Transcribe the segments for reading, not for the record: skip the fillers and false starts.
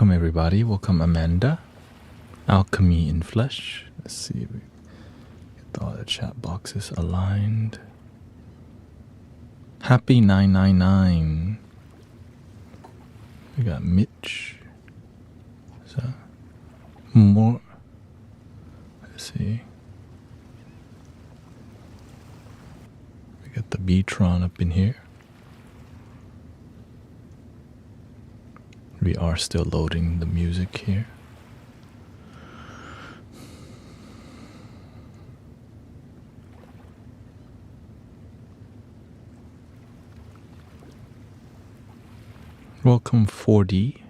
Welcome everybody. Welcome Amanda. Alchemy in Flesh. Let's see. We get all the chat boxes aligned. Happy 999. We got Mitch. So more. Let's see. We got the Beatron up in here. We are still loading the music here. Welcome 4D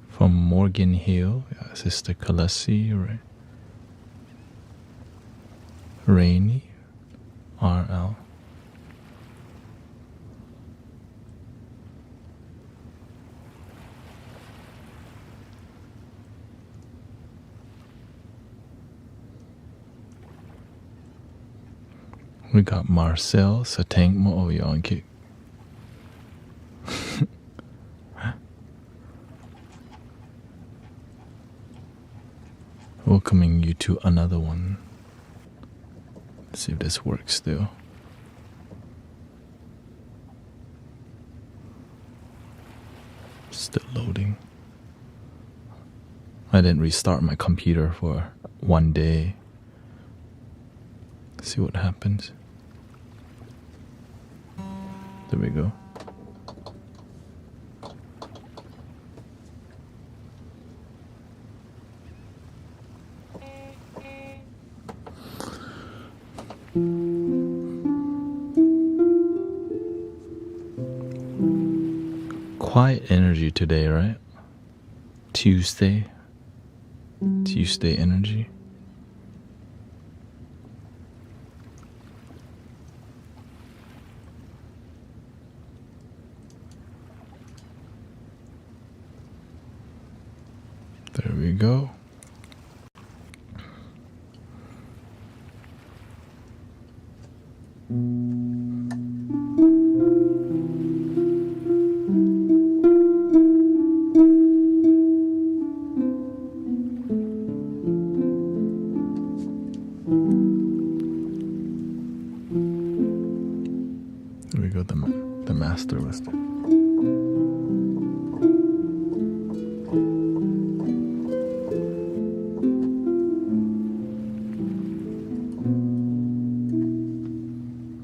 from Morgan Hill, Sister Kalesi, Rainy, RL. We got Marcel, Satang Mo Yonki. Welcoming you to another one. Let's see if this works still. Still loading. I didn't restart my computer for one day. Let's see what happens. There we go. Quiet energy today, right? Tuesday energy. There we go. There we go, the master was there.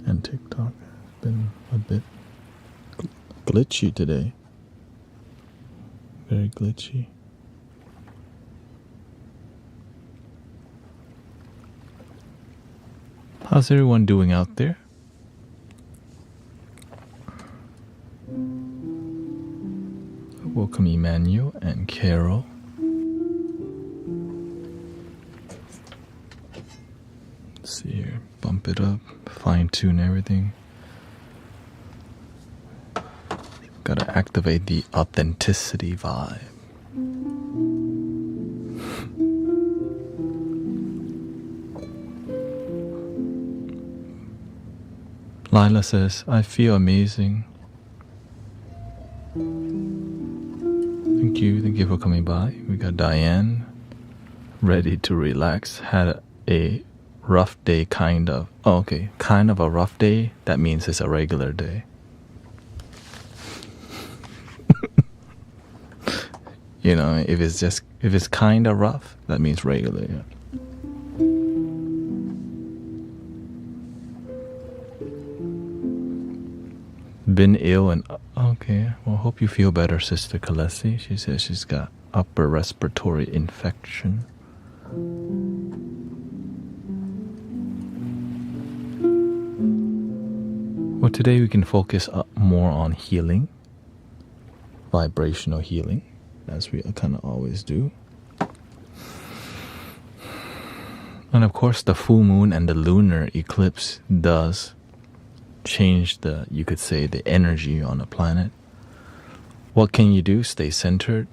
And TikTok has been a bit glitchy today. Very glitchy. How's everyone doing out there? Welcome Emmanuel and Carol. Let's see here. Bump it up, fine tune everything. Gotta activate the authenticity vibe. Lila says, I feel amazing. Thank you for coming by. We got Diane, ready to relax. Had a rough day, kind of. Oh, okay, kind of a rough day. That means it's a regular day. You know, if it's kind of rough, that means regular. Yeah. Been ill and okay. Well, hope you feel better, Sister Kalesi. She says she's got upper respiratory infection. Well, today we can focus more on healing, vibrational healing, as we kind of always do. And of course, the full moon and the lunar eclipse does change you could say, the energy on the planet. What can you do? Stay centered.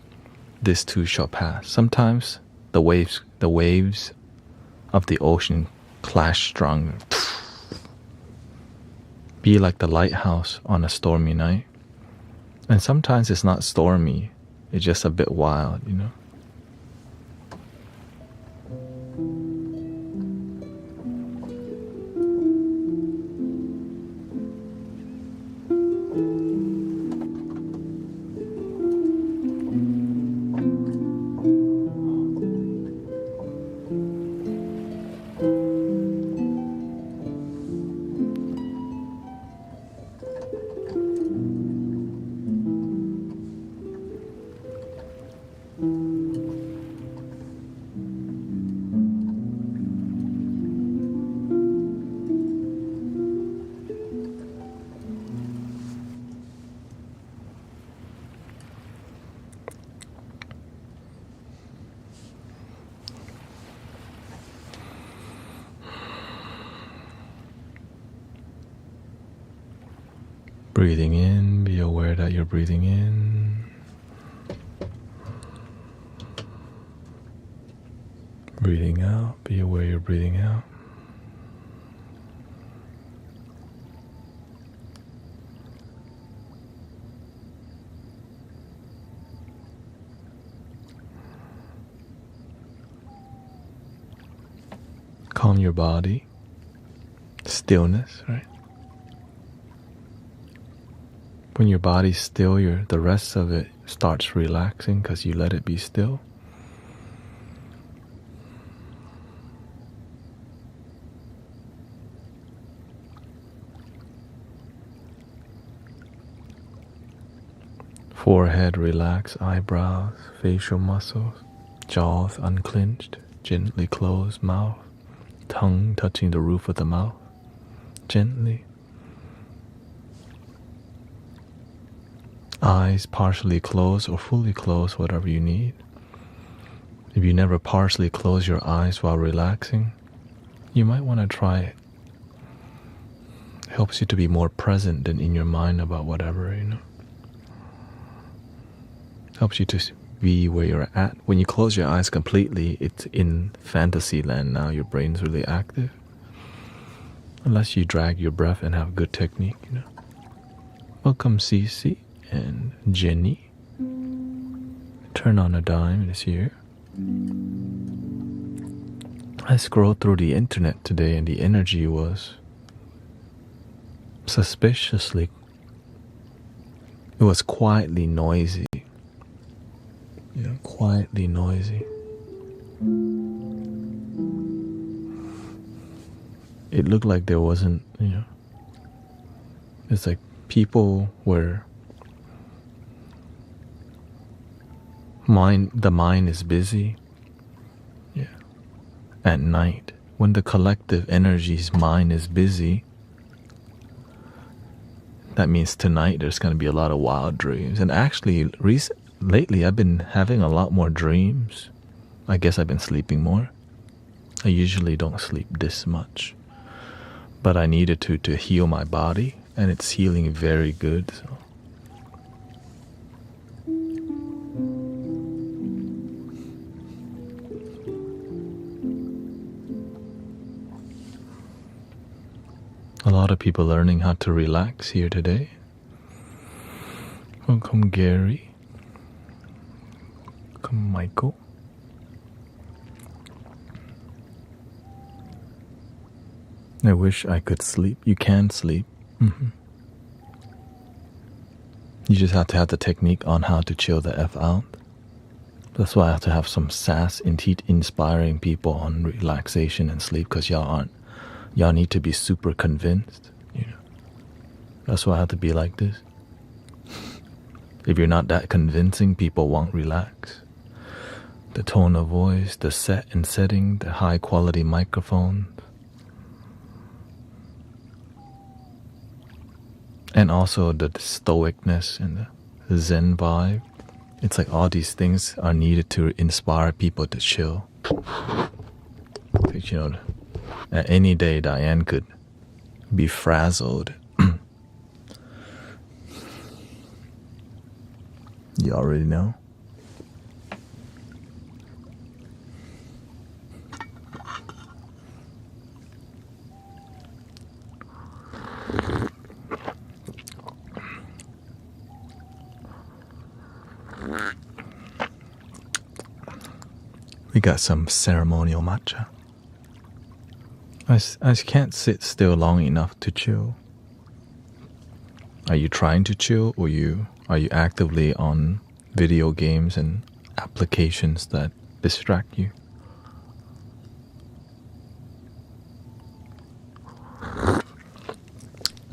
This too shall pass. Sometimes the waves of the ocean clash stronger. Be like the lighthouse on a stormy night. And sometimes it's not stormy. It's just a bit wild, you know. Breathing in, be aware that you're breathing in. Breathing out, be aware you're breathing out. Calm your body. Stillness, right? When your body's still, the rest of it starts relaxing because you let it be still. Forehead relaxed, eyebrows, facial muscles, jaws unclenched, gently closed mouth, tongue touching the roof of the mouth, gently. Eyes partially closed or fully closed, whatever you need. If you never partially close your eyes while relaxing, you might want to try it. It helps you to be more present than in your mind about whatever, you know. Helps you to be where you're at. When you close your eyes completely, it's in fantasy land now. Your brain's really active. Unless you drag your breath and have good technique, you know. Welcome, Cece and Jenny. Turn on a dime is here. I scrolled through the internet today and the energy was suspiciously, it was quietly noisy. You know, quietly noisy. It looked like there wasn't, you know, it's like people were, the mind is busy. Yeah. At night, when the collective energy's mind is busy, that means tonight there's going to be a lot of wild dreams. And actually, lately I've been having a lot more dreams. I guess I've been sleeping more. I usually don't sleep this much. But I needed to heal my body, and it's healing very good. So. A lot of people learning how to relax here today. Welcome, Gary. Welcome, Michael. I wish I could sleep. You can sleep. Mm-hmm. You just have to have the technique on how to chill the F out. That's why I have to have some sass and inspiring people on relaxation and sleep, because y'all need to be super convinced. You know, that's why I have to be like this. If you're not that convincing, people won't relax. The tone of voice, the set and setting, the high quality microphone, and also the stoicness and the Zen vibe. It's like all these things are needed to inspire people to chill. You know, any day Diane could be frazzled. You already know. got some ceremonial matcha. I can't sit still long enough to chill. Are you trying to chill, or are you actively on video games and applications that distract you?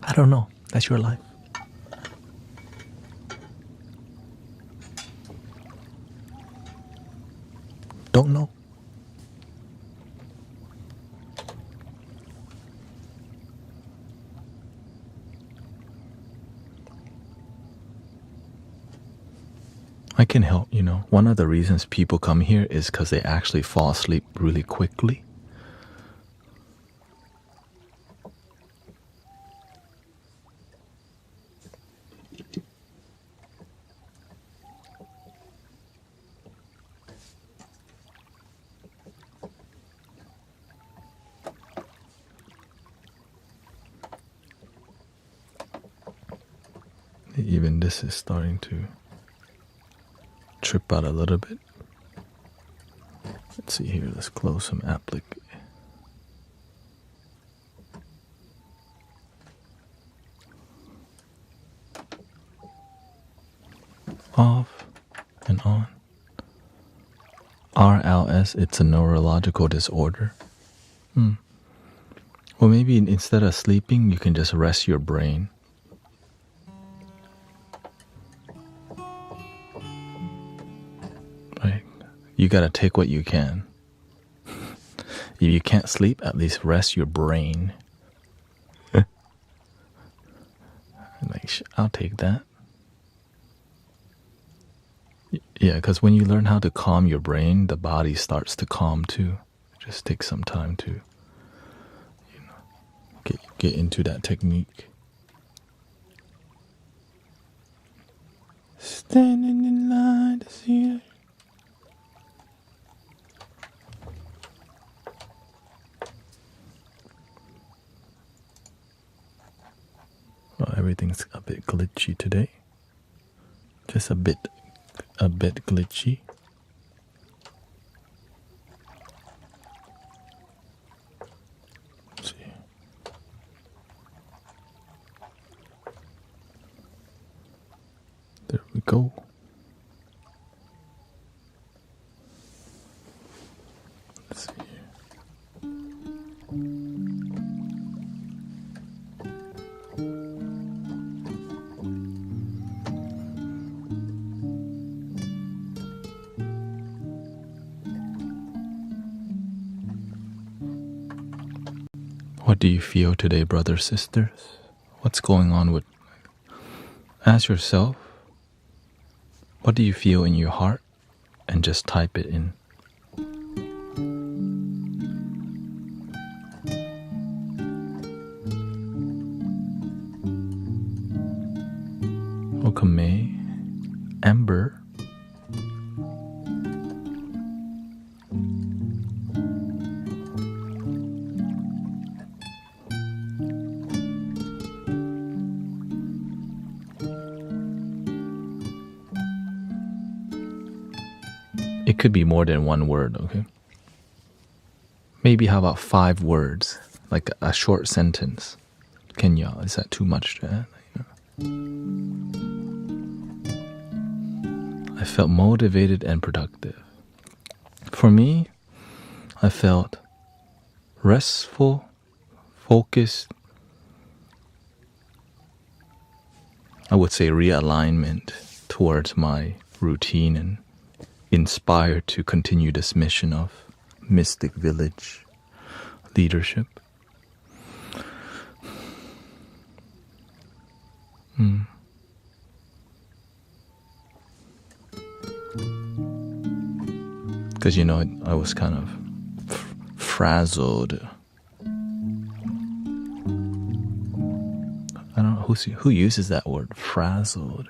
I don't know. That's your life. Don't know. I can help, One of the reasons people come here is because they actually fall asleep really quickly. Even this is starting to trip out a little bit. Let's see here. Let's close some applic. Off and on. RLS, it's a neurological disorder. Well, maybe instead of sleeping, you can just rest your brain. Right? You gotta take what you can. If you can't sleep, at least rest your brain. I'll take that. Yeah, because when you learn how to calm your brain, the body starts to calm too. Just take some time to get into that technique. Standing in line to see it. Well, everything's a bit glitchy today. Just a bit glitchy. Let's see. There we go. Let's see. What do you feel today, brothers, sisters? What's going on with... Ask yourself, what do you feel in your heart? And just type it in. Okame, Amber. It could be more than one word, okay? Maybe how about 5 words, like a short sentence? Kenya, is that too much to add? I felt motivated and productive. For me, I felt restful, focused. I would say realignment towards my routine and inspired to continue this mission of Mystic Village leadership. Because, I was kind of frazzled. I don't know who uses that word, frazzled.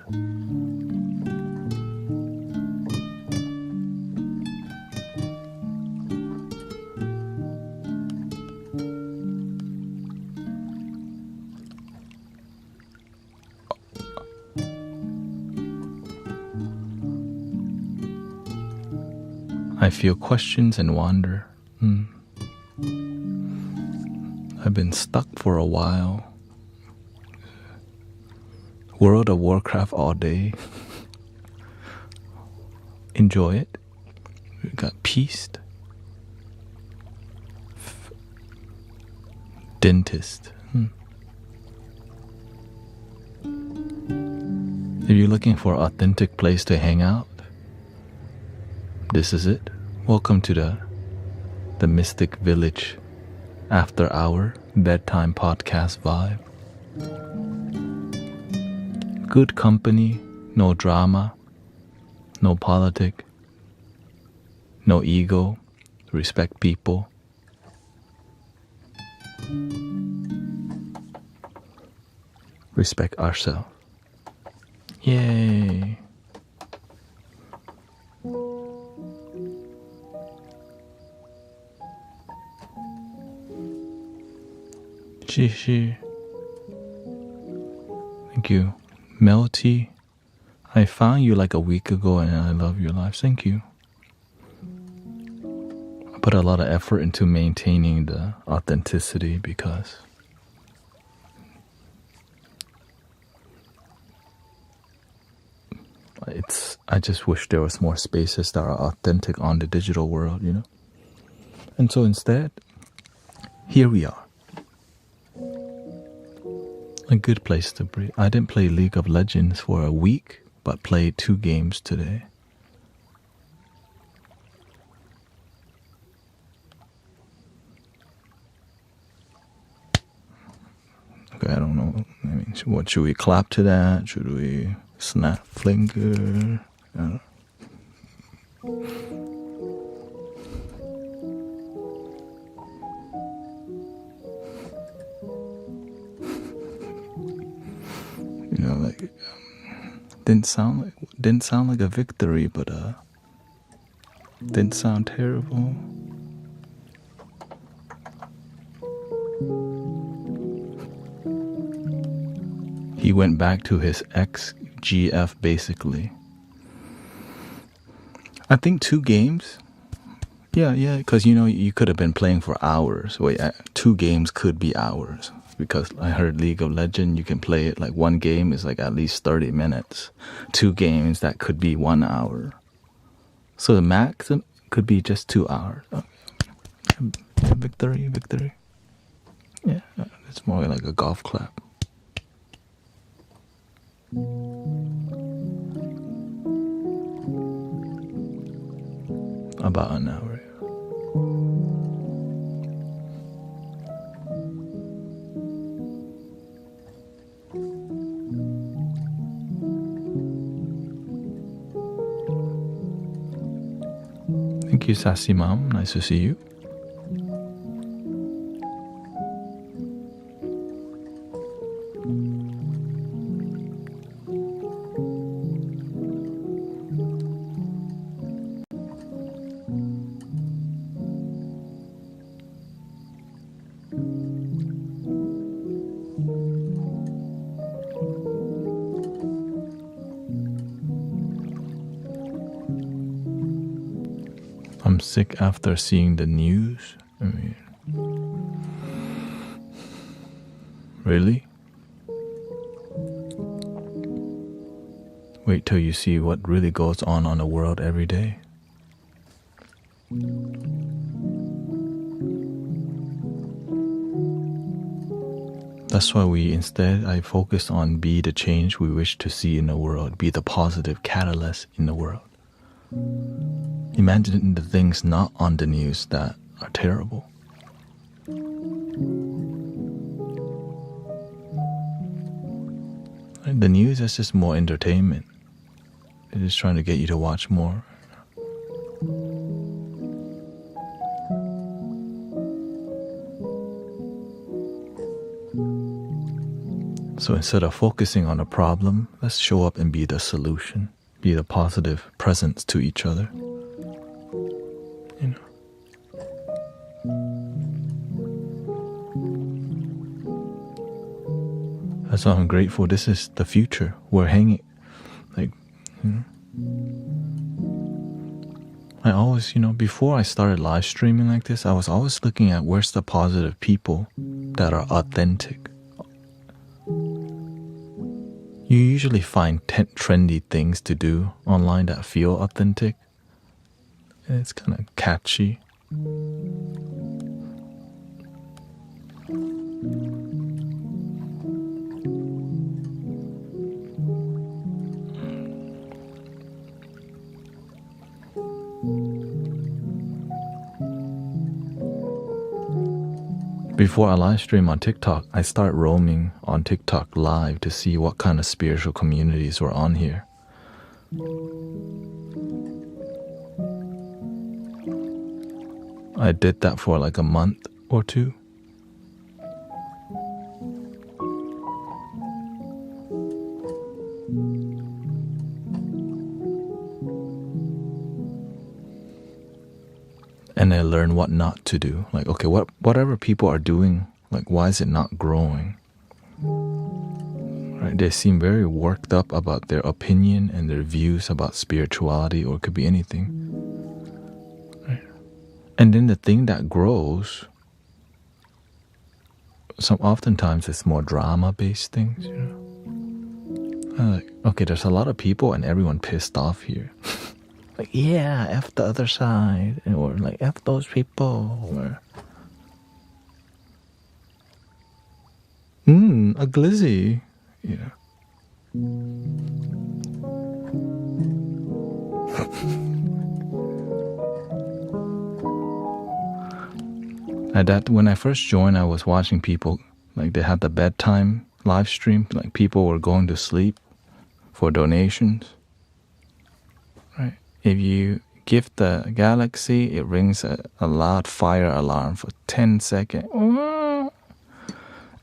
I feel questions and wonder. I've been stuck for a while. World of Warcraft all day. Enjoy it. We got peace. Dentist. If you're looking for an authentic place to hang out, this is it. Welcome to the Mystic Village after hour bedtime podcast vibe. Good company, no drama, no politic, no ego, respect people. Respect ourselves. Yay. Shishi. Thank you. Melty. I found you like a week ago and I love your life. Thank you. I put a lot of effort into maintaining the authenticity because I just wish there was more spaces that are authentic on the digital world, you know? And so instead, here we are. A good place to breathe. I didn't play League of Legends for a week, but played 2 games today. Okay, I don't know. I mean, what should we clap to that? Should we snap finger? I don't know. You know, like didn't sound like a victory, but didn't sound terrible. He went back to his ex-GF basically. I think 2 games. Yeah, because you know you could have been playing for hours. Wait, 2 games could be hours. Because I heard League of Legends, you can play it like 1 game is like at least 30 minutes. 2 games, that could be 1 hour. So the max could be just 2 hours. Okay. Victory. Yeah, it's more like a golf clap. About an hour. Thank you, Sassy Mom. Nice to see you. I'm sick after seeing the news. I mean, really? Wait till you see what really goes on the world every day. That's why I focus on be the change we wish to see in the world, be the positive catalyst in the world. Imagine the things not on the news that are terrible. The news is just more entertainment. They're just trying to get you to watch more. So instead of focusing on a problem, let's show up and be the solution. Be the positive presence to each other. You know. That's why I'm grateful. This is the future. We're hanging, like, you know. I always, before I started live streaming like this, I was always looking at where's the positive people that are authentic. You usually find trendy things to do online that feel authentic. And it's kind of catchy. Before I live stream on TikTok, I start roaming on TikTok live to see what kind of spiritual communities were on here. I did that for like a month or two. And I learned what not to do. Like, okay, whatever people are doing, like, why is it not growing? Right? They seem very worked up about their opinion and their views about spirituality, or it could be anything. Right? And then the thing that grows, oftentimes it's more drama-based things, Like, okay, there's a lot of people and everyone pissed off here. Like, yeah, F the other side, or like, F those people, or a glizzy, When I first joined, I was watching people, like they had the bedtime live stream, like people were going to sleep for donations. Right? If you gift the galaxy, it rings a loud fire alarm for 10 seconds.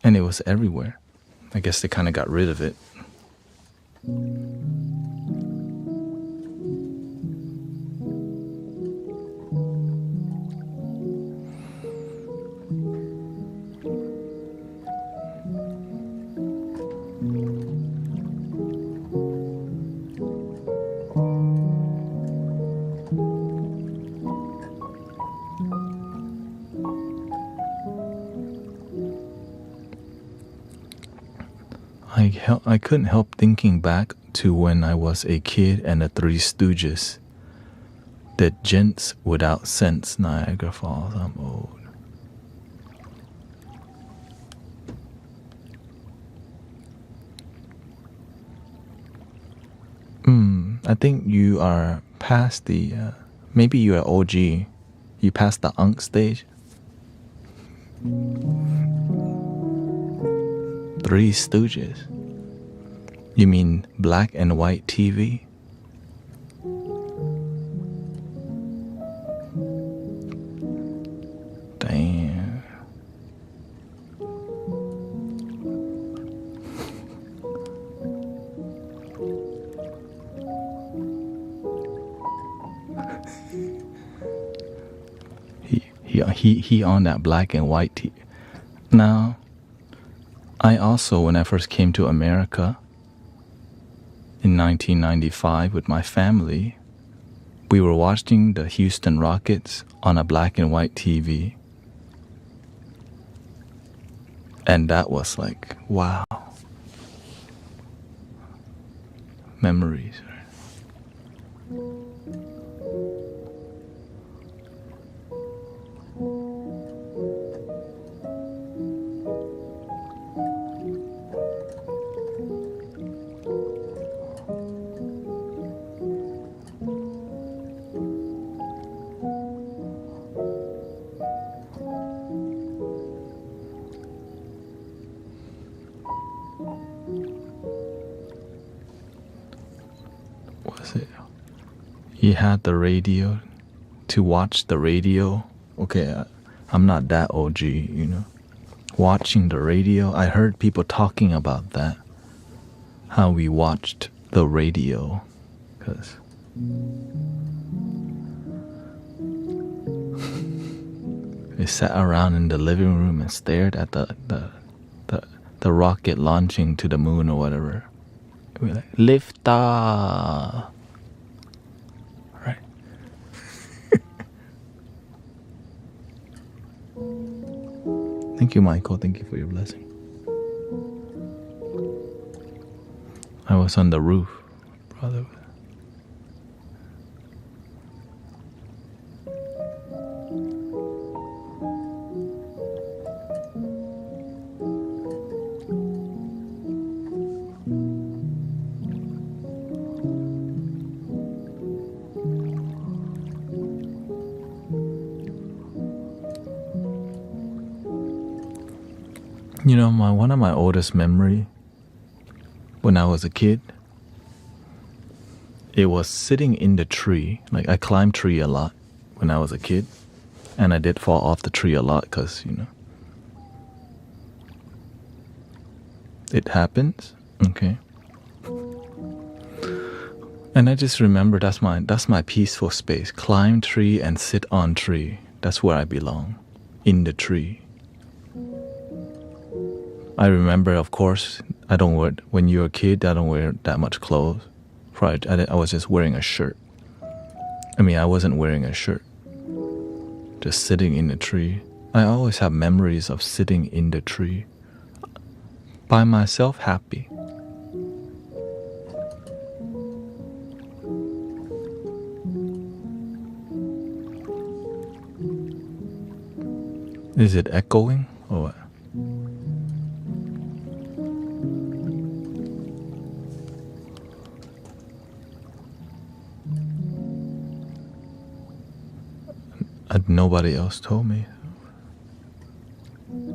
And it was everywhere. I guess they kind of got rid of it. I couldn't help thinking back to when I was a kid and the Three Stooges. The Gents Without Sense, Niagara Falls. I'm old. I think you are past the, maybe you are OG. You passed the Unk stage. Three Stooges. You mean black and white TV? Damn. He on that black and white TV. Now, I also, when I first came to America in 1995 with my family, we were watching the Houston Rockets on a black and white TV. And that was like, wow. Memories. Was it? You had the radio to watch the radio. Okay, I'm not that OG, Watching the radio, I heard people talking about that. How we watched the radio. Because we sat around in the living room and stared at the rocket launching to the moon or whatever. We're like, lift off. Right. Thank you, Michael. Thank you for your blessing. I was on the roof, brother. You know, one of my oldest memory when I was a kid, it was sitting in the tree. Like I climbed tree a lot when I was a kid, and I did fall off the tree a lot because, you know, it happens. Okay. And I just remember that's my peaceful space. Climb tree and sit on tree. That's where I belong. In the tree. I remember, of course, when you're a kid, I don't wear that much clothes. I was just wearing a shirt. I mean, I wasn't wearing a shirt. Just sitting in the tree. I always have memories of sitting in the tree. By myself, happy. Is it echoing or what? Nobody else told me.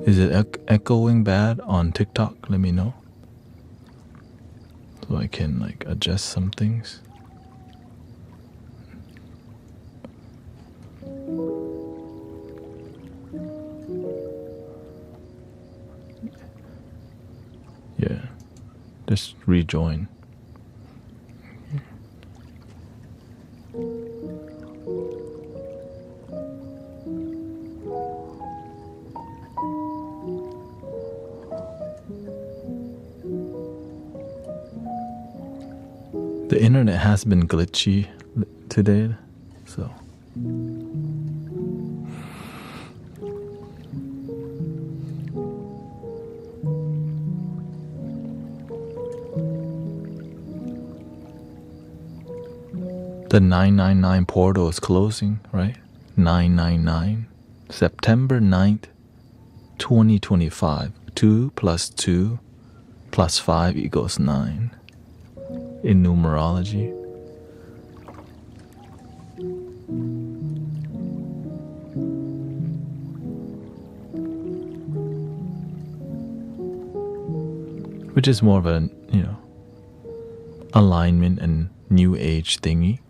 Is it echoing bad on TikTok? Let me know, so I can like adjust some things. Yeah, just rejoin. The internet has been glitchy today, so the 999 portal is closing, right? 999, September 9th, 2025. 2 plus 2 plus 5 equals 9. In numerology. Which is more of a, you know, alignment and new age thingy.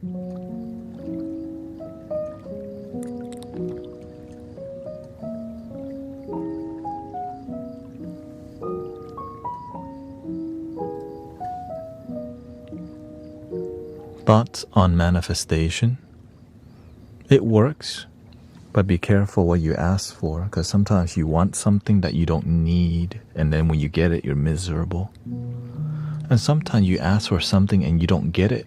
Thoughts on manifestation. It works, but be careful what you ask for, because sometimes you want something that you don't need, and then when you get it, you're miserable. And sometimes you ask for something and you don't get it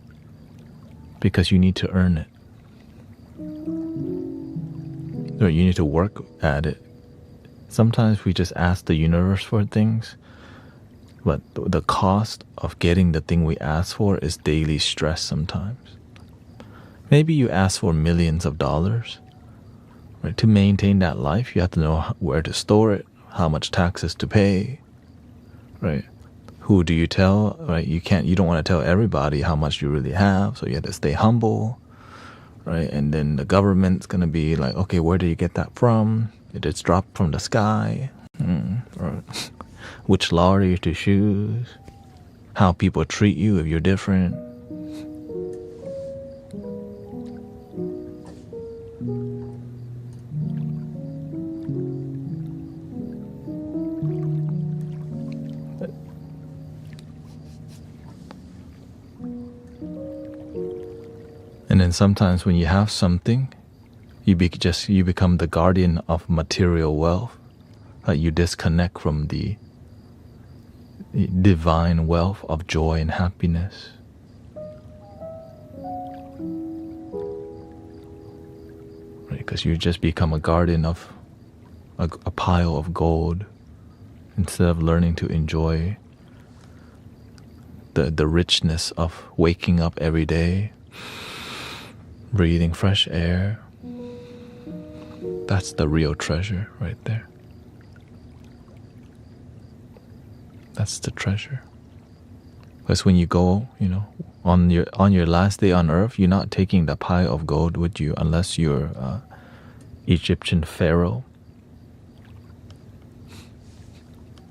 because you need to earn it. Or you need to work at it. Sometimes we just ask the universe for things, but the cost of getting the thing we ask for is daily stress sometimes. Maybe you ask for millions of dollars. Right? To maintain that life, you have to know where to store it, how much taxes to pay. Right? Who do you tell? Right? You don't want to tell everybody how much you really have, so you have to stay humble. Right? And then the government's gonna be like, okay, where do you get that from? It just dropped from the sky. Or which law are you to choose? How people treat you if you're different. And then sometimes when you have something, you become the guardian of material wealth. You disconnect from the divine wealth of joy and happiness. Right? Because you just become a guardian of a pile of gold instead of learning to enjoy the richness of waking up every day, breathing fresh air. That's the real treasure right there. That's the treasure. Because when you go, on your last day on earth, you're not taking the pile of gold with you unless you're Egyptian pharaoh,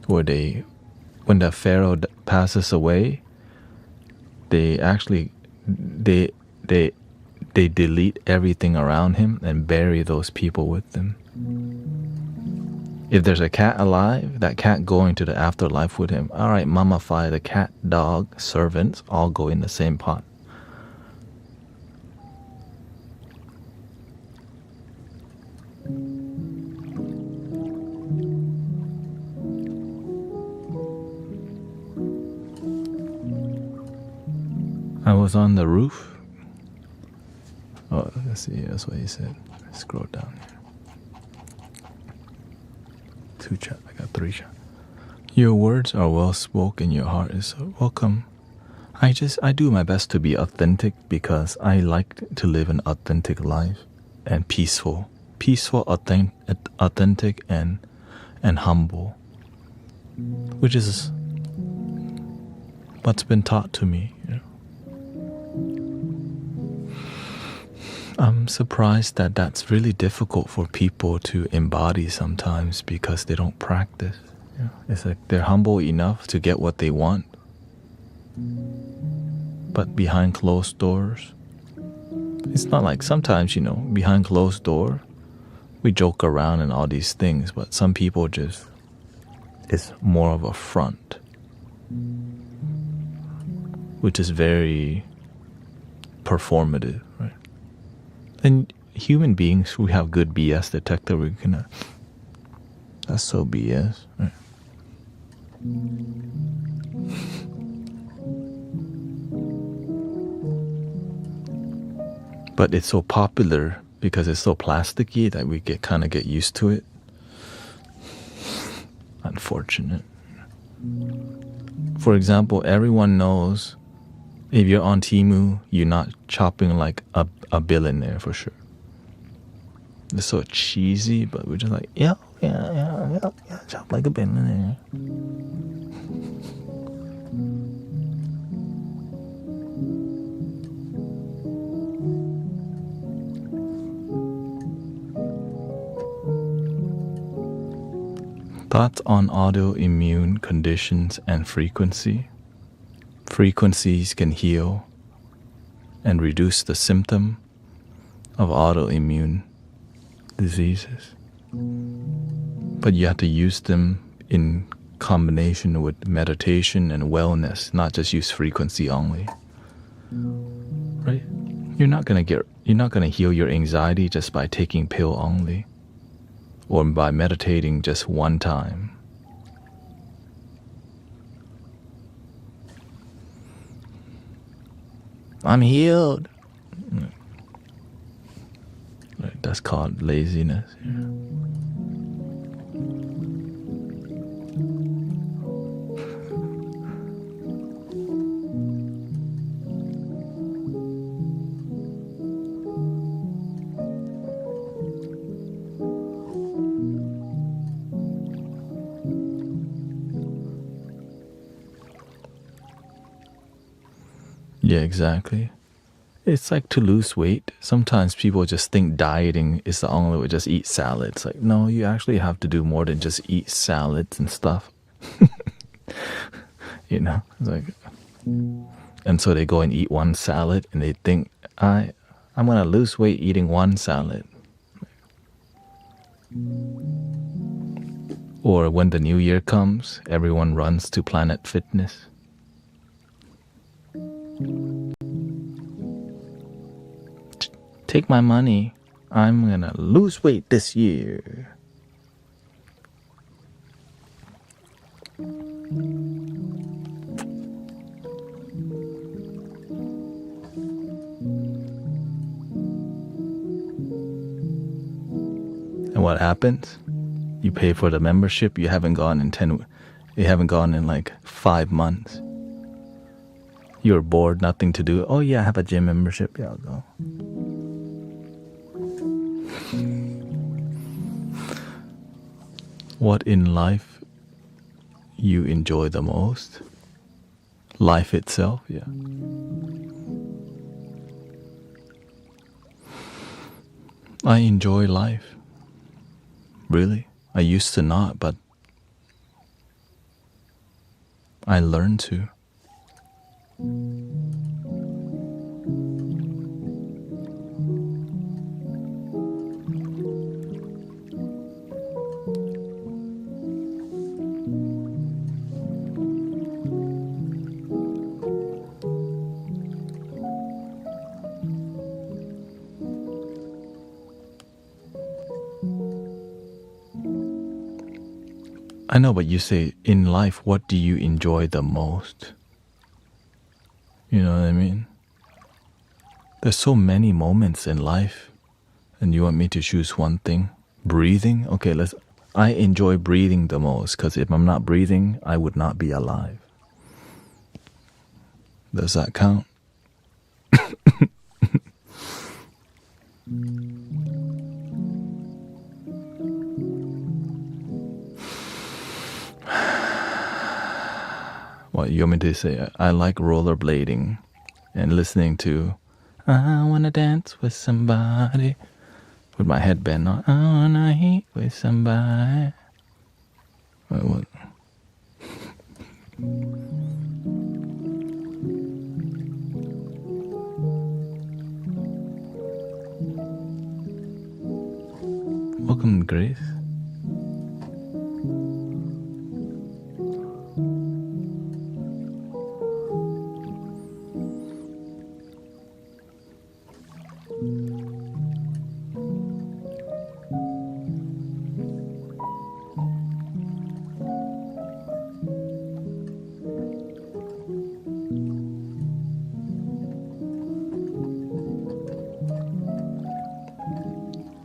where when the pharaoh passes away, they actually they delete everything around him and bury those people with them. If there's a cat alive, that cat going to the afterlife with him. All right, mummify the cat, dog, servants, all go in the same pot. I was on the roof. Oh, let's see, that's what he said. Scroll down here. 2 chat, I got 3 chat. Your words are well spoken, your heart is so welcome. I do my best to be authentic because I like to live an authentic life and peaceful, authentic and humble, which is what's been taught to me. I'm surprised that that's really difficult for people to embody sometimes because they don't practice. It's like they're humble enough to get what they want, but behind closed doors, it's not like sometimes, behind closed door, we joke around and all these things, but some people it's more of a front, which is very performative, right? And human beings, we have good BS detector. We can, that's so BS, right? But it's so popular because it's so plasticky that we kind of get used to it. Unfortunate. For example, everyone knows if you're on Temu, you're not chopping like a billionaire for sure. It's so cheesy, but we're just like, yeah, chop like a billionaire. Thoughts on autoimmune conditions and frequency. Frequencies can heal and reduce the symptom of autoimmune diseases. But you have to use them in combination with meditation and wellness, not just use frequency only. Right? You're not gonna heal your anxiety just by taking pill only or by meditating just one time. I'm healed. Right, that's called laziness. Yeah, exactly. It's like to lose weight. Sometimes people just think dieting is the only way, just eat salads. Like, no, you actually have to do more than just eat salads and stuff. It's like, and so they go and eat one salad and they think, I'm going to lose weight eating one salad. Or when the new year comes, everyone runs to Planet Fitness. Take my money. I'm gonna lose weight this year. And what happens? You pay for the membership. You haven't gone in like 5 months. You're bored, nothing to do. Oh yeah, I have a gym membership. Yeah, I'll go. What in life you enjoy the most? Life itself, yeah. I enjoy life. Really? I used to not, but I learned to. I know, but you say, in life, what do you enjoy the most? You know what I mean? There's so many moments in life, and you want me to choose one thing? Breathing? Okay, I enjoy breathing the most, because if I'm not breathing, I would not be alive. Does that count? What you want me to say? I like rollerblading and listening to I wanna dance with somebody with my headband on. I wanna eat with somebody. What? Welcome, Grace.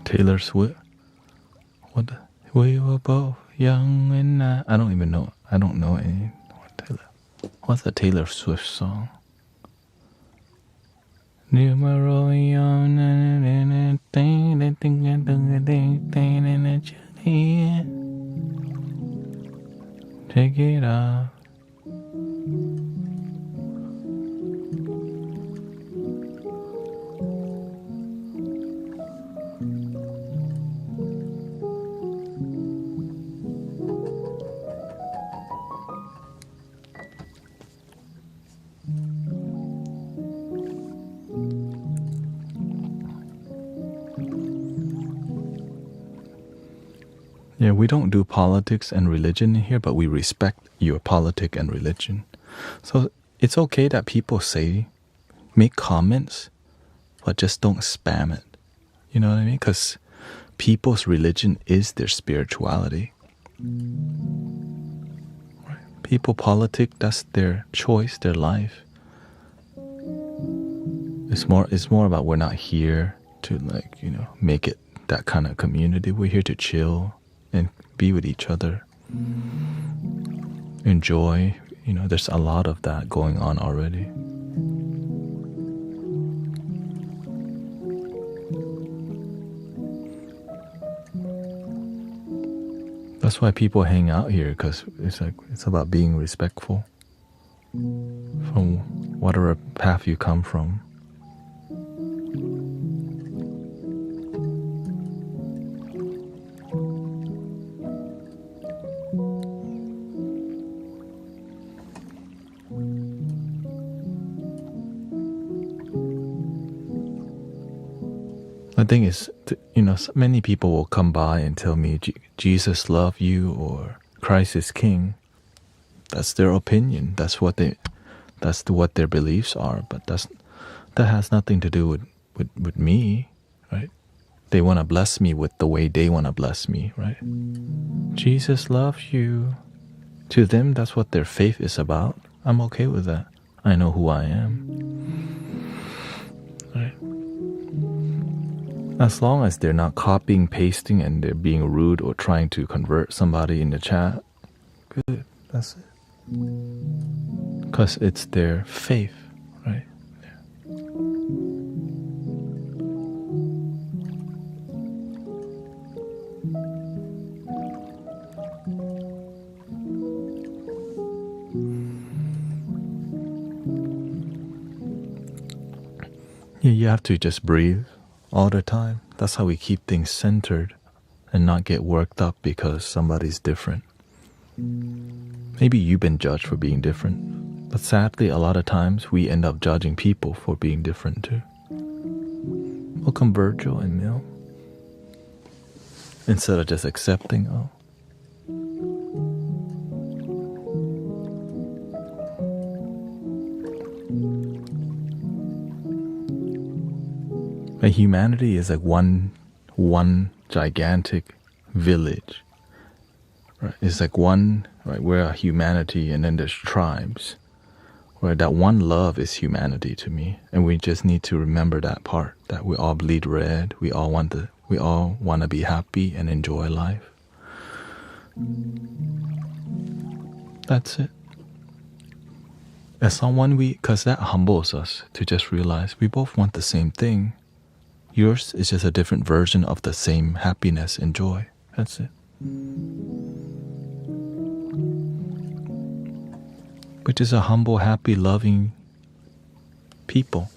Taylor Swift. What? We were both young and I don't even know. I don't know any. What's the Taylor Swift song? Numero take it off. Yeah, we don't do politics and religion here, but we respect your politic and religion. So it's okay that people make comments, but just don't spam it. You know what I mean? Because people's religion is their spirituality. Right? People politic, that's their choice, their life. It's more about we're not here to make it that kind of community. We're here to chill and be with each other. Enjoy. There's a lot of that going on already. That's why people hang out here, because it's about being respectful from whatever path you come from. The thing is, many people will come by and tell me Jesus loves you or Christ is king. That's their opinion. That's what their beliefs are. But that has nothing to do with me, right? They want to bless me with the way they want to bless me, right? Jesus loves you. To them, that's what their faith is about. I'm okay with that. I know who I am. Right? As long as they're not copying, pasting, and they're being rude or trying to convert somebody in the chat, good. That's it. Because it's their faith, right? Yeah, you have to just breathe all the time. That's how we keep things centered and not get worked up because somebody's different. Maybe you've been judged for being different, but sadly, a lot of times we end up judging people for being different too. Welcome, Virgil and Mill. Instead of just accepting, oh. But humanity is like one gigantic village. Right? It's like one, right? We're a humanity, and then there's tribes. Where that one love is humanity to me, and we just need to remember that part. That we all bleed red. We all want to be happy and enjoy life. That's it. As someone because that humbles us to just realize we both want the same thing. Yours is just a different version of the same happiness and joy. That's it. Which is a humble, happy, loving people.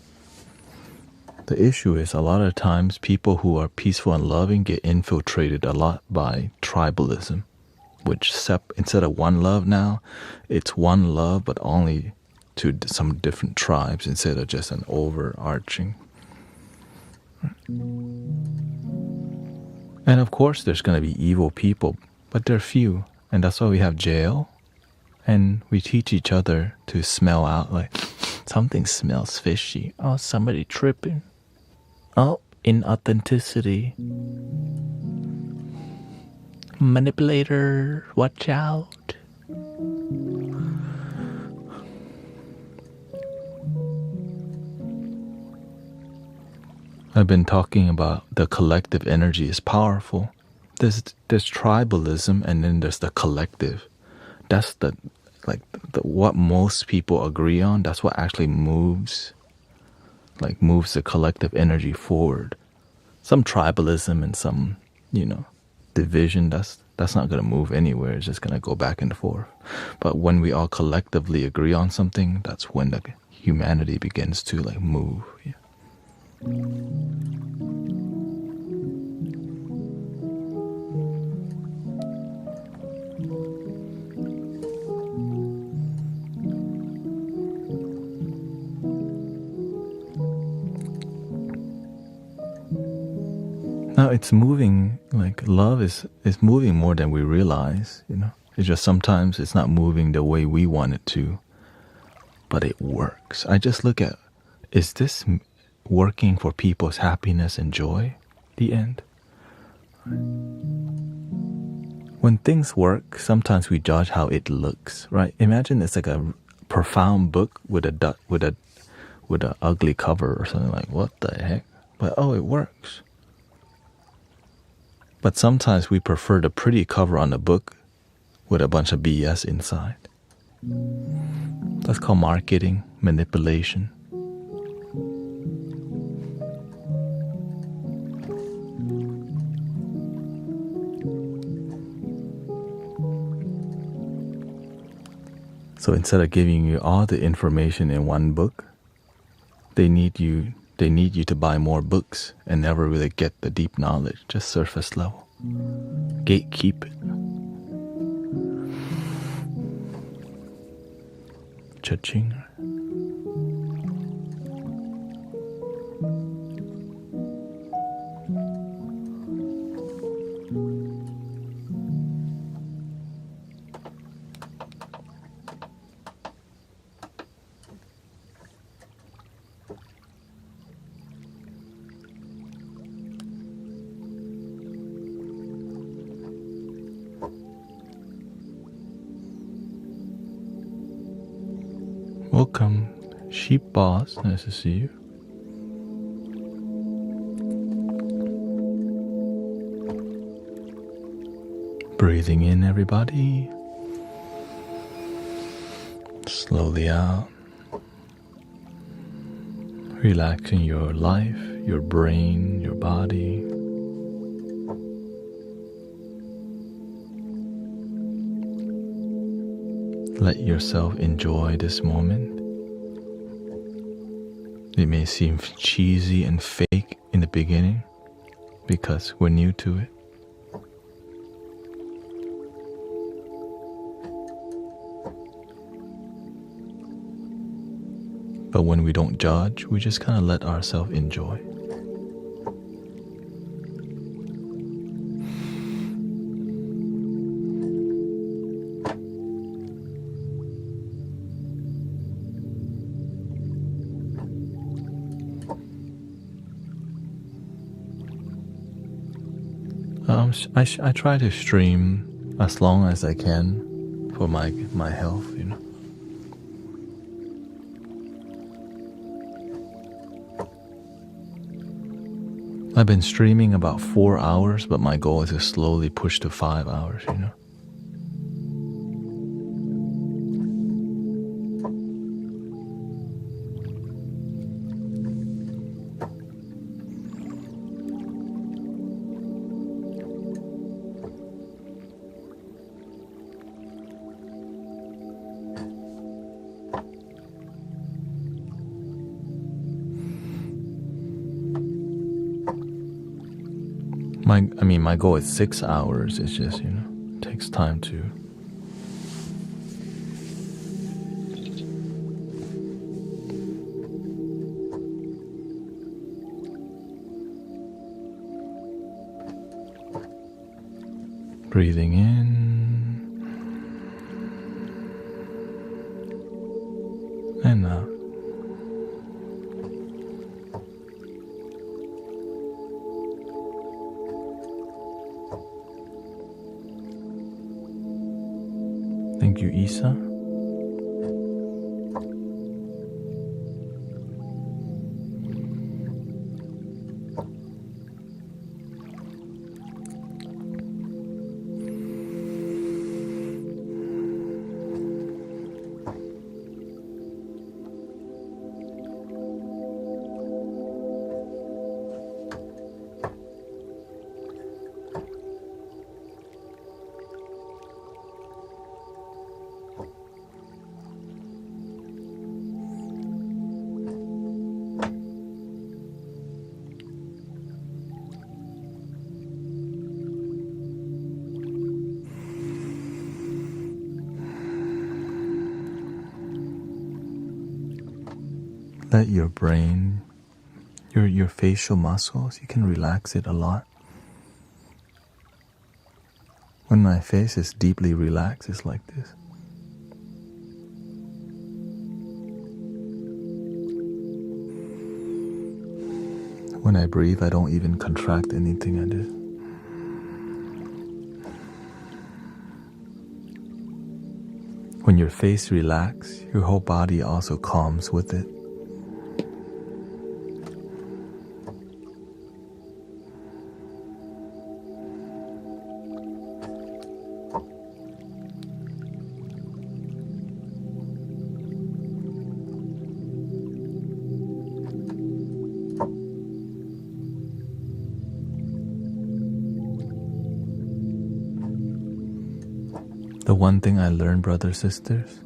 The issue is a lot of times people who are peaceful and loving get infiltrated a lot by tribalism, which instead of one love now, it's one love but only to some different tribes instead of just an overarching. And of course there's going to be evil people, but they're few, and that's why we have jail. And we teach each other to smell out like something smells fishy. Oh, somebody tripping. Oh, inauthenticity. Manipulator, watch out. I've been talking about the collective energy is powerful. There's tribalism, and then there's the collective. That's what most people agree on. That's what actually moves the collective energy forward. Some tribalism and some, division, that's not going to move anywhere. It's just going to go back and forth. But when we all collectively agree on something, that's when the humanity begins to move. Yeah. Now it's moving, love is moving more than we realize, It's just sometimes it's not moving the way we want it to, but it works. I just look at, is this working for people's happiness and joy? The end. When things work, sometimes we judge how it looks, right? Imagine it's like a profound book with a ugly cover or something, like, what the heck? But it works. But sometimes we prefer the pretty cover on the book with a bunch of BS inside. That's called marketing, manipulation. So instead of giving you all the information in one book, they need you to buy more books and never really get the deep knowledge, just surface level. Gatekeep it. Cha-ching. Welcome, Sheep Boss. Nice to see you. Breathing in, everybody. Slowly out. Relaxing your life, your brain, your body. Let yourself enjoy this moment. It may seem cheesy and fake in the beginning because we're new to it. But when we don't judge, we just kind of let ourselves enjoy. I try to stream as long as I can for my health, you know. I've been streaming about 4 hours, but my goal is to slowly push to 5 hours, you know. My goal is 6 hours. It's just, you know, it takes time to. Breathing in and out. Thank you, Isa. Let your brain, your facial muscles, you can relax it a lot. When my face is deeply relaxed, it's like this. When I breathe, I don't even contract anything. I do. When your face relaxes, your whole body also calms with it. The one thing I learned, brothers, sisters,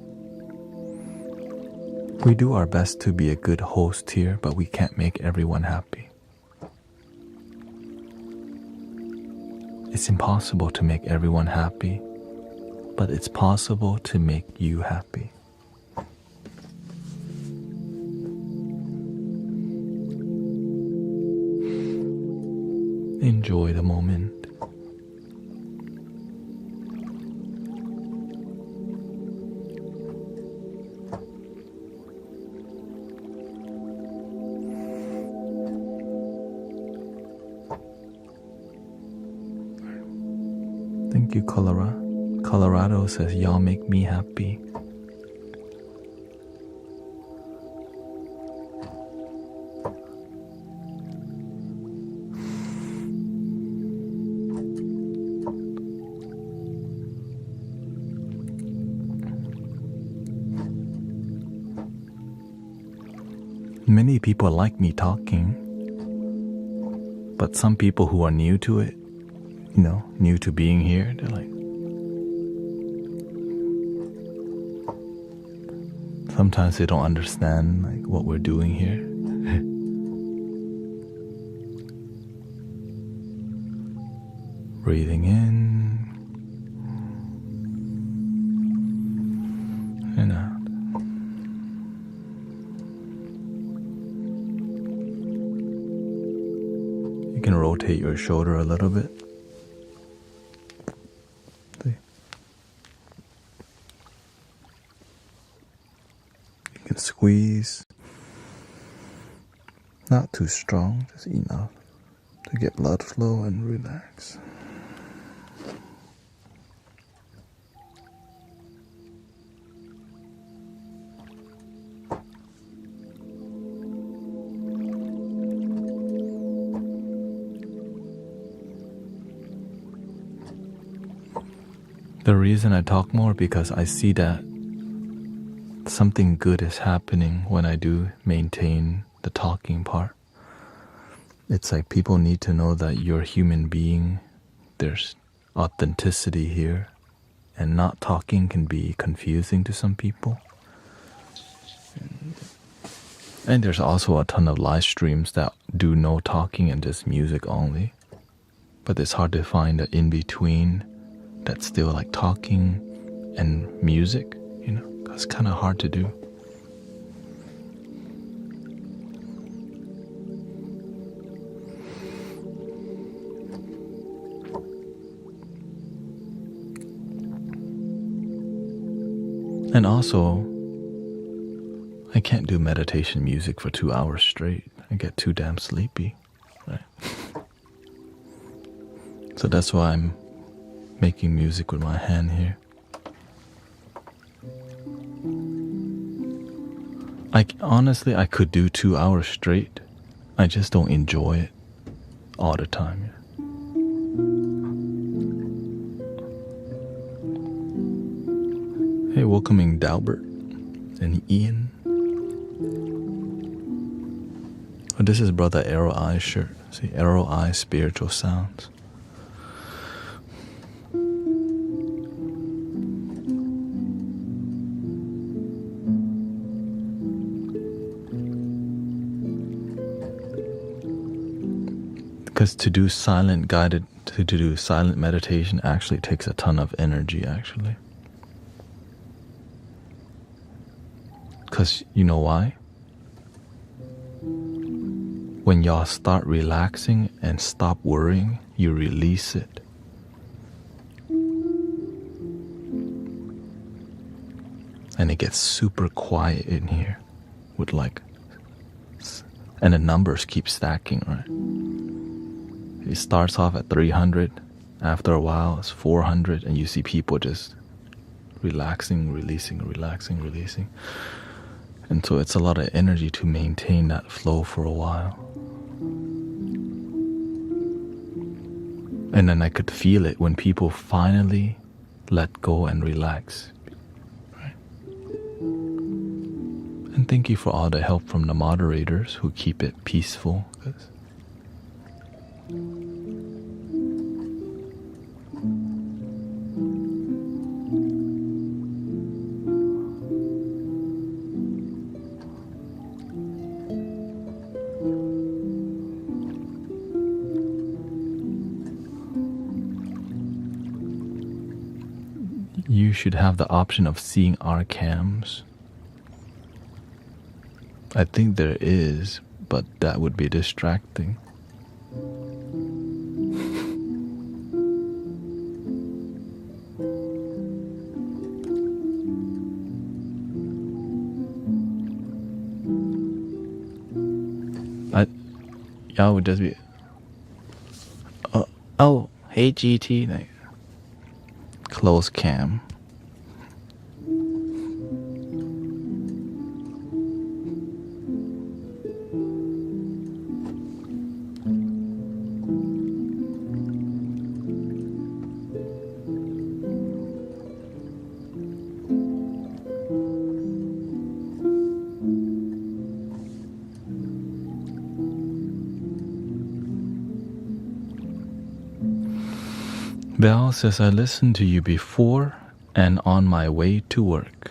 we do our best to be a good host here, but we can't make everyone happy. It's impossible to make everyone happy, but it's possible to make you happy. Enjoy the moment. Thank you, Colorado. Colorado says, y'all make me happy. Many people like me talking, but some people who are new to it, new to being here, they're like, sometimes they don't understand like what we're doing here. Breathing in and out. You can rotate your shoulder a little bit. See? You can squeeze. Not too strong, just enough to get blood flow and relax. The reason I talk more because I see that something good is happening when I do maintain the talking part. It's like people need to know that you're a human being. There's authenticity here, and not talking can be confusing to some people. And there's also a ton of live streams that do no talking and just music only. But it's hard to find an in-between that's still like talking and music, it's kind of hard to do. And also, I can't do meditation music for 2 hours straight. I get too damn sleepy, right? So that's why I'm making music with my hand here. Honestly, I could do 2 hours straight. I just don't enjoy it all the time. Hey, welcoming Dalbert and Ian. Oh, this is Brother Arrow Eye shirt. See, Arrow Eye Spiritual Sounds. Because to do silent meditation actually takes a ton of energy, actually. Because you know why? When y'all start relaxing and stop worrying, you release it. And it gets super quiet in here with and the numbers keep stacking, right? It starts off at 300. After a while, it's 400, and you see people just relaxing, releasing, relaxing, releasing. And so it's a lot of energy to maintain that flow for a while. And then I could feel it when people finally let go and relax. Right? And thank you for all the help from the moderators who keep it peaceful. You should have the option of seeing our cams. I think there is, but that would be distracting. Y'all would just be, oh, hey GT, like, close cam. Belle says, I listened to you before and on my way to work.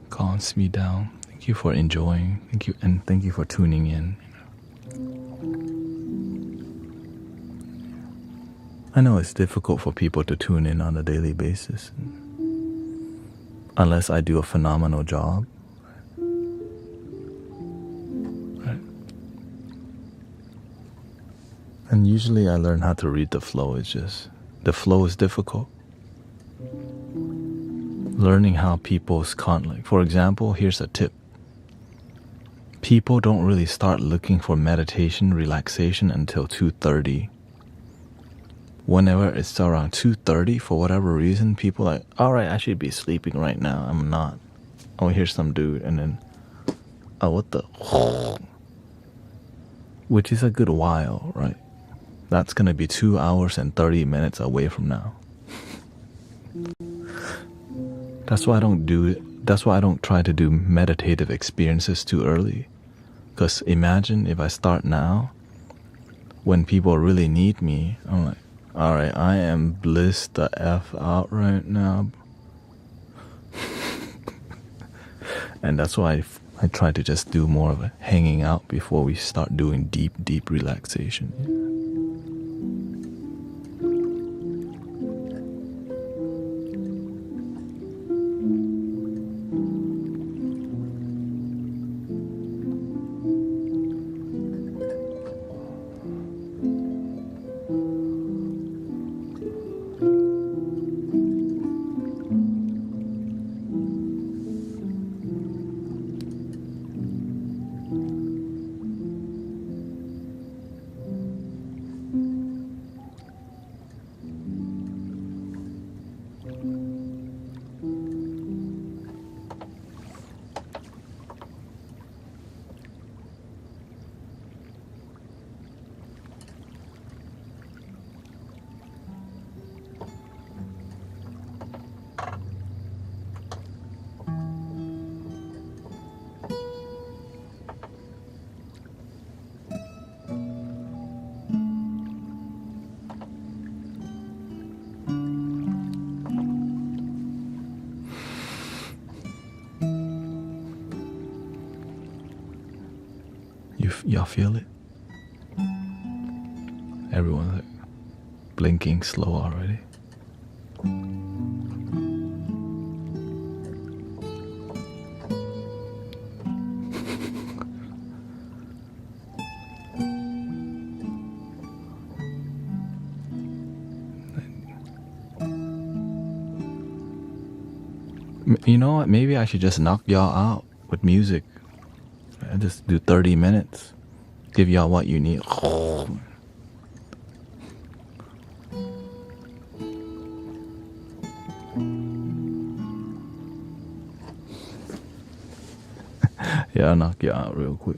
Calms me down. Thank you for enjoying. Thank you, and thank you for tuning in. I know it's difficult for people to tune in on a daily basis, unless I do a phenomenal job. Right. And usually I learn how to read the flow. It's just, the flow is difficult. Learning how people's conflict. For example, here's a tip. People don't really start looking for meditation, relaxation until 2:30. Whenever it's around 2:30, for whatever reason, people are like, all right, I should be sleeping right now. I'm not. Oh, here's some dude. And then, oh, what the? Which is a good while, right? That's going to be 2 hours and 30 minutes away from now. That's why I don't try to do meditative experiences too early. Because imagine if I start now, when people really need me, I'm like, all right, I am blissed the F out right now. And that's why I try to just do more of a hanging out before we start doing deep relaxation. Y'all feel it? Everyone's like blinking slow already. You know what? Maybe I should just knock y'all out with music. I just do 30 minutes. Give y'all what you need. Yeah, I'll knock you out real quick.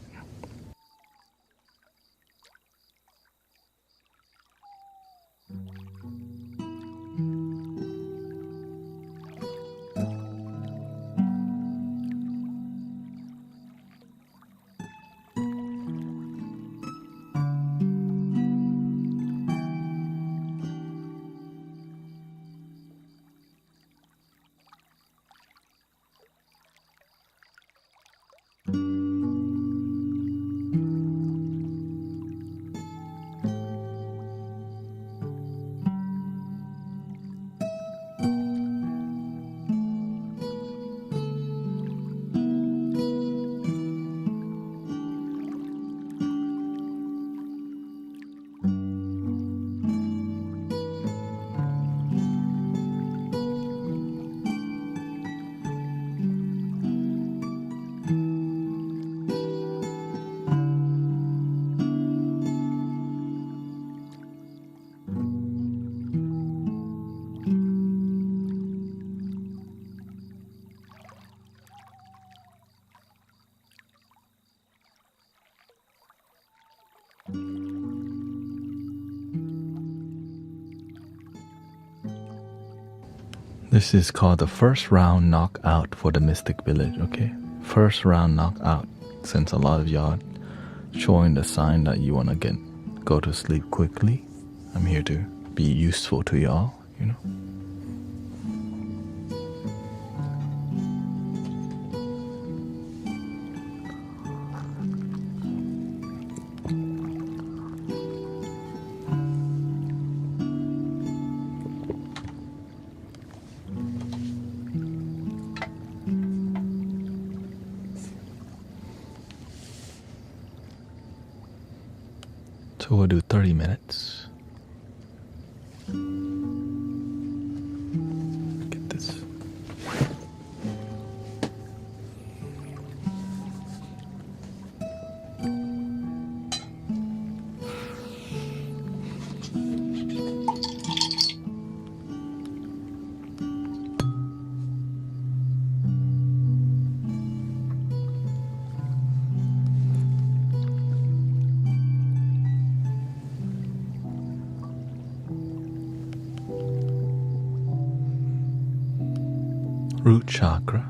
This is called the first round knockout for the Mystic Village, okay? First round knockout. Since a lot of y'all showing the sign that you want to go to sleep quickly, I'm here to be useful to y'all. you know? So we'll do 30 minutes. Get this. Root chakra.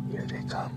Here they come.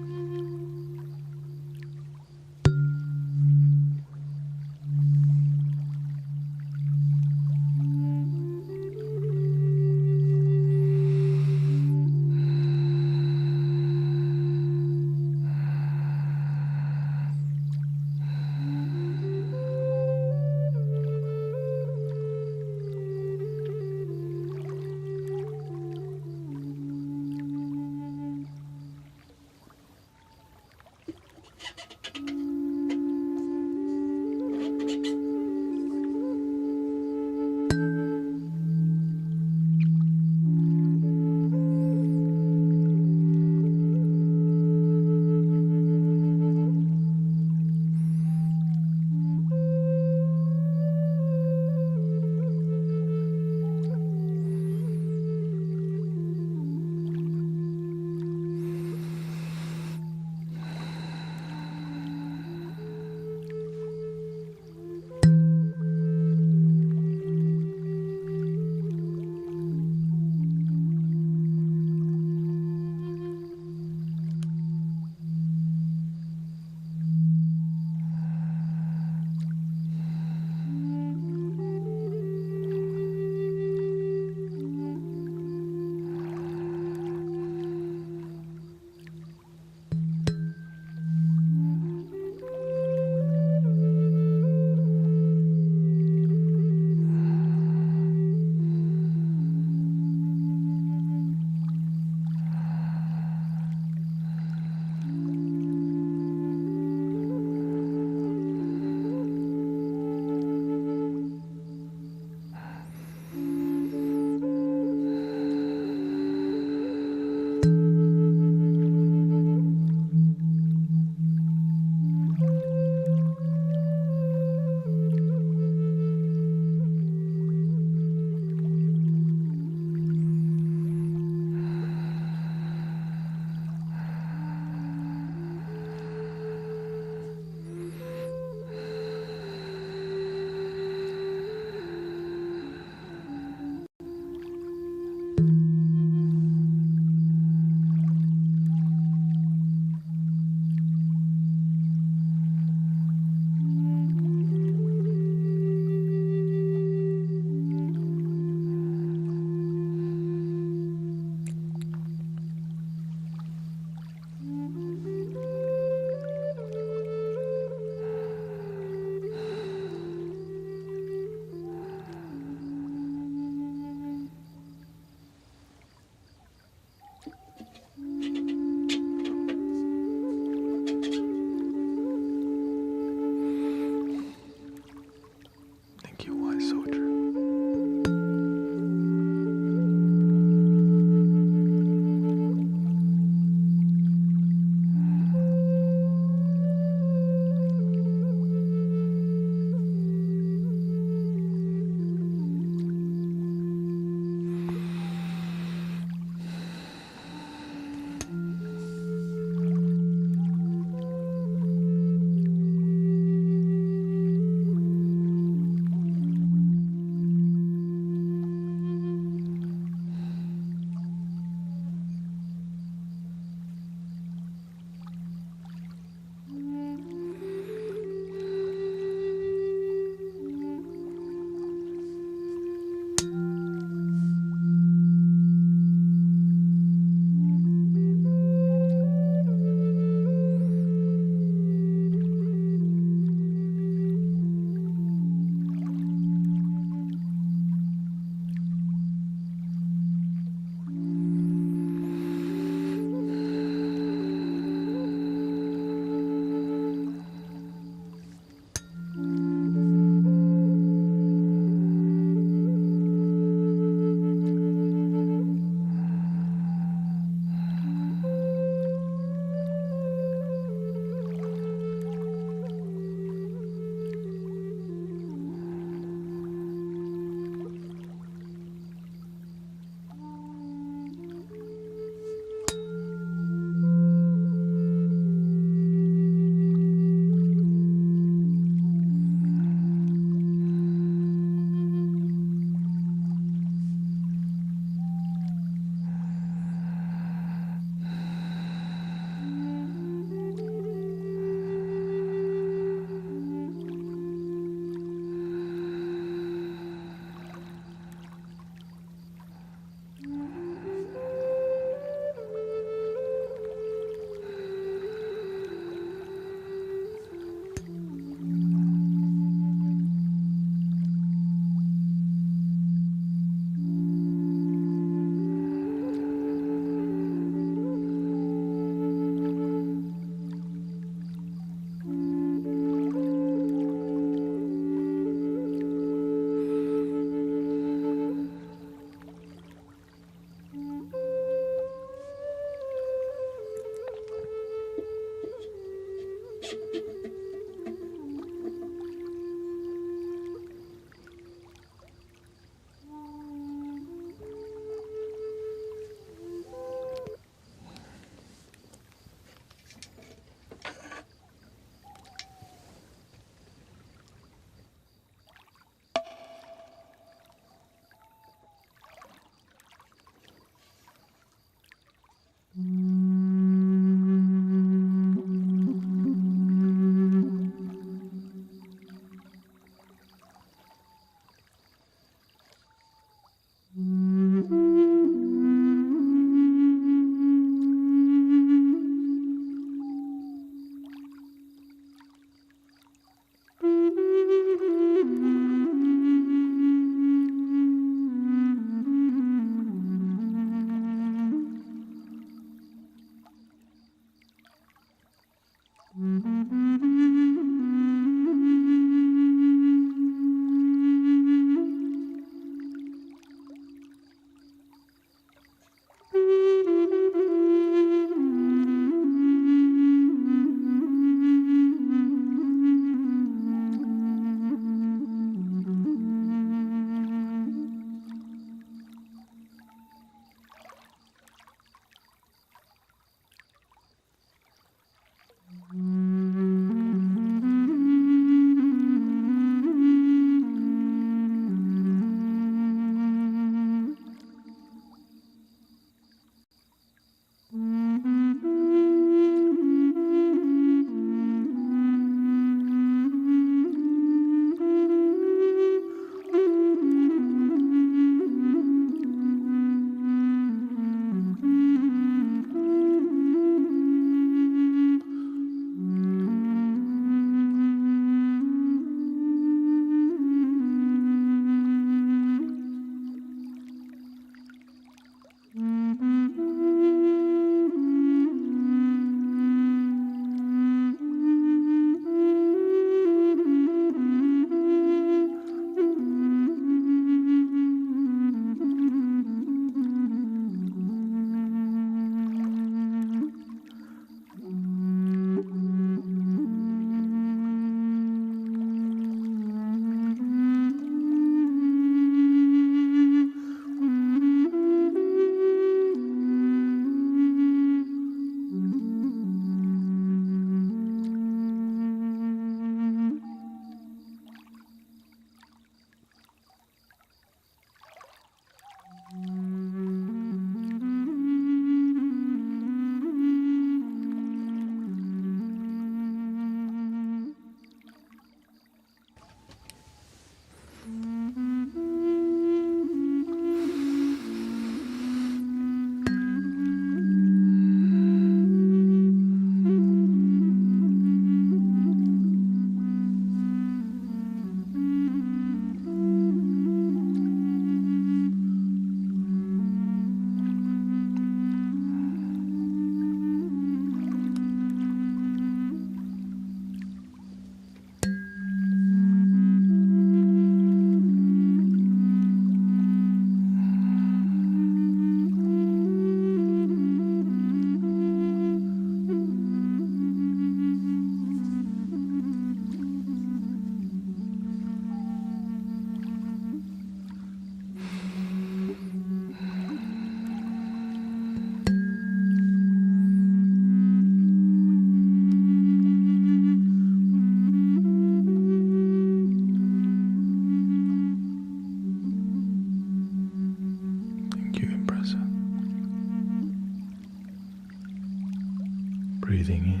Breathing in,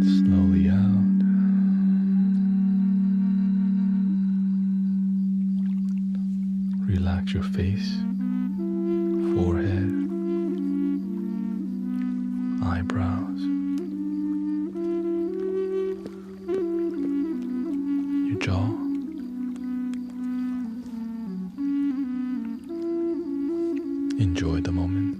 slowly out. Relax your face, forehead, eyebrows, your jaw. Enjoy the moment.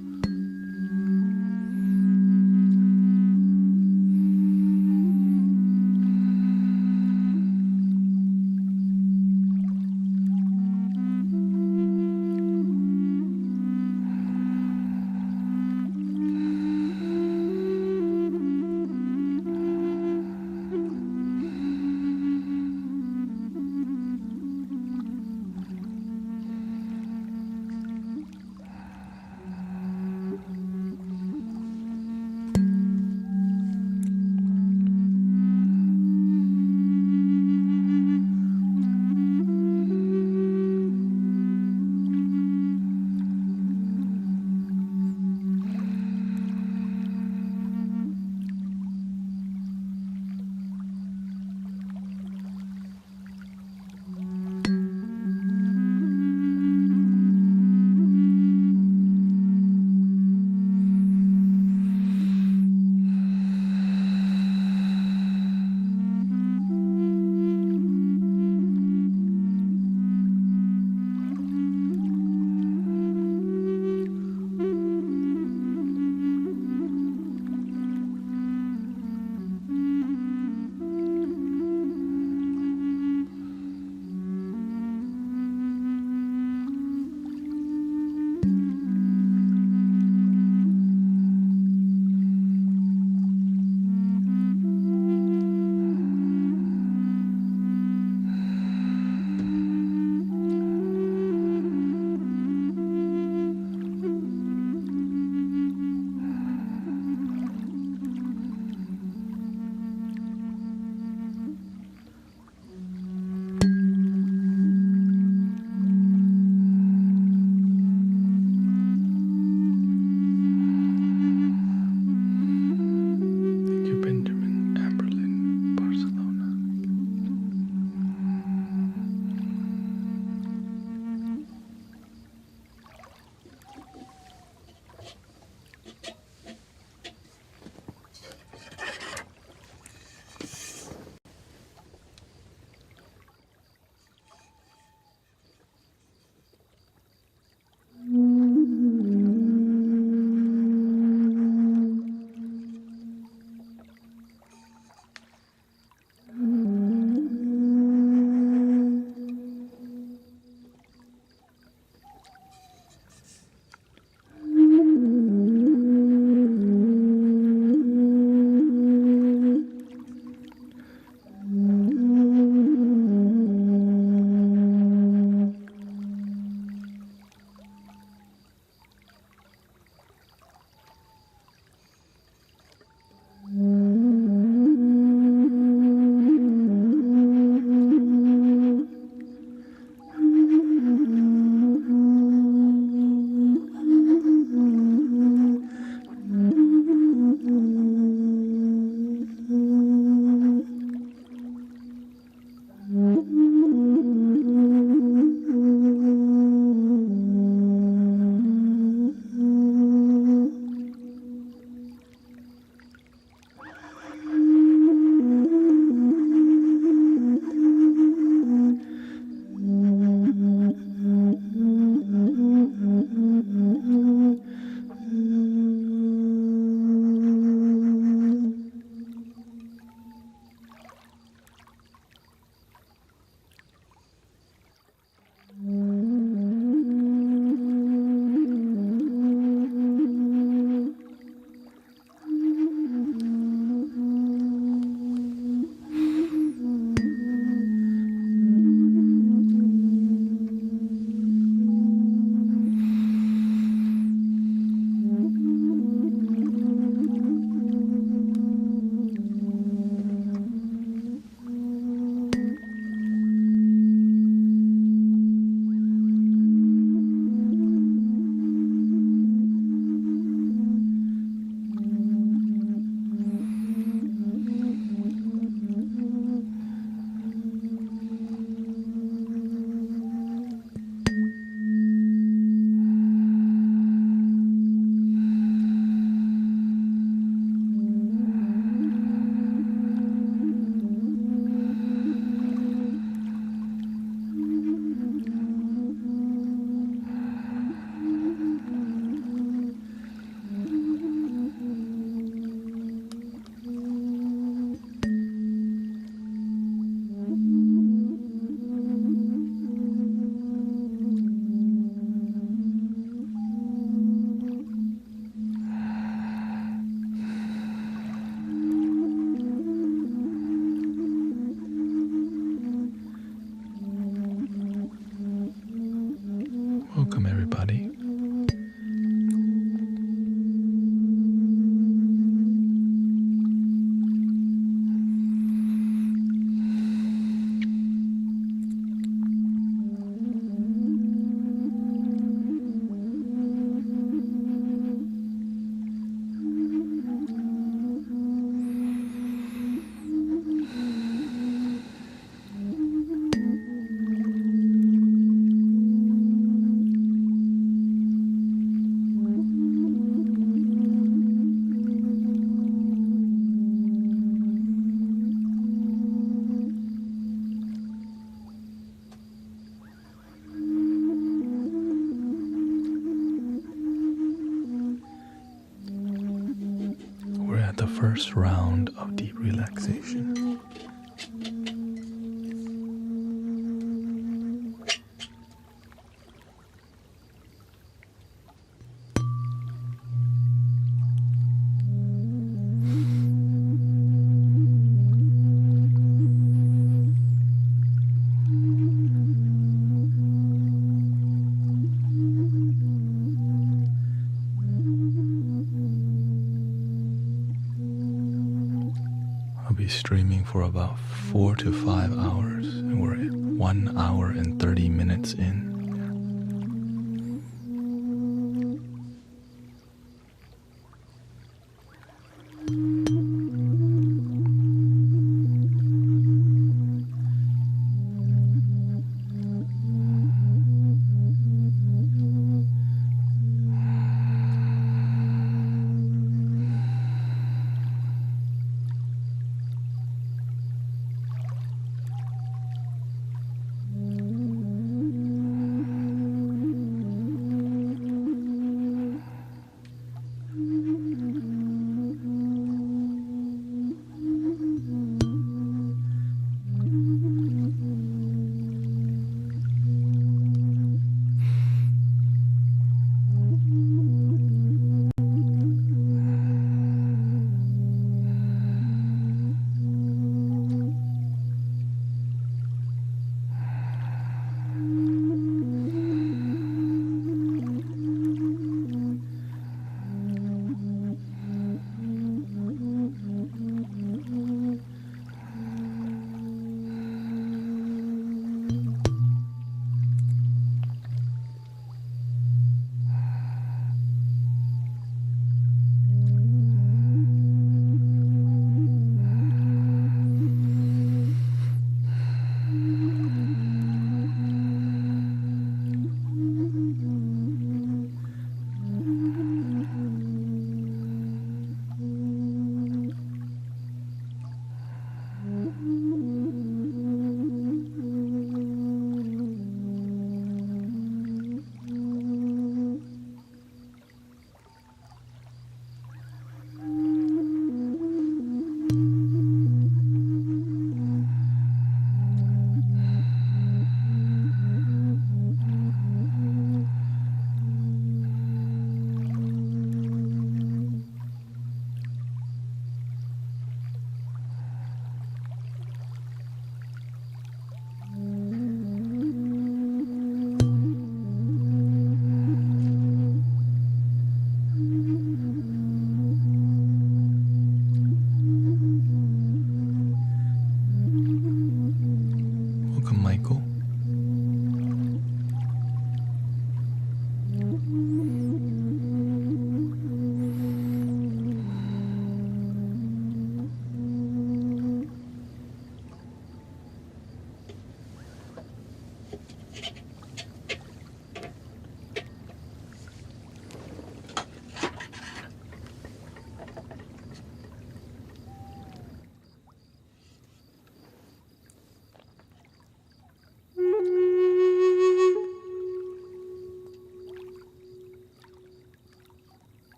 Welcome, everybody. We're at the first round of deep relaxation. I'll be streaming for about 4 to 5 hours, and we're at 1 hour and 30 minutes in.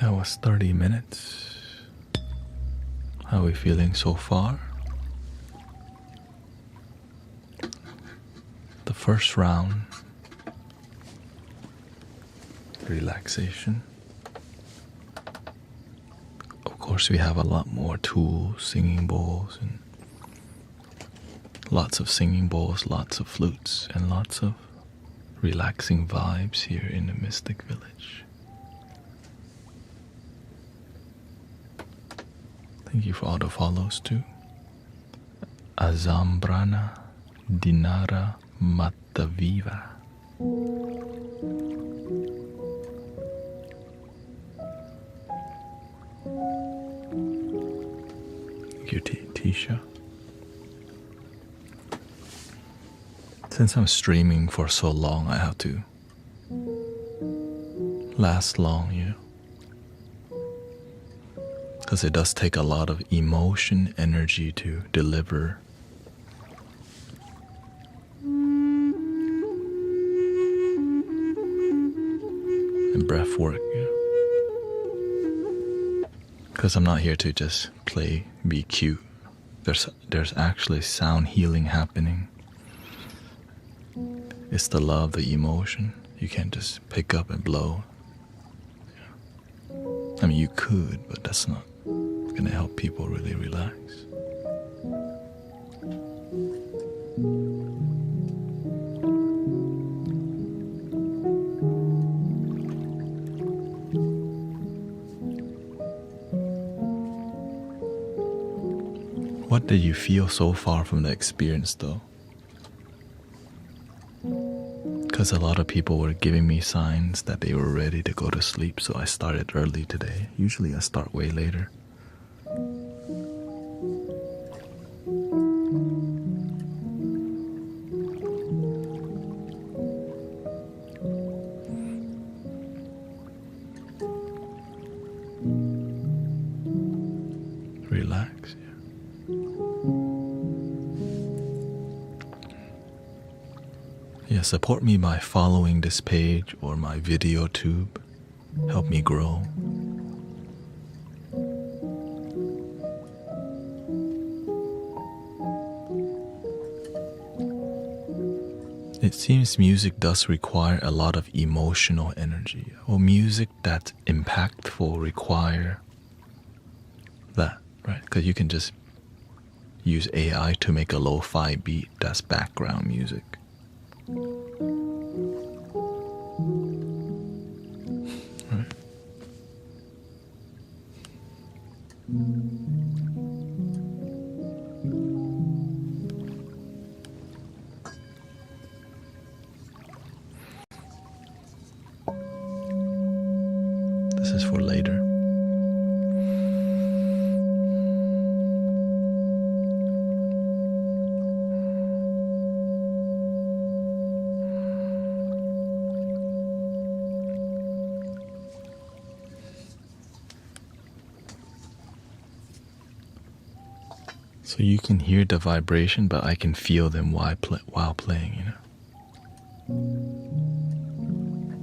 That was 30 minutes. How are we feeling so far? The first round, relaxation. Of course, we have a lot more tools, singing bowls, and lots of singing bowls, lots of flutes, and lots of relaxing vibes here in the Mystic Village. Thank you for all the follows too. Azambrana Dinara Mataviva. Thank you, Tisha. Since I'm streaming for so long, I have to last long, you know. Because it does take a lot of emotion, energy to deliver. And breath work, you know. Because I'm not here to just play, be cute. There's actually sound healing happening. It's the love, the emotion. You can't just pick up and blow. I mean, you could, but that's not going to help people really relax. What did you feel so far from the experience, though? Because a lot of people were giving me signs that they were ready to go to sleep, so I started early today. Usually I start way later. Relax, yeah. Yeah, support me by following this page or my video tube. Help me grow. It seems music does require a lot of emotional energy, or music that's impactful require that, right? Because you can just use AI to make a lo-fi beat that's background music. Right. This is for later. So you can hear the vibration, but I can feel them while playing, you know.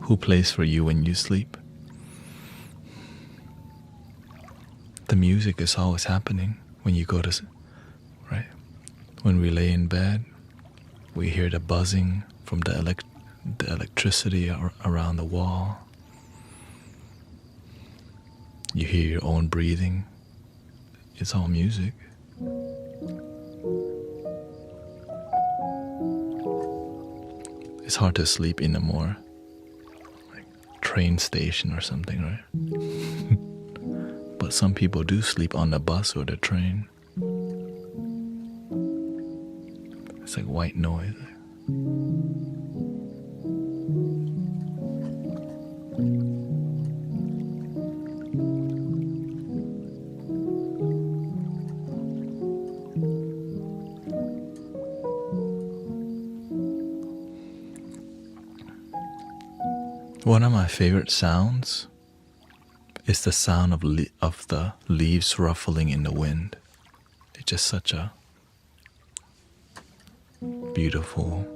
Who plays for you when you sleep? The music is always happening when you go to sleep, right? When we lay in bed, we hear the buzzing from the electricity around the wall. You hear your own breathing. It's all music. It's hard to sleep in a more like train station or something, right? But some people do sleep on the bus or the train. It's like white noise. One of my favorite sounds is the sound of the leaves ruffling in the wind. It's just such a beautiful,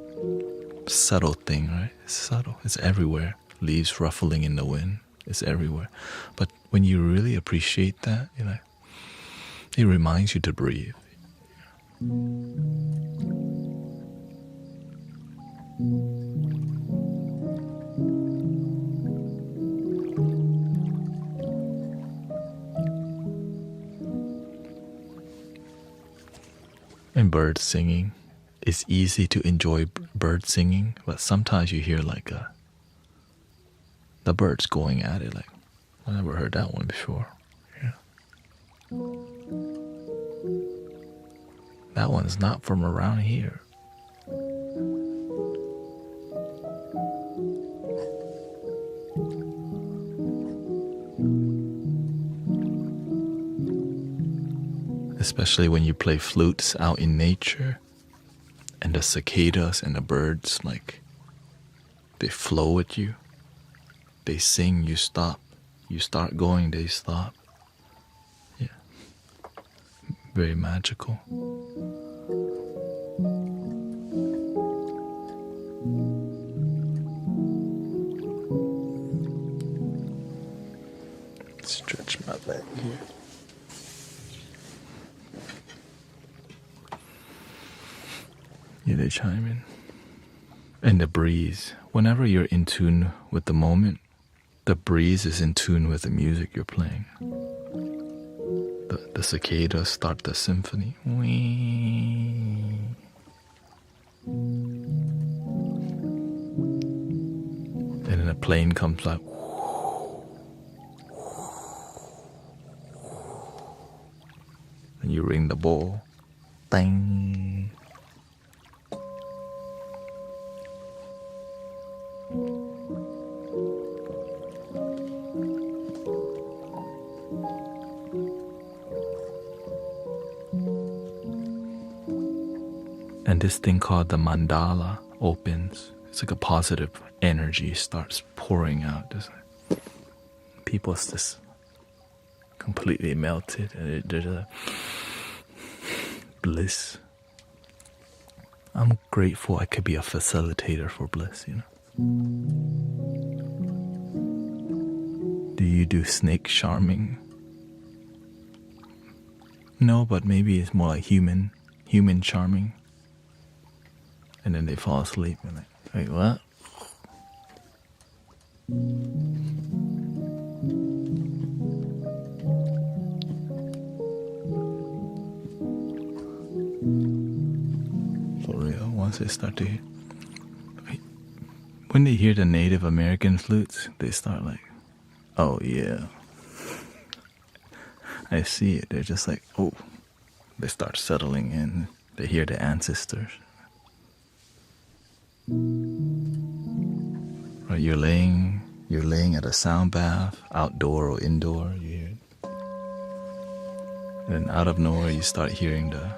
subtle thing, right? It's subtle. It's everywhere. Leaves ruffling in the wind. It's everywhere. But when you really appreciate that, you're like, it reminds you to breathe. And birds singing. It's easy to enjoy bird singing, but sometimes you hear like the birds going at it. Like, I never heard that one before. Yeah. That one's not from around here. Especially when you play flutes out in nature, and the cicadas and the birds, like, they flow with you. They sing, you stop. You start going, they stop. Yeah. Very magical. Stretch my leg here. Yeah, they chime in. And the breeze. Whenever you're in tune with the moment, the breeze is in tune with the music you're playing. The cicadas start the symphony. Whee. And then a plane comes like, and you ring the bell. Ding. And this thing called the mandala opens. It's like a positive energy starts pouring out. People's just completely melted, and there's a bliss. I'm grateful I could be a facilitator for bliss, you know. Do you do snake charming? No, but maybe it's more like human charming. And then they fall asleep and like, wait, what? For real, once they start to hear, when they hear the Native American flutes, they start like, oh yeah. I see it. They're just like, oh. They start settling in. They hear the ancestors. Right, you're laying at a sound bath, outdoor or indoor, you hear it. And then out of nowhere you start hearing the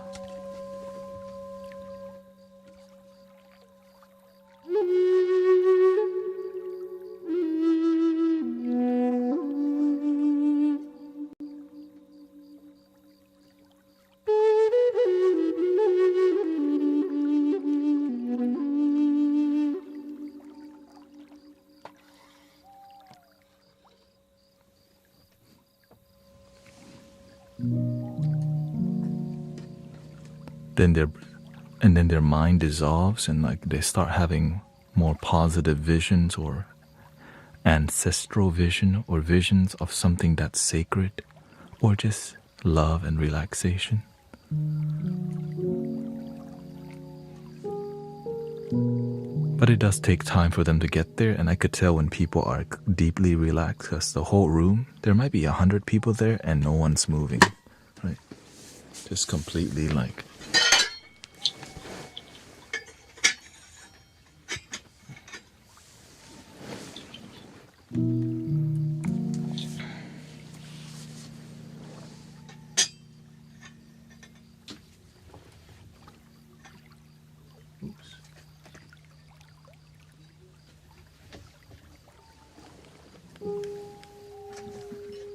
then their mind dissolves and like they start having more positive visions or ancestral vision or visions of something that's sacred or just love and relaxation. But it does take time for them to get there, and I could tell when people are deeply relaxed because the whole room, there might be 100 people there and no one's moving, right? Just completely like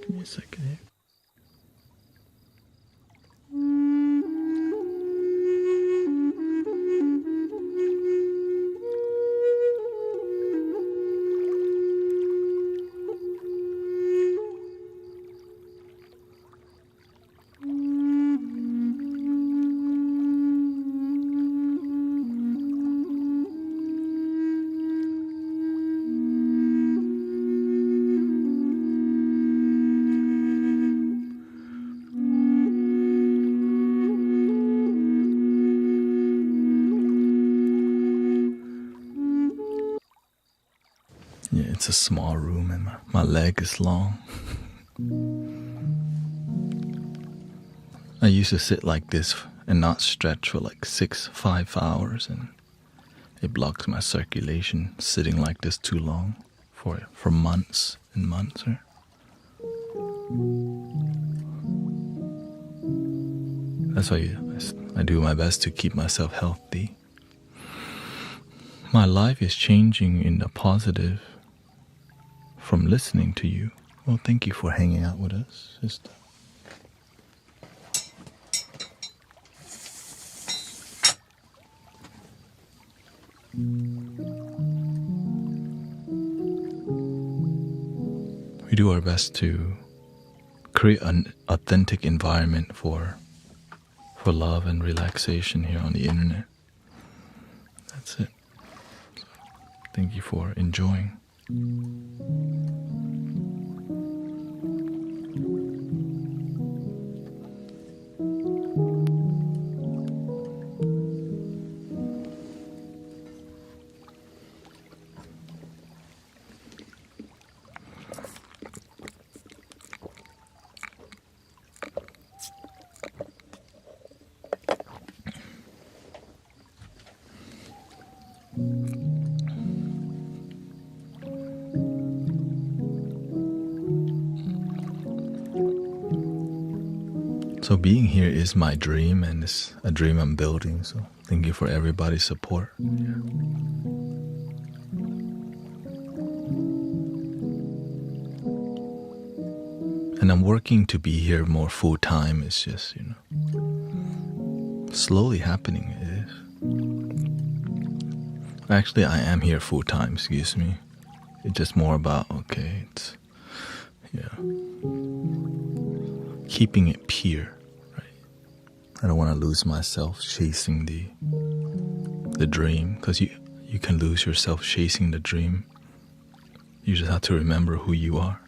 give me a second here. Yeah, it's a small room and my leg is long. I used to sit like this and not stretch for like 5 hours, and it blocks my circulation sitting like this too long for months and months. That's why I do my best to keep myself healthy. My life is changing in the positive from listening to you. Well, thank you for hanging out with us, sister. We do our best to create an authentic environment for love and relaxation here on the internet. That's it. So, thank you for enjoying. So being here is my dream, and it's a dream I'm building. So thank you for everybody's support. Yeah. And I'm working to be here more full time. It's just, slowly happening. It is. Actually, I am here full time, excuse me. It's just more about, keeping it pure, right? I don't want to lose myself chasing the dream, because you can lose yourself chasing the dream. You just have to remember who you are.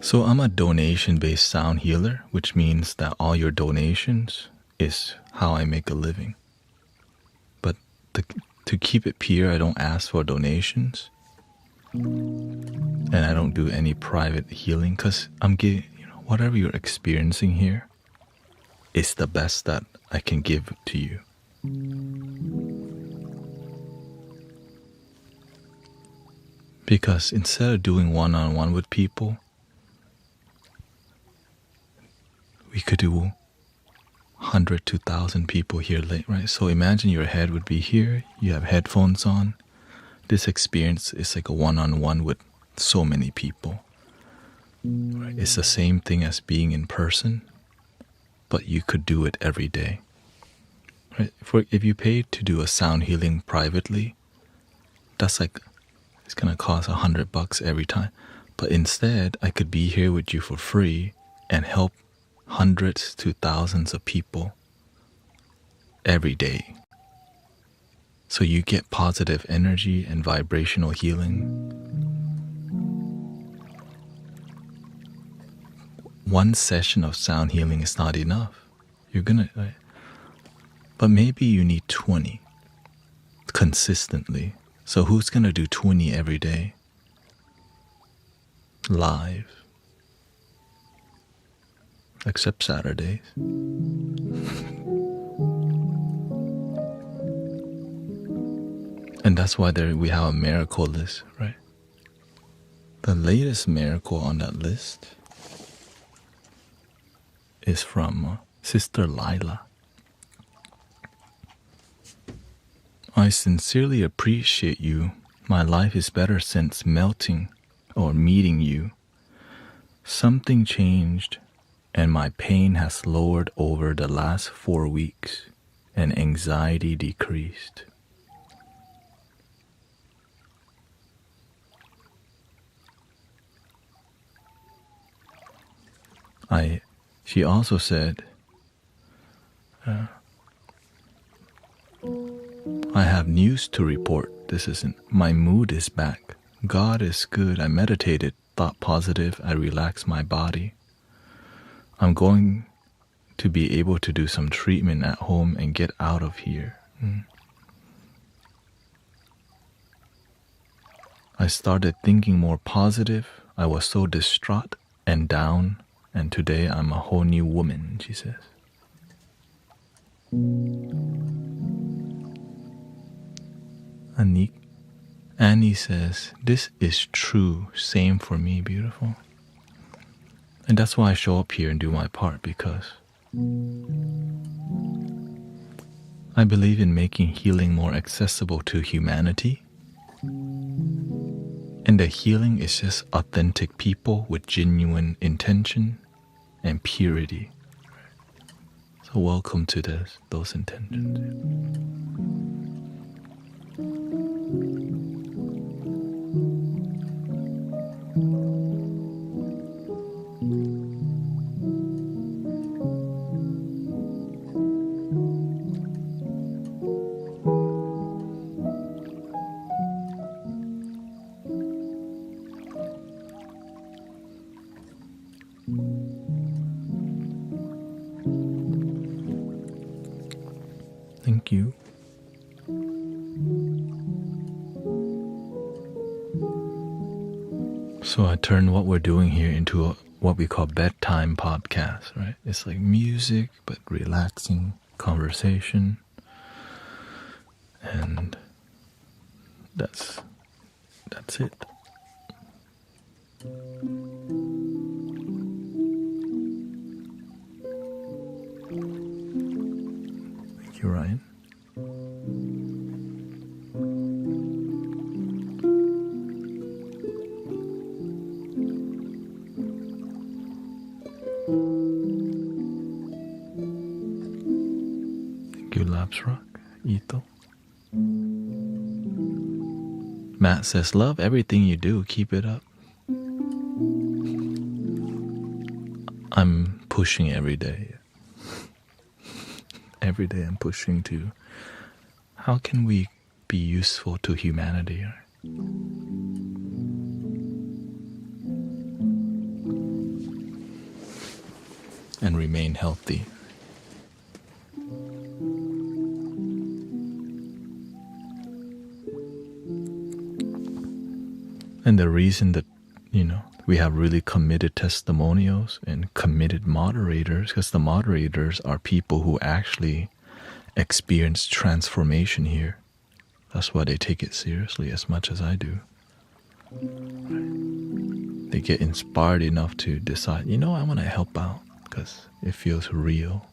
So I'm a donation-based sound healer, which means that all your donations is how I make a living. But to keep it pure, I don't ask for donations. And I don't do any private healing, because I'm giving, whatever you're experiencing here is the best that I can give to you. Because instead of doing one-on-one with people, we could do 100 to 1,000 people here late, right? So imagine your head would be here, you have headphones on. This experience is like a one-on-one with so many people. Right? It's the same thing as being in person, but you could do it every day. Right? If you paid to do a sound healing privately, that's like, it's gonna cost $100 every time. But instead, I could be here with you for free and help hundreds to thousands of people every day. So you get positive energy and vibrational healing. One session of sound healing is not enough. But maybe you need 20 consistently. So who's gonna do 20 every day? Live. Except Saturdays. And that's why we have a miracle list, right? The latest miracle on that list is from Sister Lila. I sincerely appreciate you. My life is better since meeting you. Something changed, and my pain has lowered over the last 4 weeks, and anxiety decreased. She also said, I have news to report. My mood is back. God is good. I meditated, thought positive. I relaxed my body. I'm going to be able to do some treatment at home and get out of here. I started thinking more positive. I was so distraught and down, and today I'm a whole new woman, she says. Annie says, this is true, same for me, beautiful. And that's why I show up here and do my part, because I believe in making healing more accessible to humanity. And the healing is just authentic people with genuine intention and purity. So welcome to those intentions. Thank you. So I turned what we're doing here into what we call bedtime podcast, right? It's like music, but relaxing conversation. And that's it. Thank you, Ryan. Thank you, Labs Rock, Ito. Matt says, love everything you do, keep it up. I'm pushing every day. Every day I'm pushing to, how can we be useful to humanity? And remain healthy. And the reason that, we have really committed testimonials and committed moderators, because the moderators are people who actually experience transformation here. That's why they take it seriously as much as I do. Right? They get inspired enough to decide, I want to help out because it feels real.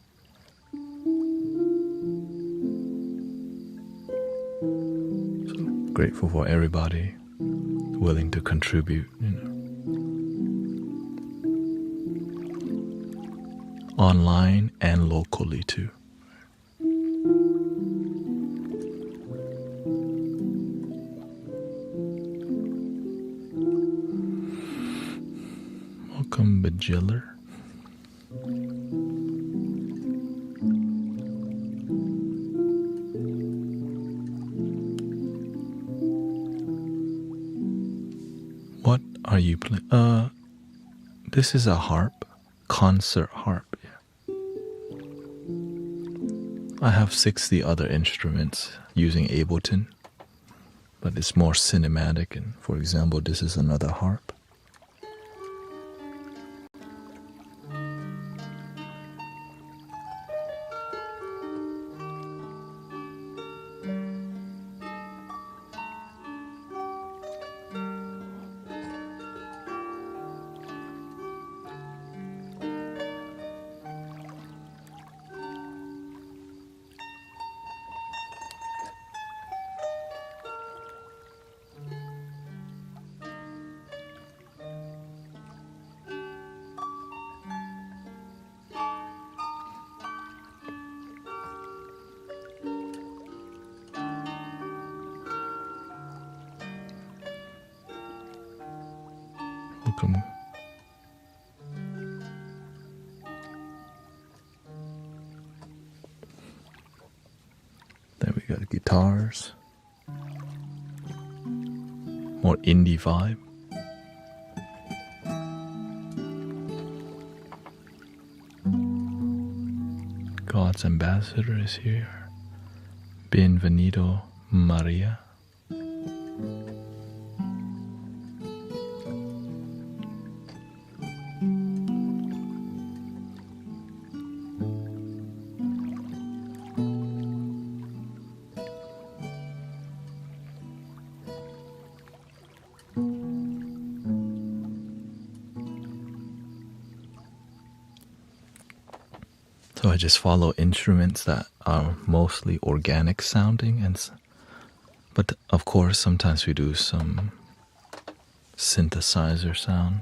So grateful for everybody willing to contribute, online and locally too. Welcome, Bajiller. What are you playing? This is a harp, concert harp. I have 60 other instruments using Ableton, but it's more cinematic. And for example, this is another harp. Welcome. Then we got guitars. More indie vibe. God's ambassador is here. Bienvenido, Maria. So I just follow instruments that are mostly organic sounding, but of course sometimes we do some synthesizer sound.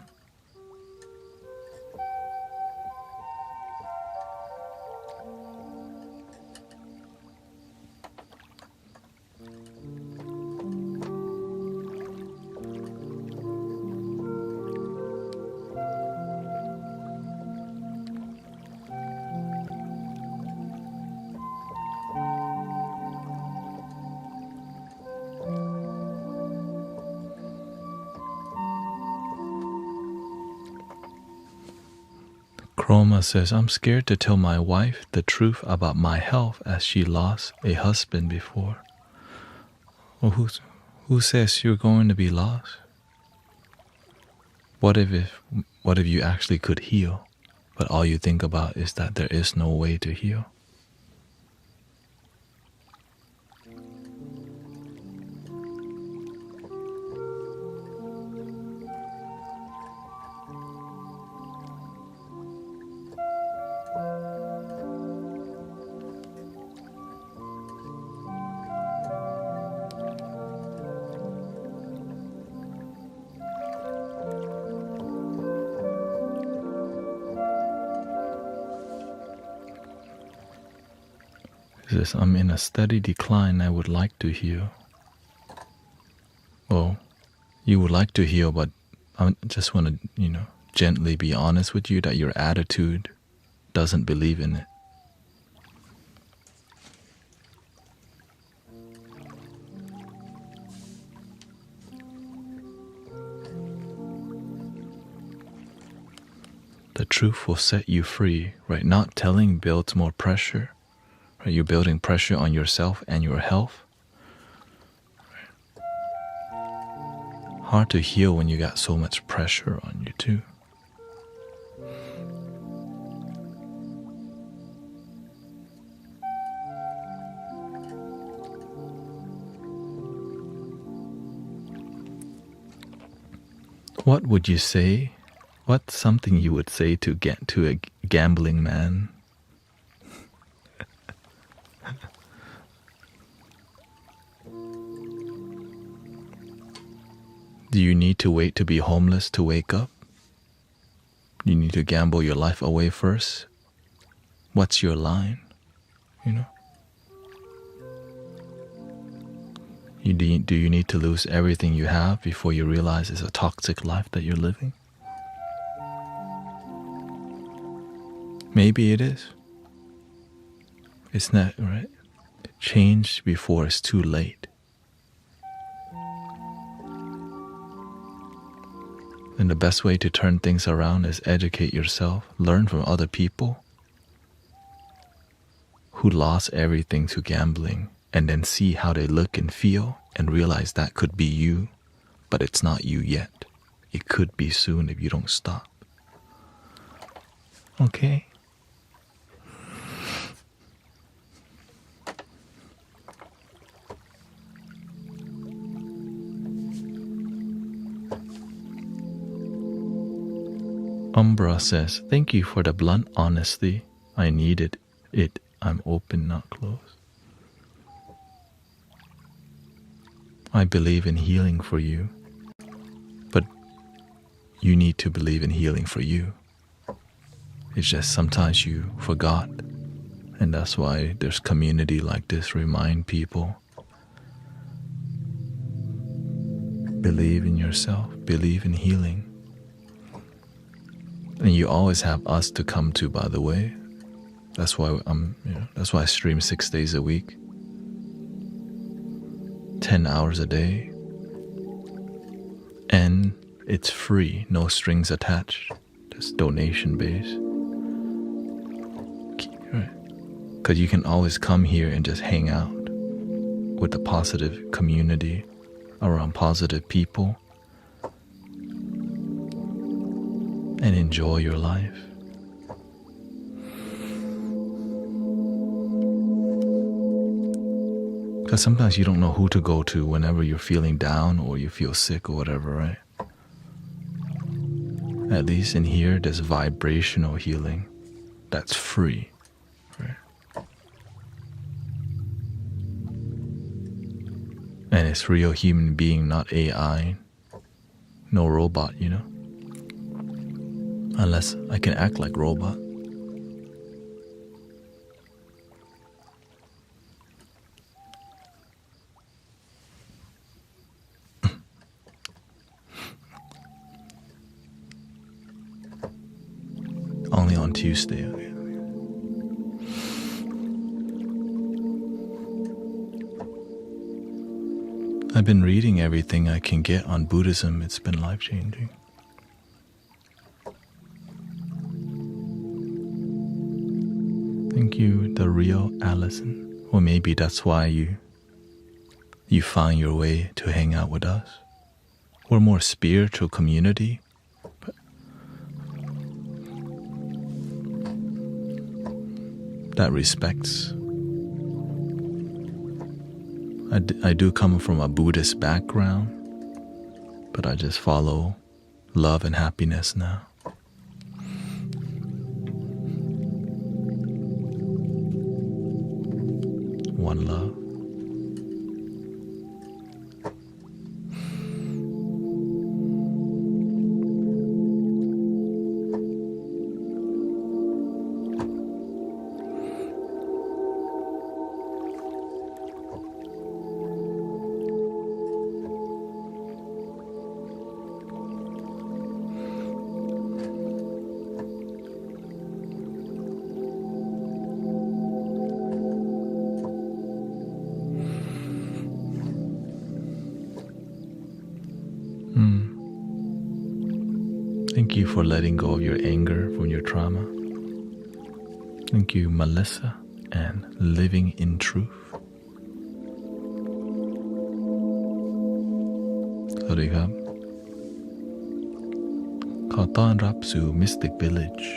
Chroma says, I'm scared to tell my wife the truth about my health as she lost a husband before. Well, who says you're going to be lost? What if you actually could heal, but all you think about is that there is no way to heal? He says, I'm in a steady decline. I would like to heal. Well, you would like to heal, but I just want to, gently be honest with you that your attitude doesn't believe in it. The truth will set you free, right? Not telling builds more pressure. Right? You're building pressure on yourself and your health. Right? Hard to heal when you got so much pressure on you too. What would you say? What's something you would say to get to a gambling man? Do you need to wait to be homeless to wake up? You need to gamble your life away first? What's your line? Do you need to lose everything you have before you realize it's a toxic life that you're living? Maybe it is. It's not, right? Change before it's too late. And the best way to turn things around is educate yourself, learn from other people who lost everything to gambling, and then see how they look and feel and realize that could be you, but it's not you yet. It could be soon if you don't stop. Okay? Umbra says, thank you for the blunt honesty. I needed it. I'm open, not closed. I believe in healing for you, but you need to believe in healing for you. It's just sometimes you forgot, and that's why there's community like this. Remind people. Believe in yourself. Believe in healing. And you always have us to come to, by the way. That's why that's why I stream 6 days a week, 10 hours a day, and it's free, no strings attached. It's donation based. Right? Because you can always come here and just hang out. with a positive community, around positive people, and enjoy your life. Because sometimes you don't know who to go to whenever you're feeling down or you feel sick or whatever, right? At least in here, there's vibrational healing that's free, right? And it's real human being, not AI, no robot, you know? Unless I can act like robot. Only on Tuesday. Okay. I've been reading everything I can get on Buddhism. It's been life-changing. Thank you, the real Allison. Or maybe that's why you find your way to hang out with us. We're more spiritual community. That respects. I do come from a Buddhist background, but I just follow love and happiness now. One love. Thank you for letting go of your anger from your trauma. Thank you, Melissa, and living in truth. สวัสดีครับ ขอต้อนรับสู่ Mystic Village.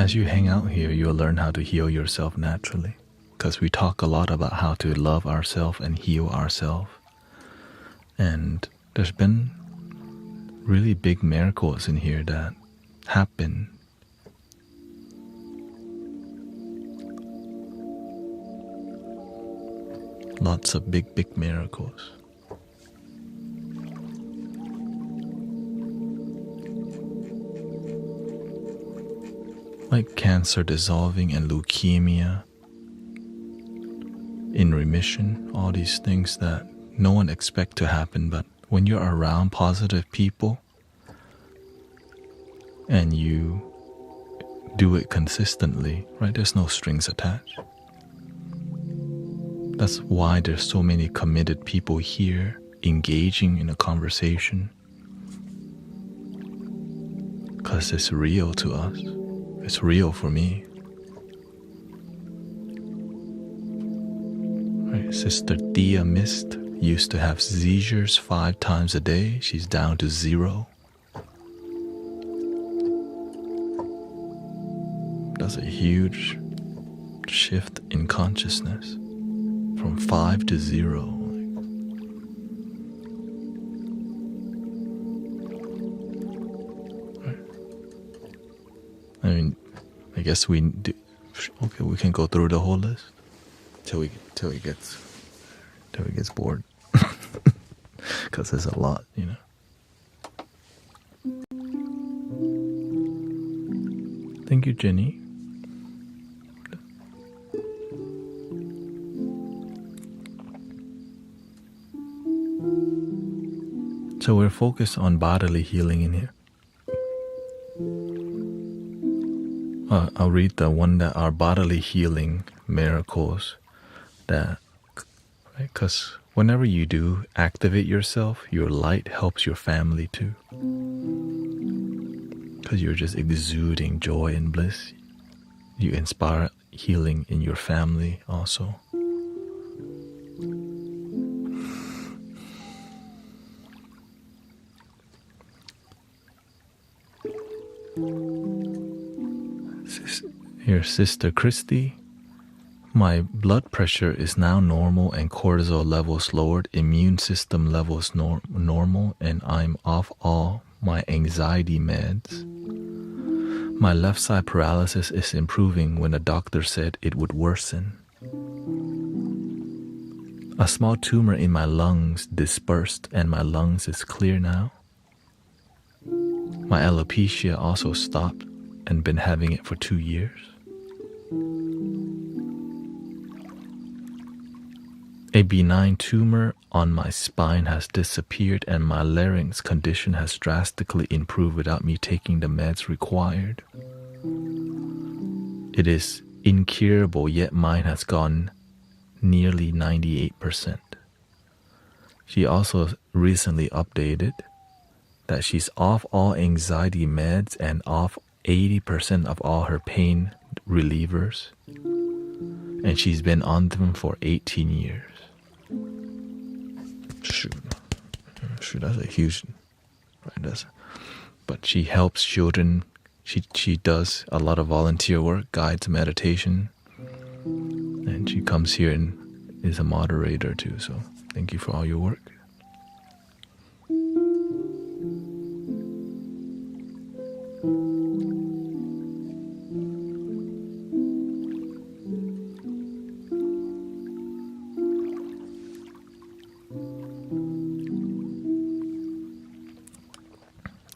As you hang out here, you'll learn how to heal yourself naturally. Because we talk a lot about how to love ourselves and heal ourselves. And there's been really big miracles in here that happen. Lots of big miracles. Like cancer dissolving and leukemia in remission, all these things that no one expects to happen, but when you're around positive people and you do it consistently, right, there's no strings attached. That's why there's so many committed people here engaging in a conversation, because it's real to us. It's real for me. Right. Sister Dia Mist used to have seizures 5 times a day. She's down to 0. That's a huge shift in consciousness from 5 to 0. I mean, I guess we do. Okay, we can go through the whole list till he gets bored, because there's a lot, you know. Thank you, Jenny. So we're focused on bodily healing in here. I'll read the one that are bodily healing miracles. That, because whenever you do activate yourself, your light helps your family too. Because you're just exuding joy and bliss. You inspire healing in your family also. Here, Sister Christy. My blood pressure is now normal and cortisol levels lowered, immune system levels normal, and I'm off all my anxiety meds. My left side paralysis is improving when the doctor said it would worsen. A small tumor in my lungs dispersed and my lungs is clear now. My alopecia also stopped and been having it for 2 years. A benign tumor on my spine has disappeared and my larynx condition has drastically improved without me taking the meds required. It is incurable, yet mine has gone nearly 98%. She also recently updated that she's off all anxiety meds and off 80% of all her pain relievers, and she's been on them for 18 years. Shoot, that's a huge, right? But she helps children. She does a lot of volunteer work, guides meditation, and she comes here and is a moderator too. So thank you for all your work.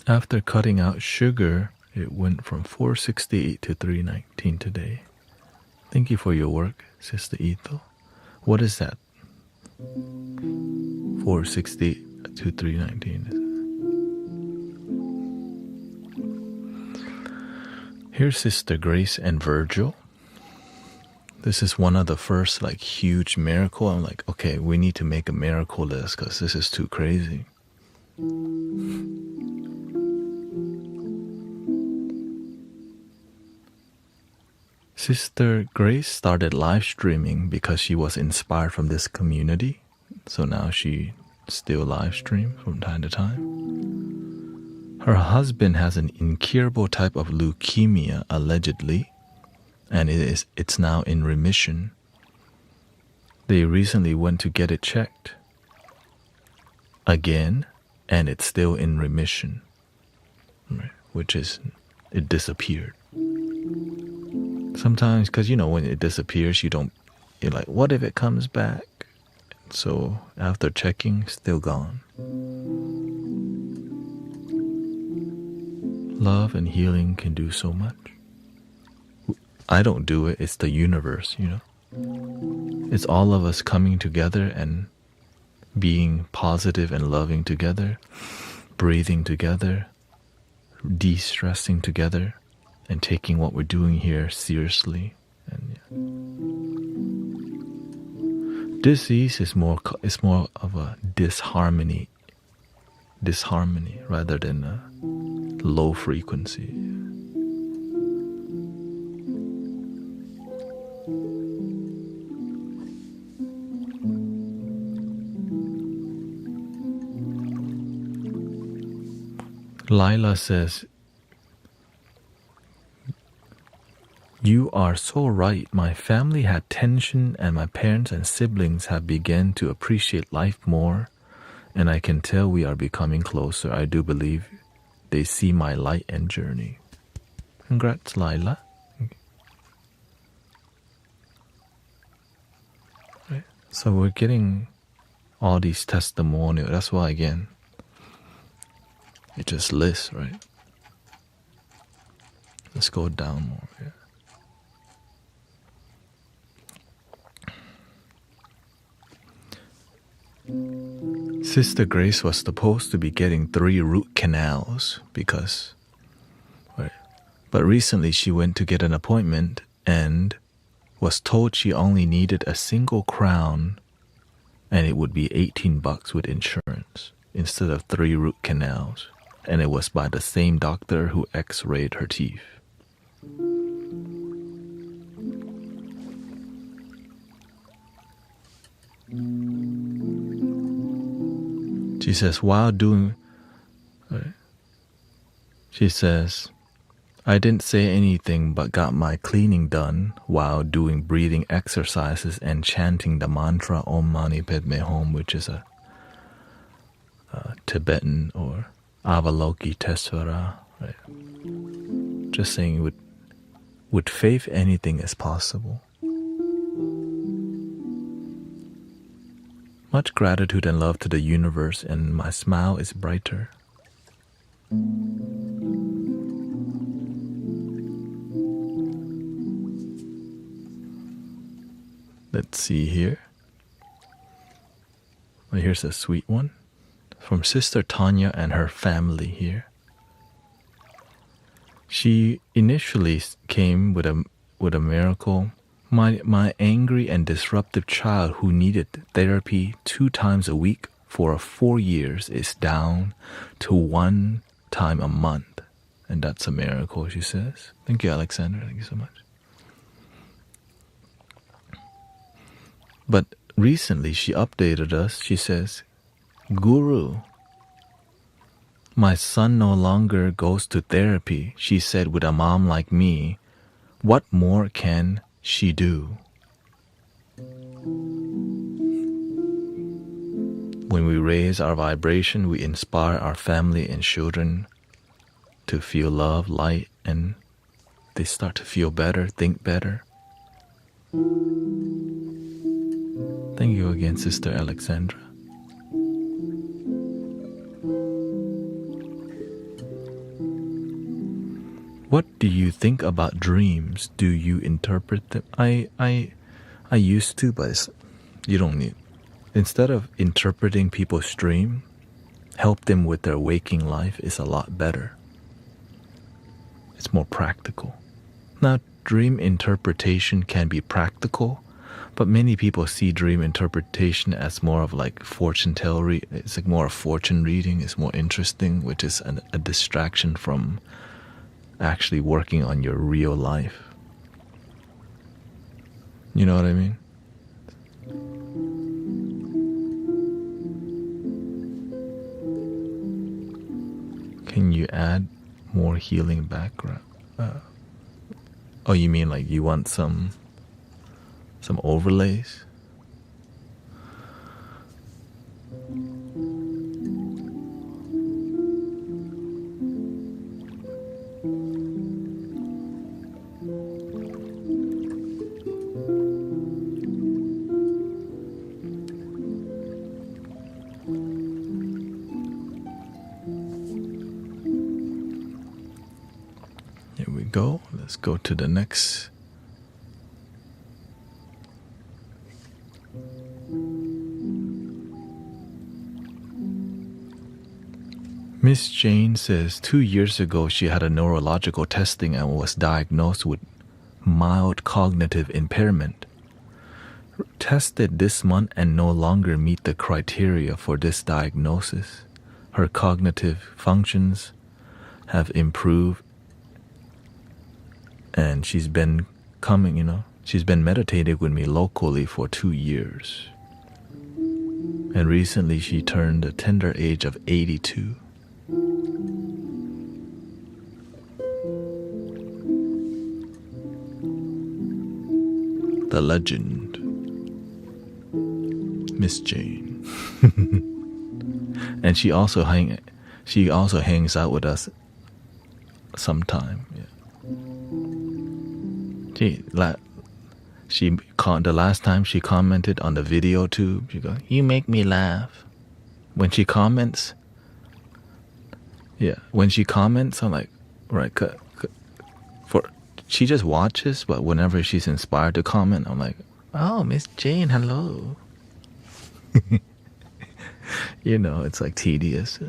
After cutting out sugar, it went from 468 to 319 today. Thank you for your work, Sister Ito. What is that? 468 to 319. Here's Sister Grace and Virgil. This is one of the first huge miracle. I'm like, okay, we need to make a miracle list because this is too crazy. Sister Grace started live streaming because she was inspired from this community. So now she still live streams from time to time. Her husband has an incurable type of leukemia, allegedly, and it's now in remission. They recently went to get it checked again, and it's still in remission, right? Which is, it disappeared. Sometimes, because when it disappears, you're like, what if it comes back? So after checking, still gone. Love and healing can do so much. I don't do it, it's the universe, It's all of us coming together and being positive and loving together, breathing together, de-stressing together, and taking what we're doing here seriously. And disease is more of a disharmony rather than a low frequency. Lila says, "You are so right. My family had tension and my parents and siblings have begun to appreciate life more, and I can tell we are becoming closer. I do believe they see my light and journey." Congrats, Lila. Right. So we're getting all these testimonials. That's why, again, it just lists, right? Let's go down more. Yeah. Sister Grace was supposed to be getting 3 root canals because But recently she went to get an appointment and was told she only needed a single crown and it would be $18 with insurance instead of 3 root canals. And it was by the same doctor who x-rayed her teeth. She says, she says, I didn't say anything but got my cleaning done while doing breathing exercises and chanting the mantra Om Mani Padme Hum, which is a Tibetan or Avalokitesvara, right? Just saying with faith anything is possible. Much gratitude and love to the universe, and my smile is brighter. Let's see here. Well, here's a sweet one from Sister Tanya and her family here. She initially came with a miracle. My angry and disruptive child who needed therapy 2 times a week for 4 years is down to 1 time a month. And that's a miracle, she says. Thank you, Alexander. Thank you so much. But recently she updated us. She says, Guru, my son no longer goes to therapy. She said, with a mom like me, what more can she do? When we raise our vibration, we inspire our family and children to feel love, light, and they start to feel better, think better. Thank you again, Sister Alexandra. What do you think about dreams? Do you interpret them? I used to, but you don't need. Instead of interpreting people's dream, help them with their waking life is a lot better. It's more practical. Now, dream interpretation can be practical, but many people see dream interpretation as more of like fortune telling. It's like more of fortune reading. It's more interesting, which is a distraction from actually working on your real life. You know what I mean? Can you add more healing background? Oh, you mean like you want some overlays? Here we go. Let's go to the next. Miss Jane says 2 years ago she had a neurological testing and was diagnosed with mild cognitive impairment. Tested this month and no longer meet the criteria for this diagnosis. Her cognitive functions have improved and she's been meditating with me locally for 2 years. And recently she turned the tender age of 82. The legend, Miss Jane. And she also hangs out with us sometime. Yeah. The last time she commented on the video tube, she goes, "You make me laugh." When she comments, I'm like, right, she just watches, but whenever she's inspired to comment, I'm like, "Oh, Miss Jane, hello." It's like tedious.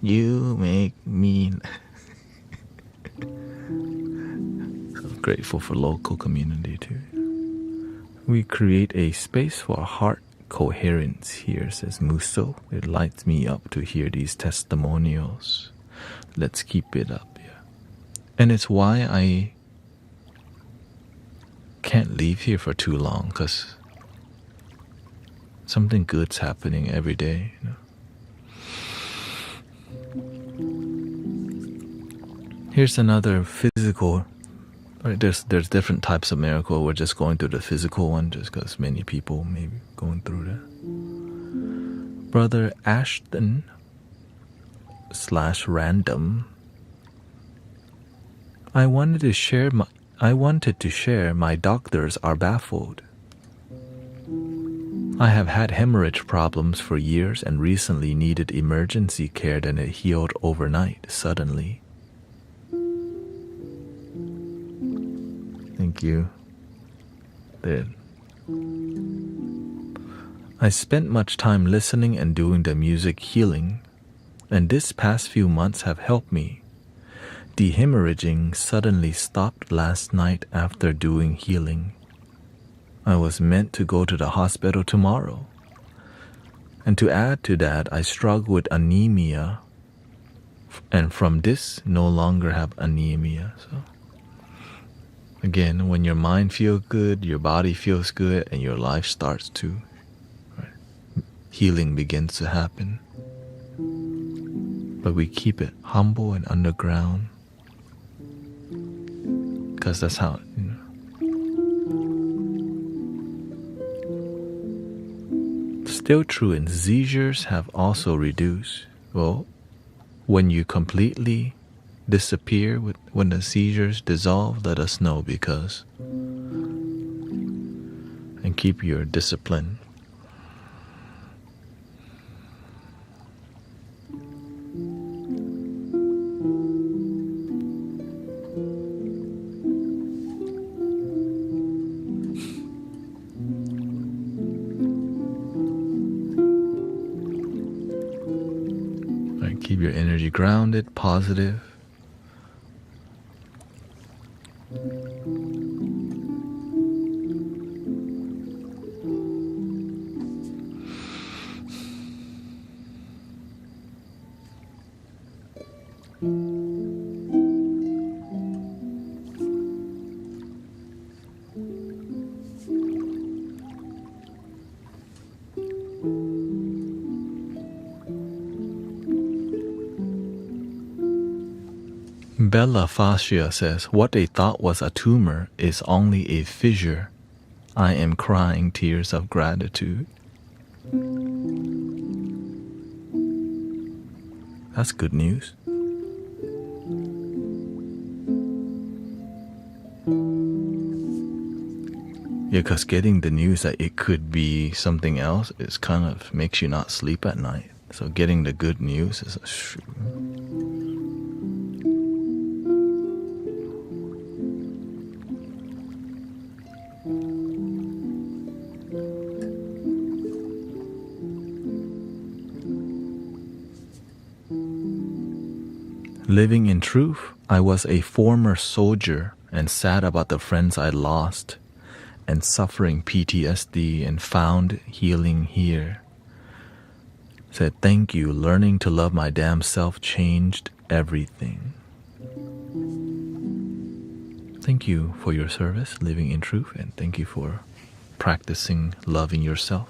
You make me. Grateful for local community too. We create a space for heart coherence here, says Muso. It lights me up to hear these testimonials. Let's keep it up, yeah. And it's why I can't leave here for too long, because something good's happening every day, you know. Here's another physical. Right, there's different types of miracle. We're just going through the physical one just because many people may be going through that. Brother Ashton / random. I wanted to share my doctors are baffled. I have had hemorrhage problems for years and recently needed emergency care, and it healed overnight suddenly. Thank you. There. I spent much time listening and doing the music healing, and this past few months have helped me. The hemorrhaging suddenly stopped last night after doing healing. I was meant to go to the hospital tomorrow. And to add to that, I struggle with anemia, and from this no longer have anemia. So again, when your mind feels good, your body feels good, and your life starts to, right, healing begins to happen. But we keep it humble and underground, because that's how, you know. Still true, and seizures have also reduced. Well, when you completely disappear, when the seizures dissolve, let us know, because, and keep your discipline. Right, keep your energy grounded, positive. Bella Fascia says, what they thought was a tumor is only a fissure. I am crying tears of gratitude. That's good news. Yeah, because getting the news that it could be something else is kind of makes you not sleep at night. So getting the good news is a shoot. Living in truth, I was a former soldier and sad about the friends I lost and suffering PTSD, and found healing here. Said, thank you, learning to love my damn self changed everything. Thank you for your service, living in truth, and thank you for practicing loving yourself.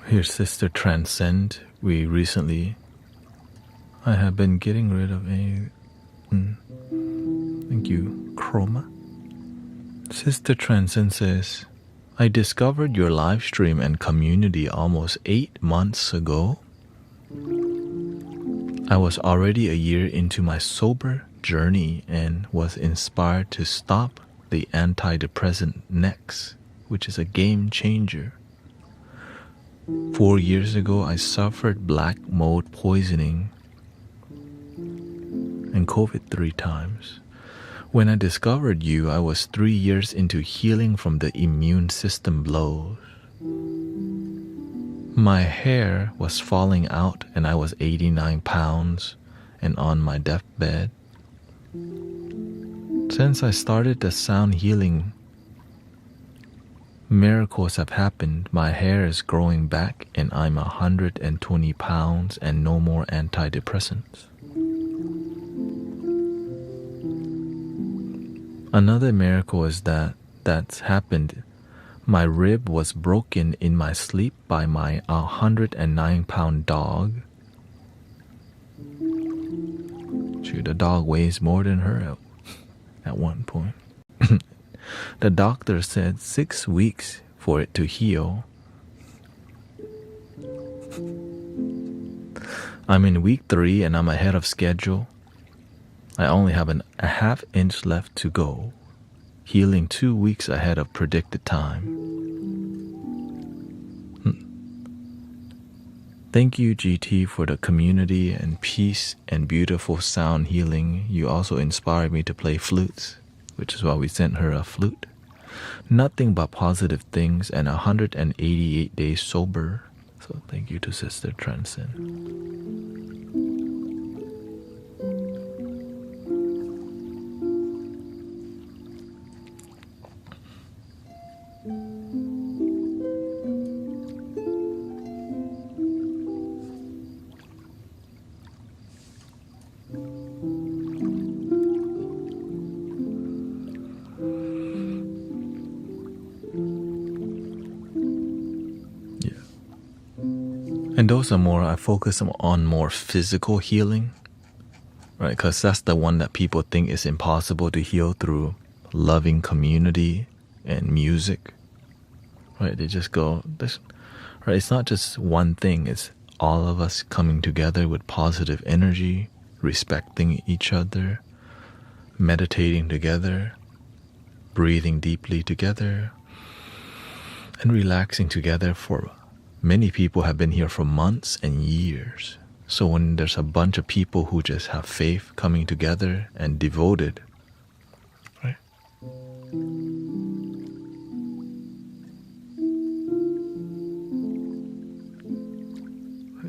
Here's Sister Transcend. I have been getting rid of thank you, Chroma. Sister Transcend says, I discovered your live stream and community almost 8 months ago. I was already a year into my sober journey and was inspired to stop the antidepressant Nex, which is a game changer. 4 years ago, I suffered black mold poisoning and COVID 3 times. When I discovered you, I was 3 years into healing from the immune system blows. My hair was falling out and I was 89 pounds and on my deathbed. Since I started the sound healing, miracles have happened. My hair is growing back and I'm 120 pounds and no more antidepressants. Another miracle is that's happened. My rib was broken in my sleep by my 109-pound dog. Shoot, the dog weighs more than her at one point. The doctor said 6 weeks for it to heal. I'm in week 3 and I'm ahead of schedule. I only have a half inch left to go, healing 2 weeks ahead of predicted time. Thank you, GT, for the community and peace and beautiful sound healing. You also inspired me to play flutes, which is why we sent her a flute. Nothing but positive things and 188 days sober. So thank you to Sister Transcend. And those are more, I focus on more physical healing, right? Because that's the one that people think is impossible to heal through loving community and music, right? They just go, right? It's not just one thing, it's all of us coming together with positive energy, respecting each other, meditating together, breathing deeply together, and relaxing together. For many people have been here for months and years. So when there's a bunch of people who just have faith coming together and devoted, right?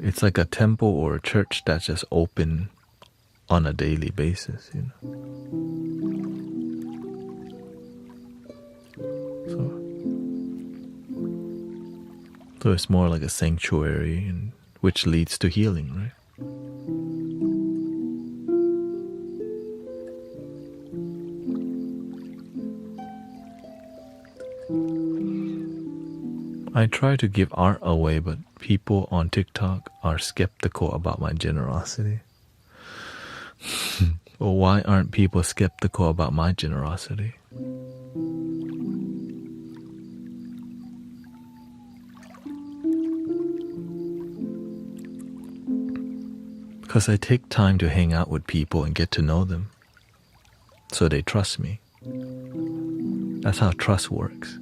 It's like a temple or a church that's just open on a daily basis, you know. So it's more like a sanctuary, and which leads to healing, right? I try to give art away, but people on TikTok are skeptical about my generosity. Well, why aren't people skeptical about my generosity? Because I take time to hang out with people and get to know them, so they trust me. That's how trust works.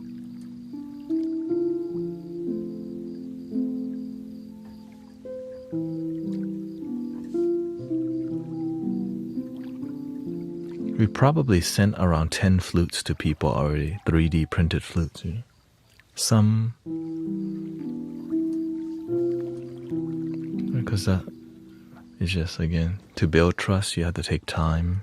We probably sent around 10 flutes to people already, 3D printed flutes, you know. Some, because that is just, again, to build trust, you have to take time.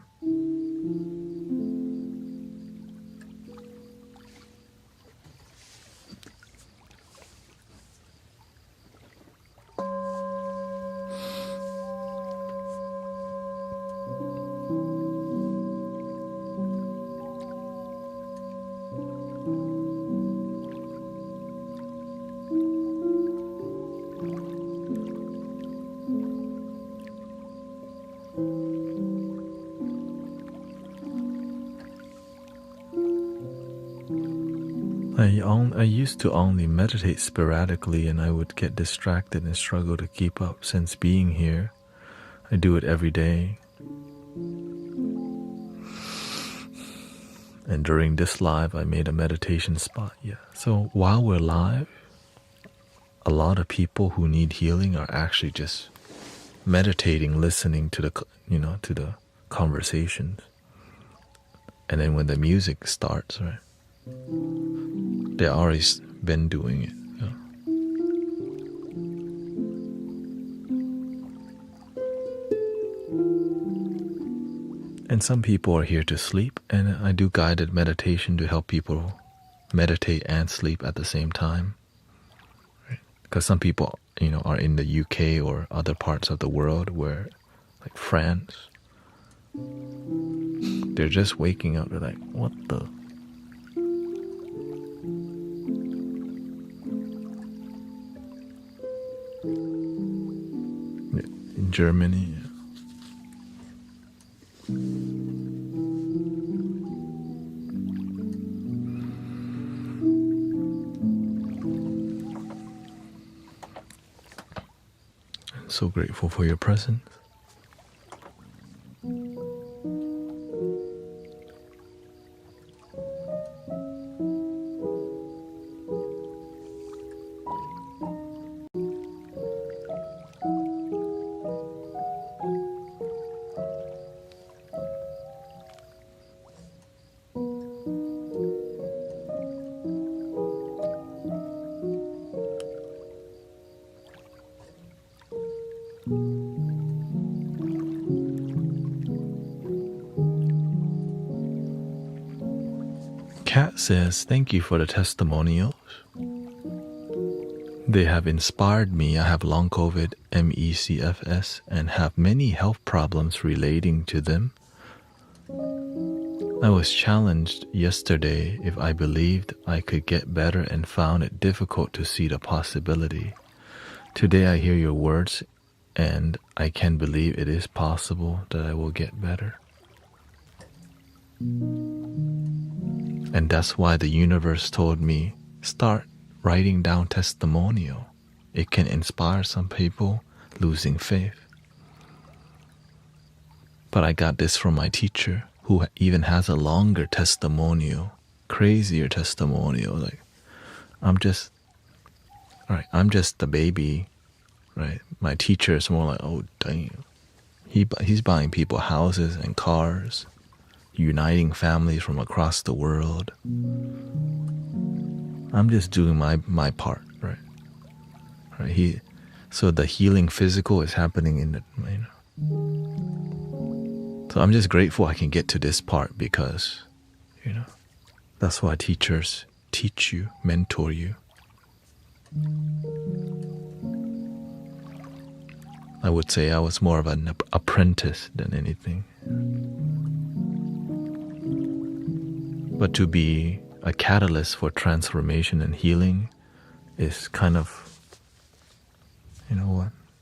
I used to only meditate sporadically, and I would get distracted and struggle to keep up. Since being here, I do it every day. And And during this live, I made a meditation spot. Yeah. So while we're live, a lot of people who need healing are actually just meditating, listening to the conversations. And then when the music starts, right, they already been doing it. Yeah. And some people are here to sleep, and I do guided meditation to help people meditate and sleep at the same time. Right? Because some people, are in the UK or other parts of the world where, like France, they're just waking up. They're like, what the? In Germany. So grateful for your presence. Kat says, thank you for the testimonials. They have inspired me. I have long COVID, MECFS, and have many health problems relating to them. I was challenged yesterday if I believed I could get better and found it difficult to see the possibility. Today I hear your words and I can believe it is possible that I will get better. And that's why the universe told me, start writing down testimonial. It can inspire some people losing faith. But I got this from my teacher, who even has a longer testimonial, crazier testimonial. Like, I'm just the baby, right? My teacher is more like, oh damn, he's buying people houses and cars, uniting families from across the world. I'm just doing my part, right? So the healing physical is happening in the, So I'm just grateful I can get to this part because, that's why teachers teach you, mentor you. I would say I was more of an apprentice than anything. But to be a catalyst for transformation and healing is kind of,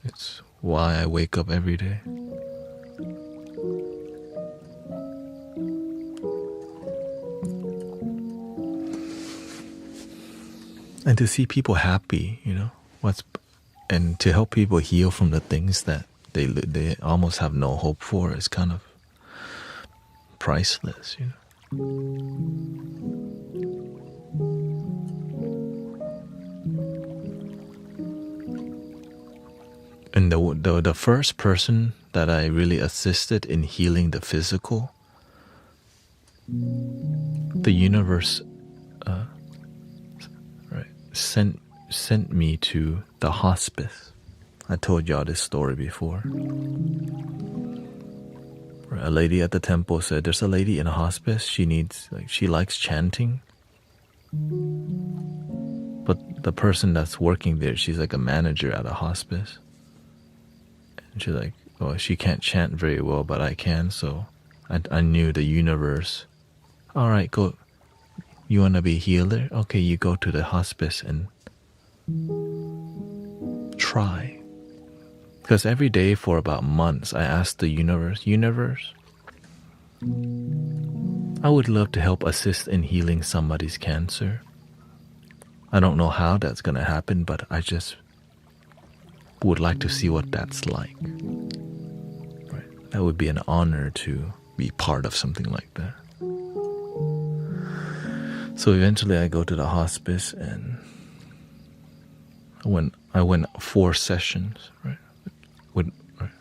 it's why I wake up every day. And to see people happy, and to help people heal from the things that they almost have no hope for is kind of priceless, And the first person that I really assisted in healing the physical, the universe sent me to the hospice. I told y'all this story before. A lady at the temple said, there's a lady in a hospice, she likes chanting. But the person that's working there, she's like a manager at a hospice. And she's like, oh, she can't chant very well, but I can. So I knew the universe. All right, go. You want to be a healer? Okay, you go to the hospice and try. Because every day for about months, I asked the universe, I would love to help assist in healing somebody's cancer. I don't know how that's going to happen, but I just would like to see what that's like. Right? That would be an honor to be part of something like that. So eventually I go to the hospice, and I went 4 sessions, right? Right.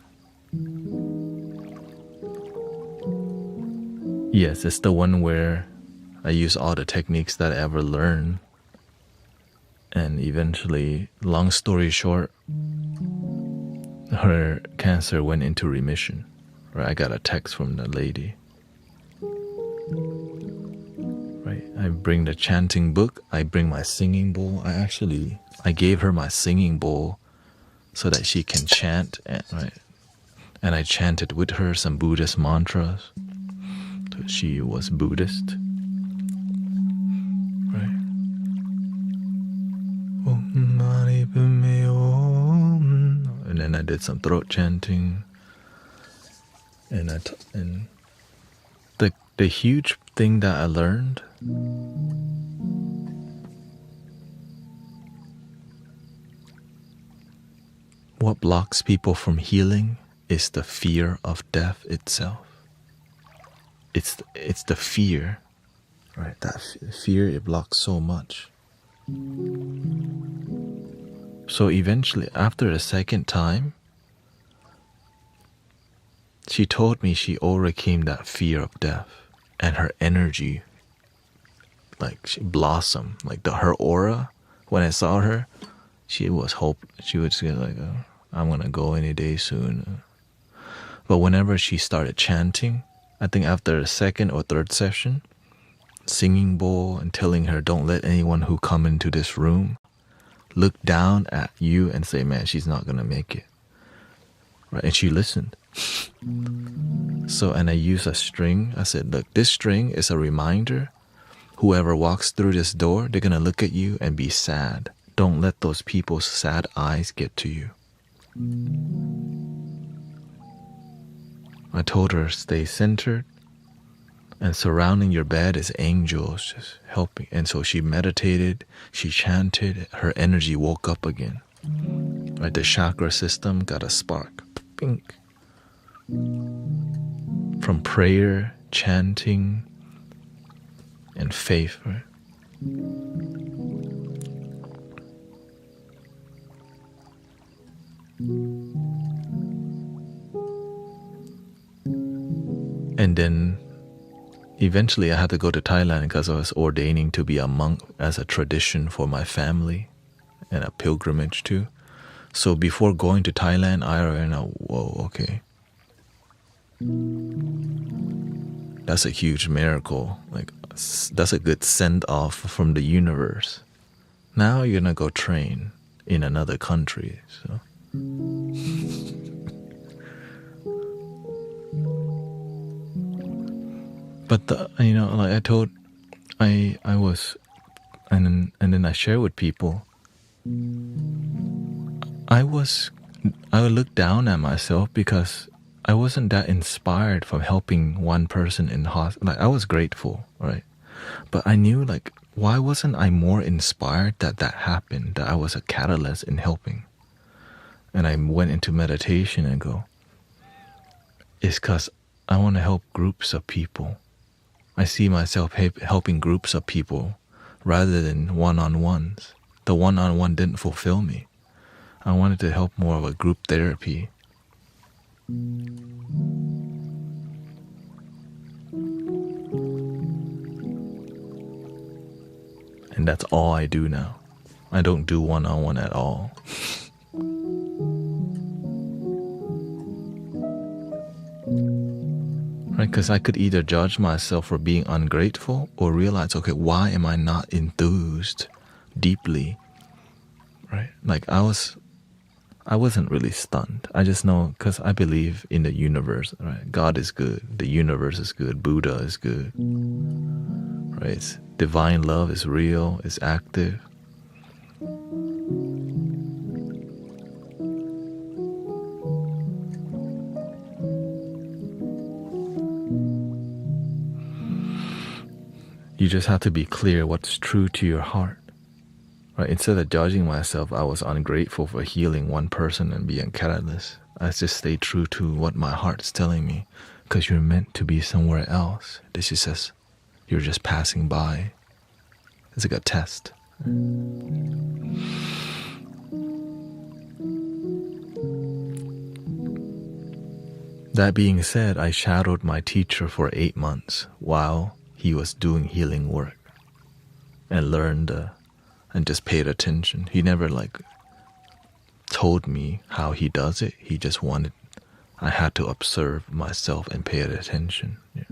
Yes, it's the one where I use all the techniques that I ever learned. And eventually, long story short, her cancer went into remission. Right? I got a text from the lady. Right? I bring the chanting book. I bring my singing bowl. I gave her my singing bowl so that she can chant. Right? And I chanted with her some Buddhist mantras. She was Buddhist. Right? And then I did some throat chanting. And the huge thing that I learned, what blocks people from healing is the fear of death itself. It's the fear, right? That fear, it blocks so much. So eventually, after the second time, she told me she overcame that fear of death, and her energy, like, she blossomed. Like her aura, when I saw her, she was say like, I'm gonna go any day soon. But whenever she started chanting, I think after the second or third session, singing bowl and telling her, don't let anyone who come into this room look down at you and say, man, she's not gonna make it. Right? And she listened. So, and I used a string. I said, look, this string is a reminder. Whoever walks through this door, they're gonna look at you and be sad. Don't let those people's sad eyes get to you. I told her, stay centered, and surrounding your bed is angels just helping. And so she meditated, she chanted, her energy woke up again. Right, the chakra system got a spark. Pink. From prayer, chanting, and faith, right? And then eventually I had to go to Thailand because I was ordaining to be a monk as a tradition for my family and a pilgrimage too. So before going to Thailand, I already know, whoa, okay. That's a huge miracle. Like, that's a good send-off from the universe. Now you're gonna go train in another country, so. But like I told, I was, and then I share with people. I would look down at myself because I wasn't that inspired from helping one person in hospital. Like, I was grateful, right? But I knew, like, why wasn't I more inspired that happened, that I was a catalyst in helping? And I went into meditation and go, it's because I want to help groups of people. I see myself helping groups of people rather than one-on-ones. The one-on-one didn't fulfill me. I wanted to help more of a group therapy. And that's all I do now. I don't do one-on-one at all. Right? Because I could either judge myself for being ungrateful or realize, okay, why am I not enthused deeply? Right? Like, I wasn't really stunned. I just know, because I believe in the universe, right? God is good. The universe is good. Buddha is good. Right? Divine love is real. It's active. You just have to be clear what's true to your heart. Right? Instead of judging myself, I was ungrateful for healing one person and being a catalyst. I just stay true to what my heart's telling me, because you're meant to be somewhere else. This is just, you're just passing by. It's like a test. That being said, I shadowed my teacher for 8 months while he was doing healing work and learned and just paid attention. He never like told me how he does it. He just wanted, I had to observe myself and pay attention. Yeah.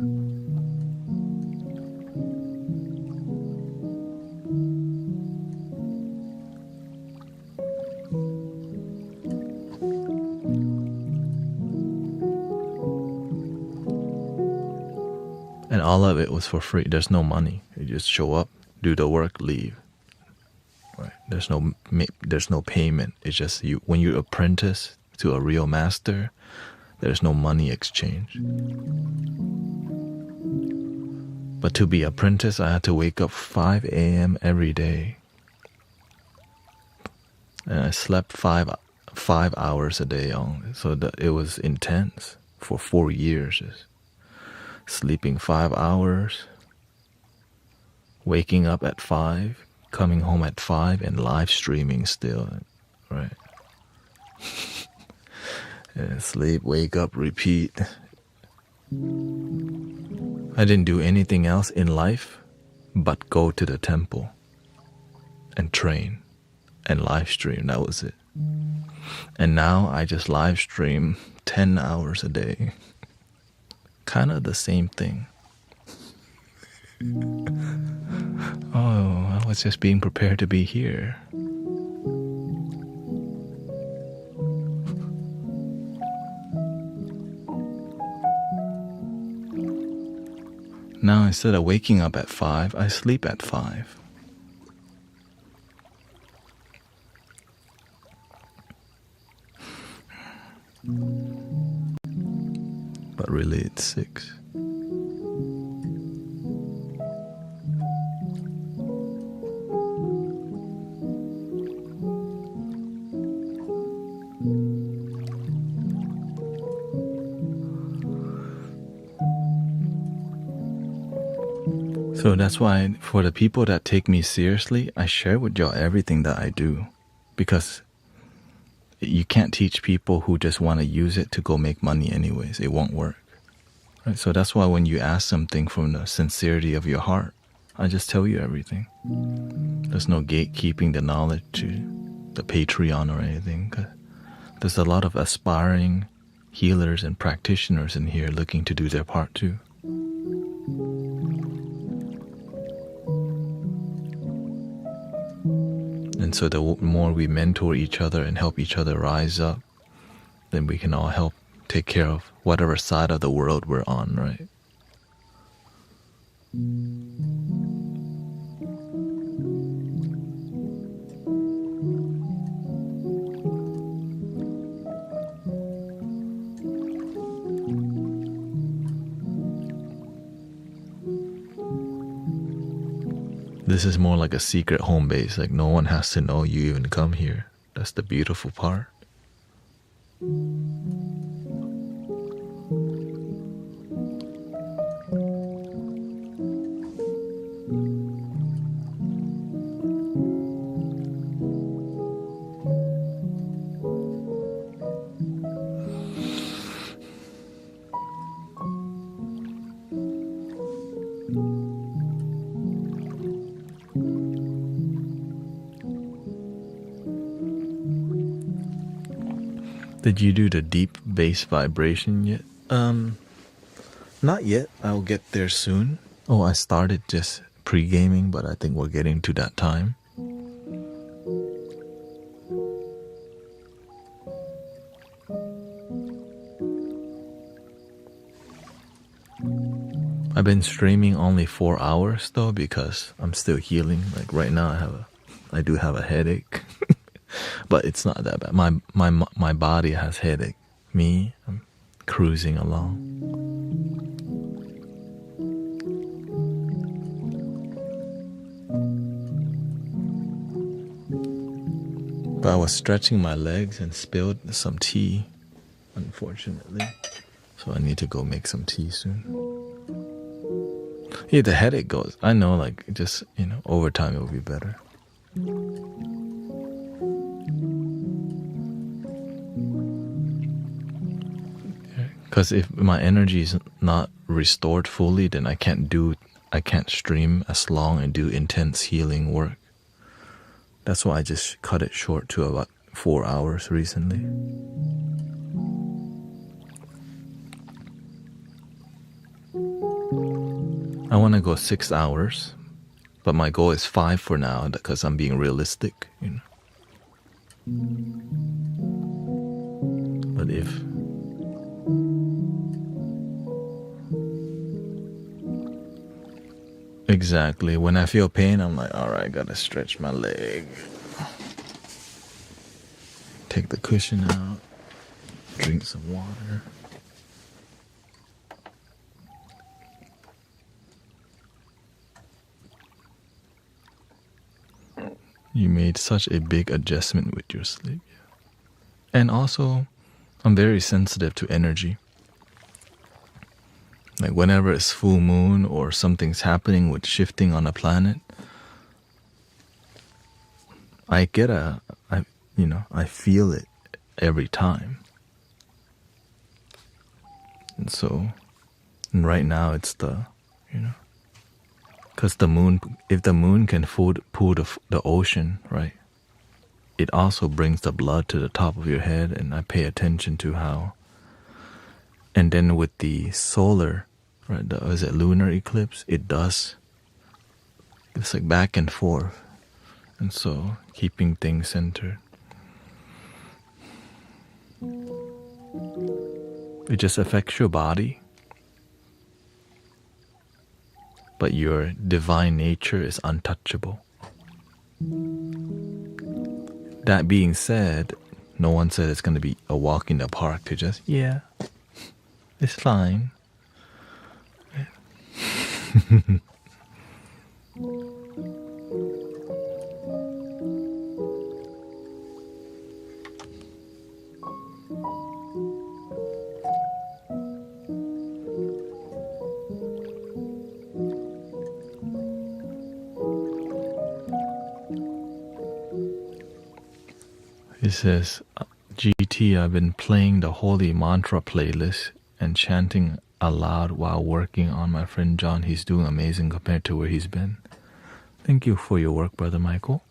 And all of it was for free. There's no money. You just show up, do the work, leave. Right? There's no payment. It's just you. When you apprentice to a real master, there's no money exchange. But to be apprentice, I had to wake up 5 a.m. every day, and I slept five hours a day only. So that it was intense for 4 years. Sleeping 5 hours, waking up at 5, coming home at 5, and live streaming still, right? And sleep, wake up, repeat. I didn't do anything else in life but go to the temple and train and live stream. That was it. And now I just live stream 10 hours a day. Kind of the same thing. Oh, I was just being prepared to be here. Now instead of waking up at 5, I sleep at 5. But really it's 6. So that's why for the people that take me seriously, I share with y'all everything that I do, because you can't teach people who just want to use it to go make money anyways. It won't work. Right? So that's why when you ask something from the sincerity of your heart, I just tell you everything. There's no gatekeeping the knowledge to the Patreon or anything. 'Cause there's a lot of aspiring healers and practitioners in here looking to do their part too. And so the more we mentor each other and help each other rise up, then we can all help take care of whatever side of the world we're on, right? This is more like a secret home base. Like no one has to know you even come here. That's the beautiful part. Did you do the deep bass vibration yet? Not yet. I'll get there soon. Oh, I started just pre-gaming, but I think we're getting to that time. I've been streaming only 4 hours though because I'm still healing. Like right now I do have a headache. But it's not that bad. My body has headache. Me, I'm cruising along. But I was stretching my legs and spilled some tea, unfortunately. So I need to go make some tea soon. Yeah, the headache goes. I know, like, just, over time it will be better. Because if my energy is not restored fully, then I can't stream as long and do intense healing work. That's why I just cut it short to about 4 hours recently. I want to go 6 hours, but my goal is 5 for now because I'm being realistic, But if exactly when I feel pain, I'm like, all right, I gotta stretch my leg. Take the cushion out. Drink some water. You made such a big adjustment with your sleep. And also, I'm very sensitive to energy. Like whenever it's full moon or something's happening with shifting on a planet, I feel it every time. And right now it's because the moon, if the moon can pull the ocean, right, it also brings the blood to the top of your head, and I pay attention to how. And then with the solar, right, is it lunar eclipse? It's like back and forth, and so keeping things centered. It just affects your body, but your divine nature is untouchable. That being said, no one said it's going to be a walk in the park to just, it's fine. It says, GT, I've been playing the Holy Mantra playlist and chanting aloud while working on my friend John. He's doing amazing compared to where he's been. Thank you for your work, Brother Michael.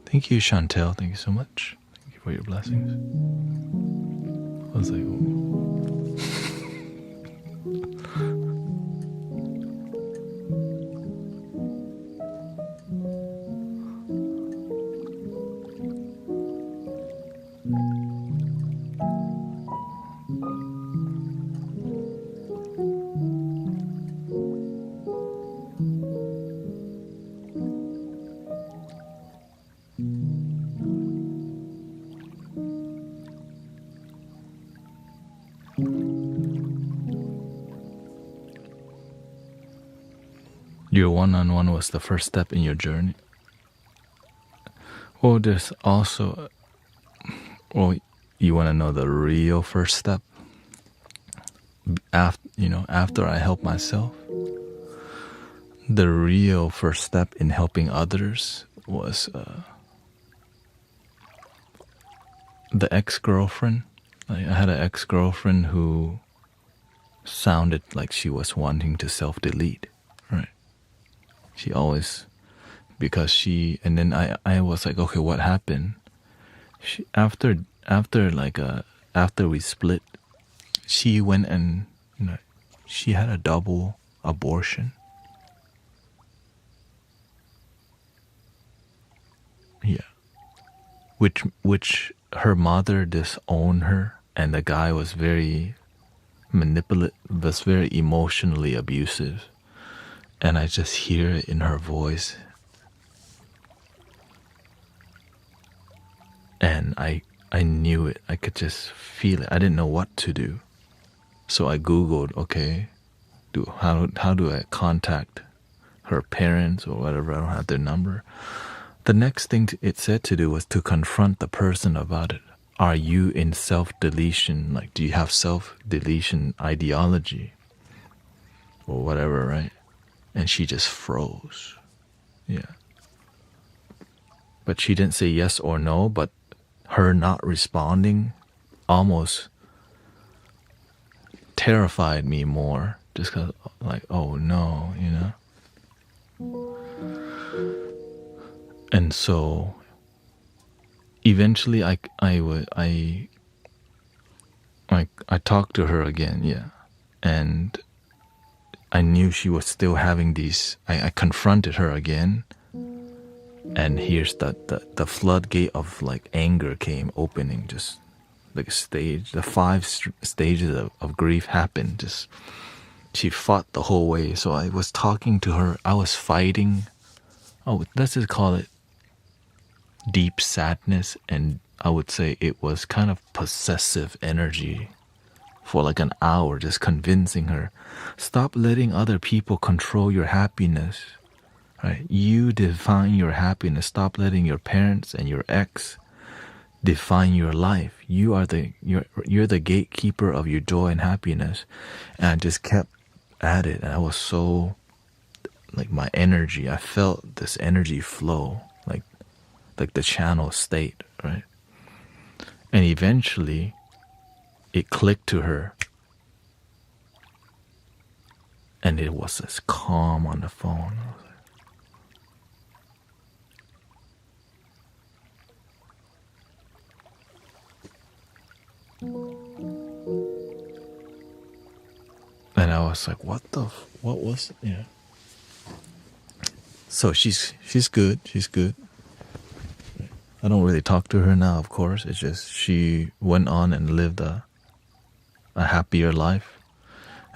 Thank you, Chantel. Thank you so much. Thank you for your blessings. I was like, ooh. Your one-on-one was the first step in your journey. Or there's also, or you want to know the real first step? After I help myself, the real first step in helping others was the ex-girlfriend. I had an ex-girlfriend who sounded like she was wanting to self-delete, right? She always, and then I was like, okay, what happened? After we split, she went and she had a double abortion. which her mother disowned her, and the guy was very manipulative, was very emotionally abusive. And I just hear it in her voice. And I knew it. I could just feel it. I didn't know what to do. So I Googled, okay, how do I contact her parents or whatever? I don't have their number. The next thing it said to do was to confront the person about it. Are you in self-deletion? Like, do you have self-deletion ideology? Or whatever, right? And she just froze. Yeah. But she didn't say yes or no, but her not responding almost terrified me more. Just cause, like, oh no, you know? And so eventually I talked to her again, yeah. And I knew she was still having these. I confronted her again, and here's the floodgate of like anger came opening, just like a stage. The five stages of grief happened. Just she fought the whole way. So I was talking to her. I was fighting. Oh, let's just call it deep sadness, and I would say it was kind of possessive energy for like an hour, just convincing her, stop letting other people control your happiness, right? You define your happiness. Stop letting your parents and your ex define your life. You're the gatekeeper of your joy and happiness. And I just kept at it, and I was so, like, my energy, I felt this energy flow, like the channel state, right? And eventually it clicked to her, and it was this calm on the phone. And I was like, what was it? Yeah. So she's good. She's good. I don't really talk to her now, of course. It's just she went on and lived a happier life,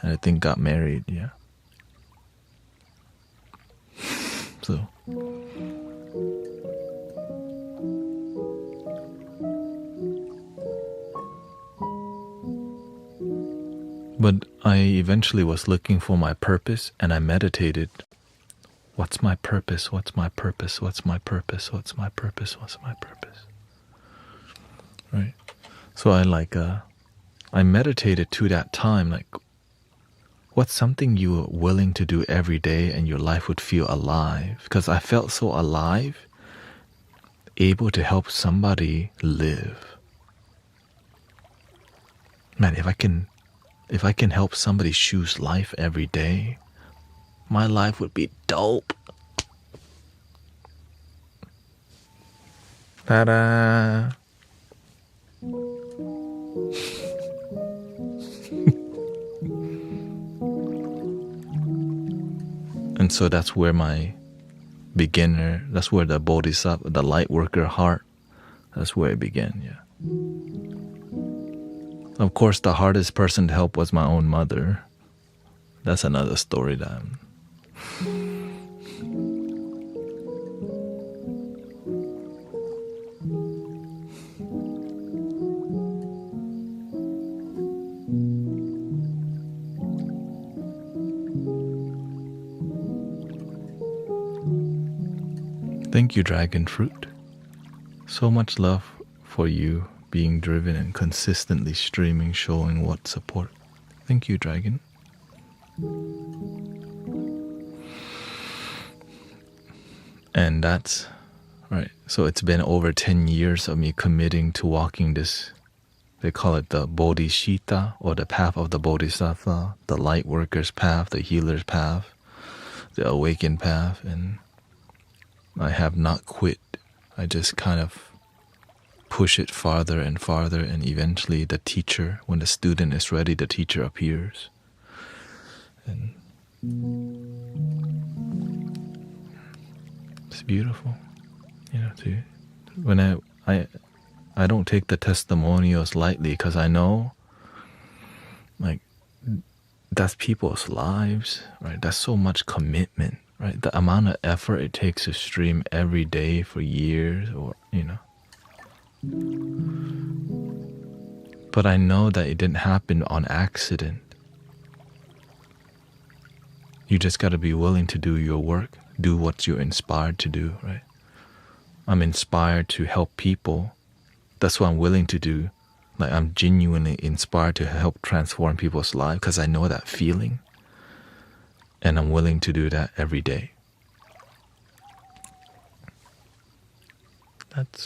and I think got married, yeah. So but I eventually was looking for my purpose, and I meditated. What's my purpose? What's my purpose? What's my purpose? What's my purpose? What's my purpose? Right? So I meditated to that time, like, what's something you were willing to do every day and your life would feel alive? Because I felt so alive, able to help somebody live. Man, if I can help somebody choose life every day, my life would be dope. Ta-da! And so that's where that's where the bodhisattva, the light worker heart, that's where it began, yeah. Of course, the hardest person to help was my own mother. That's another story that Thank you, Dragon Fruit. So much love for you being driven and consistently streaming, showing what support. Thank you, Dragon. And that's right. So it's been over 10 years of me committing to walking this, they call it the Bodhisattva, or the path of the Bodhisattva, the light worker's path, the healer's path, the awakened path. And I have not quit. I just kind of push it farther and farther, and eventually the teacher, when the student is ready, the teacher appears. And it's beautiful, you know. When I don't take the testimonials lightly, because I know, like, that's people's lives, right? That's so much commitment, right? The amount of effort it takes to stream every day for years, or, you know. But I know that it didn't happen on accident. You just got to be willing to do your work, do what you're inspired to do, right? I'm inspired to help people. That's what I'm willing to do. Like, I'm genuinely inspired to help transform people's lives, because I know that feeling. And I'm willing to do that every day.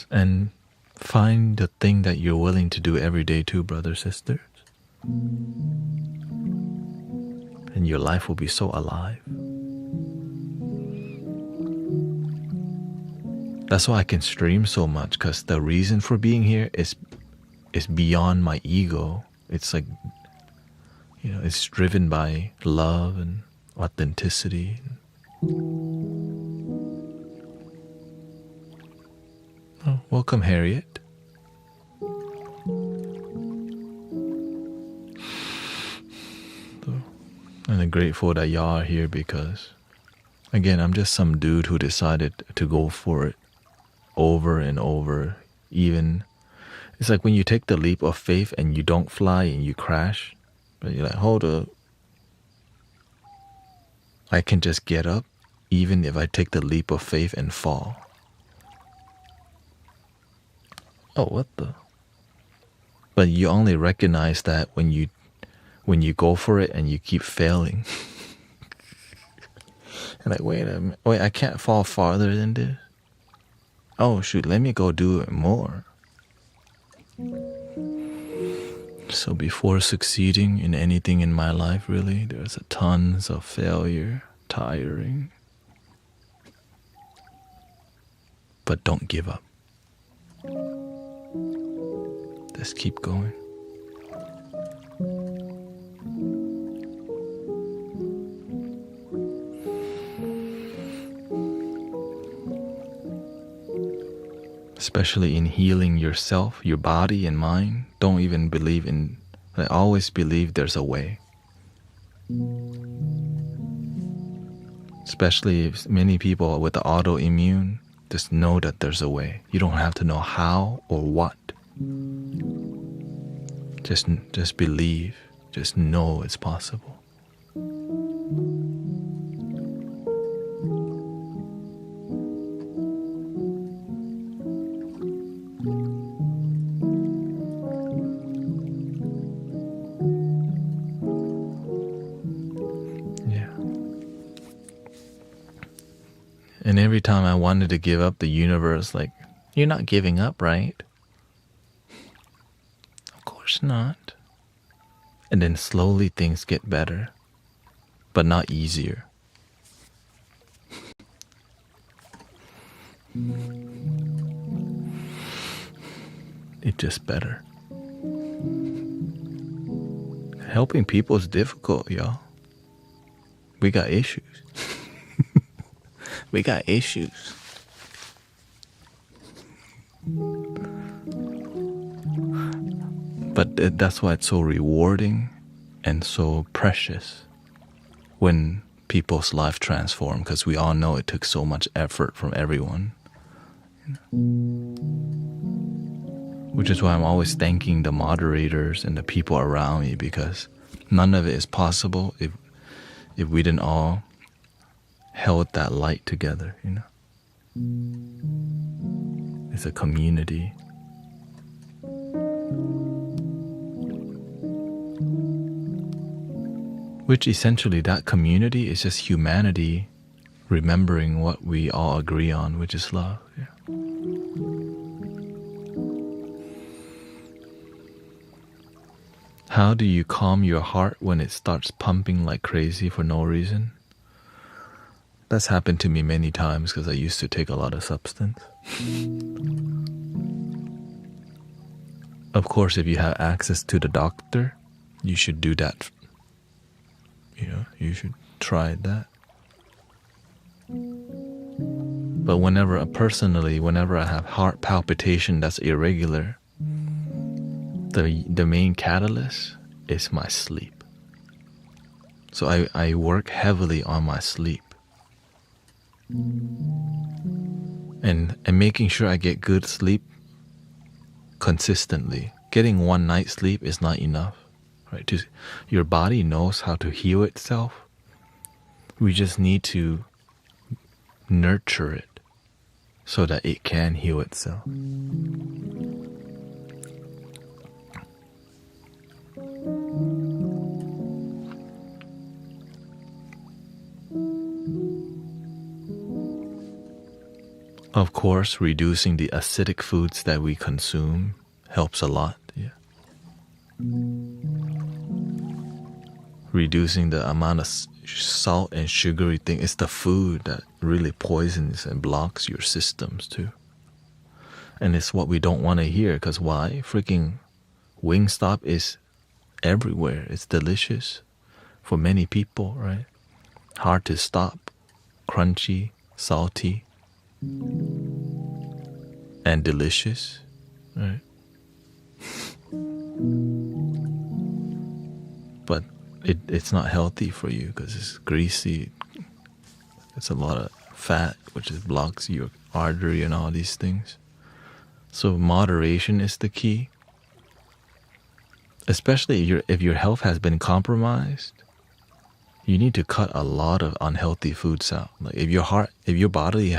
And find the thing that you're willing to do every day too, brothers, sisters. And your life will be so alive. That's why I can stream so much, because the reason for being here is beyond my ego. It's like, you know, it's driven by love and authenticity. Oh, welcome, Harriet. And I'm grateful that y'all are here, because, again, I'm just some dude who decided to go for it over and over. Even, it's like when you take the leap of faith and you don't fly and you crash, but you're like, hold up, I can just get up even if I take the leap of faith and fall. Oh, what the? But you only recognize that when you go for it and you keep failing. And like, wait a minute, I can't fall farther than this. Oh shoot, let me go do it more. So before succeeding in anything in my life, really, there's tons of failure, tiring. But don't give up. Just keep going. Especially in healing yourself, your body and mind. Don't even believe in, I always believe there's a way. Especially if many people with the autoimmune, just know that there's a way. You don't have to know how or what. Just believe, just know it's possible. And every time I wanted to give up, the universe, like, you're not giving up, right? Of course not. And then slowly things get better, but not easier. It's just better. Helping people is difficult, y'all. We got issues. We got issues. But that's why it's so rewarding and so precious when people's life transform, because we all know it took so much effort from everyone. Which is why I'm always thanking the moderators and the people around me, because none of it is possible if we didn't all held that light together, you know. It's a community. Which essentially, that community is just humanity remembering what we all agree on, which is love. Yeah. How do you calm your heart when it starts pumping like crazy for no reason? That's happened to me many times because I used to take a lot of substance. Of course, if you have access to the doctor, you should do that. You know, you should try that. But whenever I have heart palpitation that's irregular, the main catalyst is my sleep. So I work heavily on my sleep. And making sure I get good sleep consistently. Getting one night's sleep is not enough. Right? Your body knows how to heal itself. We just need to nurture it so that it can heal itself. Of course, reducing the acidic foods that we consume helps a lot. Yeah. Reducing the amount of salt and sugary thing. It's the food that really poisons and blocks your systems too. And it's what we don't want to hear, because why? Freaking Wingstop is everywhere. It's delicious for many people, right? Hard to stop. Crunchy, salty, and delicious, right? But it's not healthy for you because it's greasy. It's a lot of fat, which blocks your artery and all these things. So moderation is the key. Especially if your health has been compromised, you need to cut a lot of unhealthy foods out. Like if your body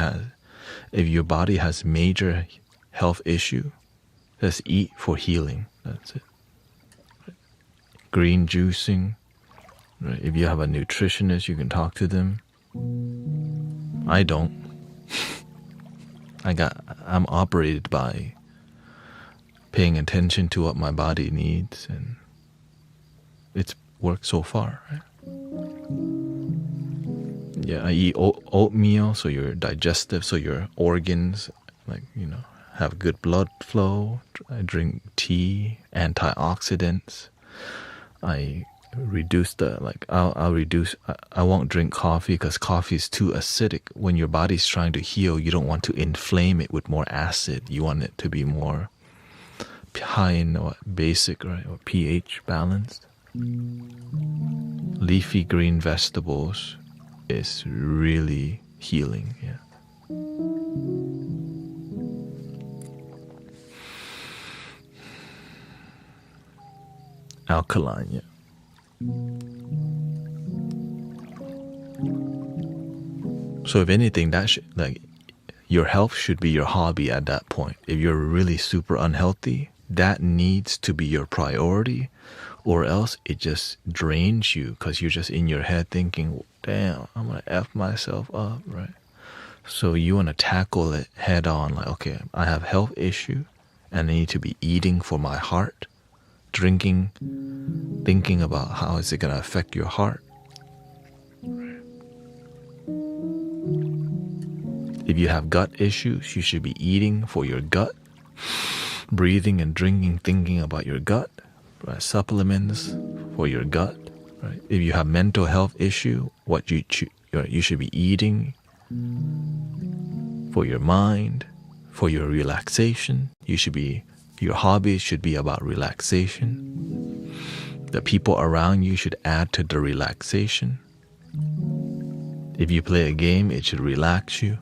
has major health issue, just eat for healing. That's it. Green juicing. Right? If you have a nutritionist, you can talk to them. I don't. I'm operated by paying attention to what my body needs, and it's worked so far, right? Yeah, I eat oatmeal, so your digestive, so your organs, have good blood flow. I drink tea, antioxidants. I reduce I won't drink coffee because coffee is too acidic. When your body's trying to heal, you don't want to inflame it with more acid. You want it to be more high in basic, right, or pH balanced. Leafy green vegetables is really healing. Yeah. Alkaline, yeah. So if anything, your health should be your hobby at that point. If you're really super unhealthy, that needs to be your priority, or else it just drains you because you're just in your head thinking, damn, I'm gonna F myself up, right? So you want to tackle it head on, like, okay, I have health issue and I need to be eating for my heart, drinking, thinking about how is it gonna affect your heart. If you have gut issues, you should be eating for your gut, breathing and drinking, thinking about your gut, right? Supplements for your gut, right? If you have mental health issue, what you should be eating for your mind, for your relaxation. Your hobbies should be about relaxation. The people around you should add to the relaxation. If you play a game, it should relax you.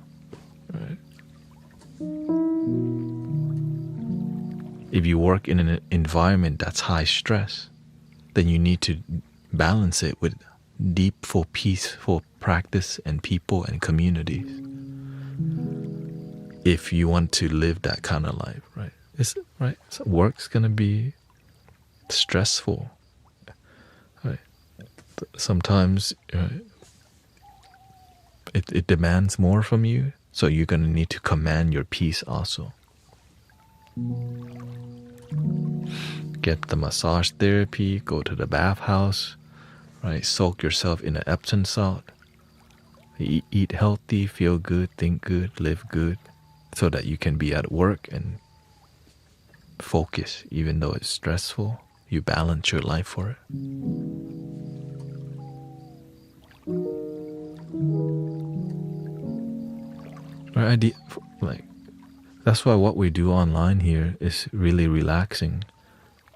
Right? If you work in an environment that's high stress, then you need to balance it with deep, peaceful practice and people and communities. If you want to live that kind of life, right? So work's gonna be stressful, right? Sometimes it demands more from you, so you're gonna need to command your peace also. Get the massage therapy, go to the bathhouse, right? Soak yourself in the Epsom salt. Eat healthy, feel good, think good, live good, so that you can be at work and focus. Even though it's stressful, you balance your life for it. Like, that's why what we do online here is really relaxing.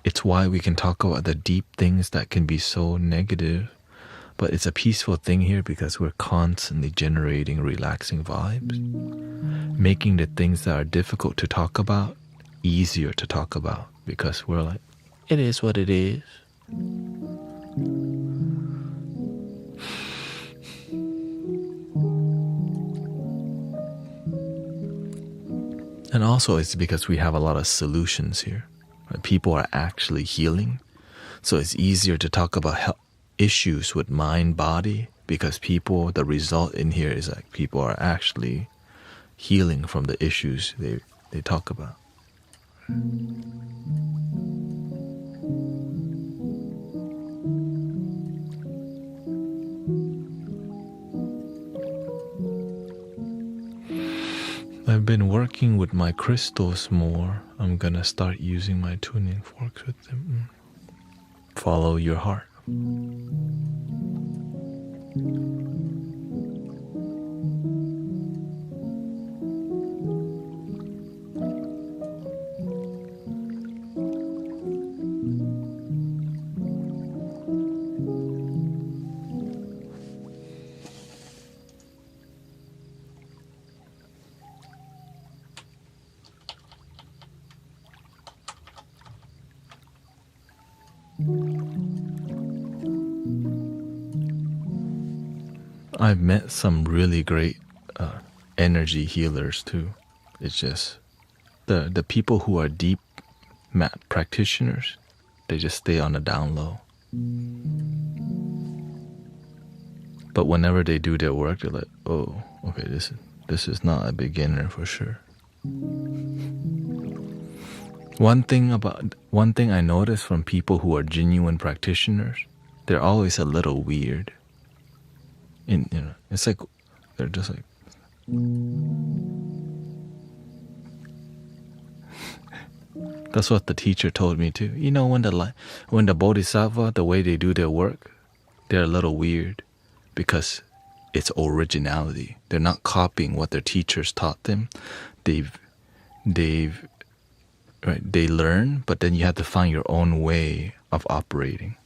It's why we can talk about the deep things that can be so negative, but it's a peaceful thing here because we're constantly generating relaxing vibes, making the things that are difficult to talk about easier to talk about because we're like, it is what it is. And also it's because we have a lot of solutions here. Right? People are actually healing. So it's easier to talk about issues with mind, body, because the result in here is like people are actually healing from the issues they talk about. I've been working with my crystals more. I'm gonna start using my tuning forks with them. Follow your heart. I've met some really great energy healers too. It's just the people who are deep mat practitioners, they just stay on the down low. But whenever they do their work, they're like, oh, okay, this is not a beginner for sure. One thing I notice from people who are genuine practitioners, they're always a little weird. It's like they're just like that's what the teacher told me too. When the bodhisattva, the way they do their work, they're a little weird because it's originality. They're not copying what their teachers taught them. They learn, but then you have to find your own way of operating.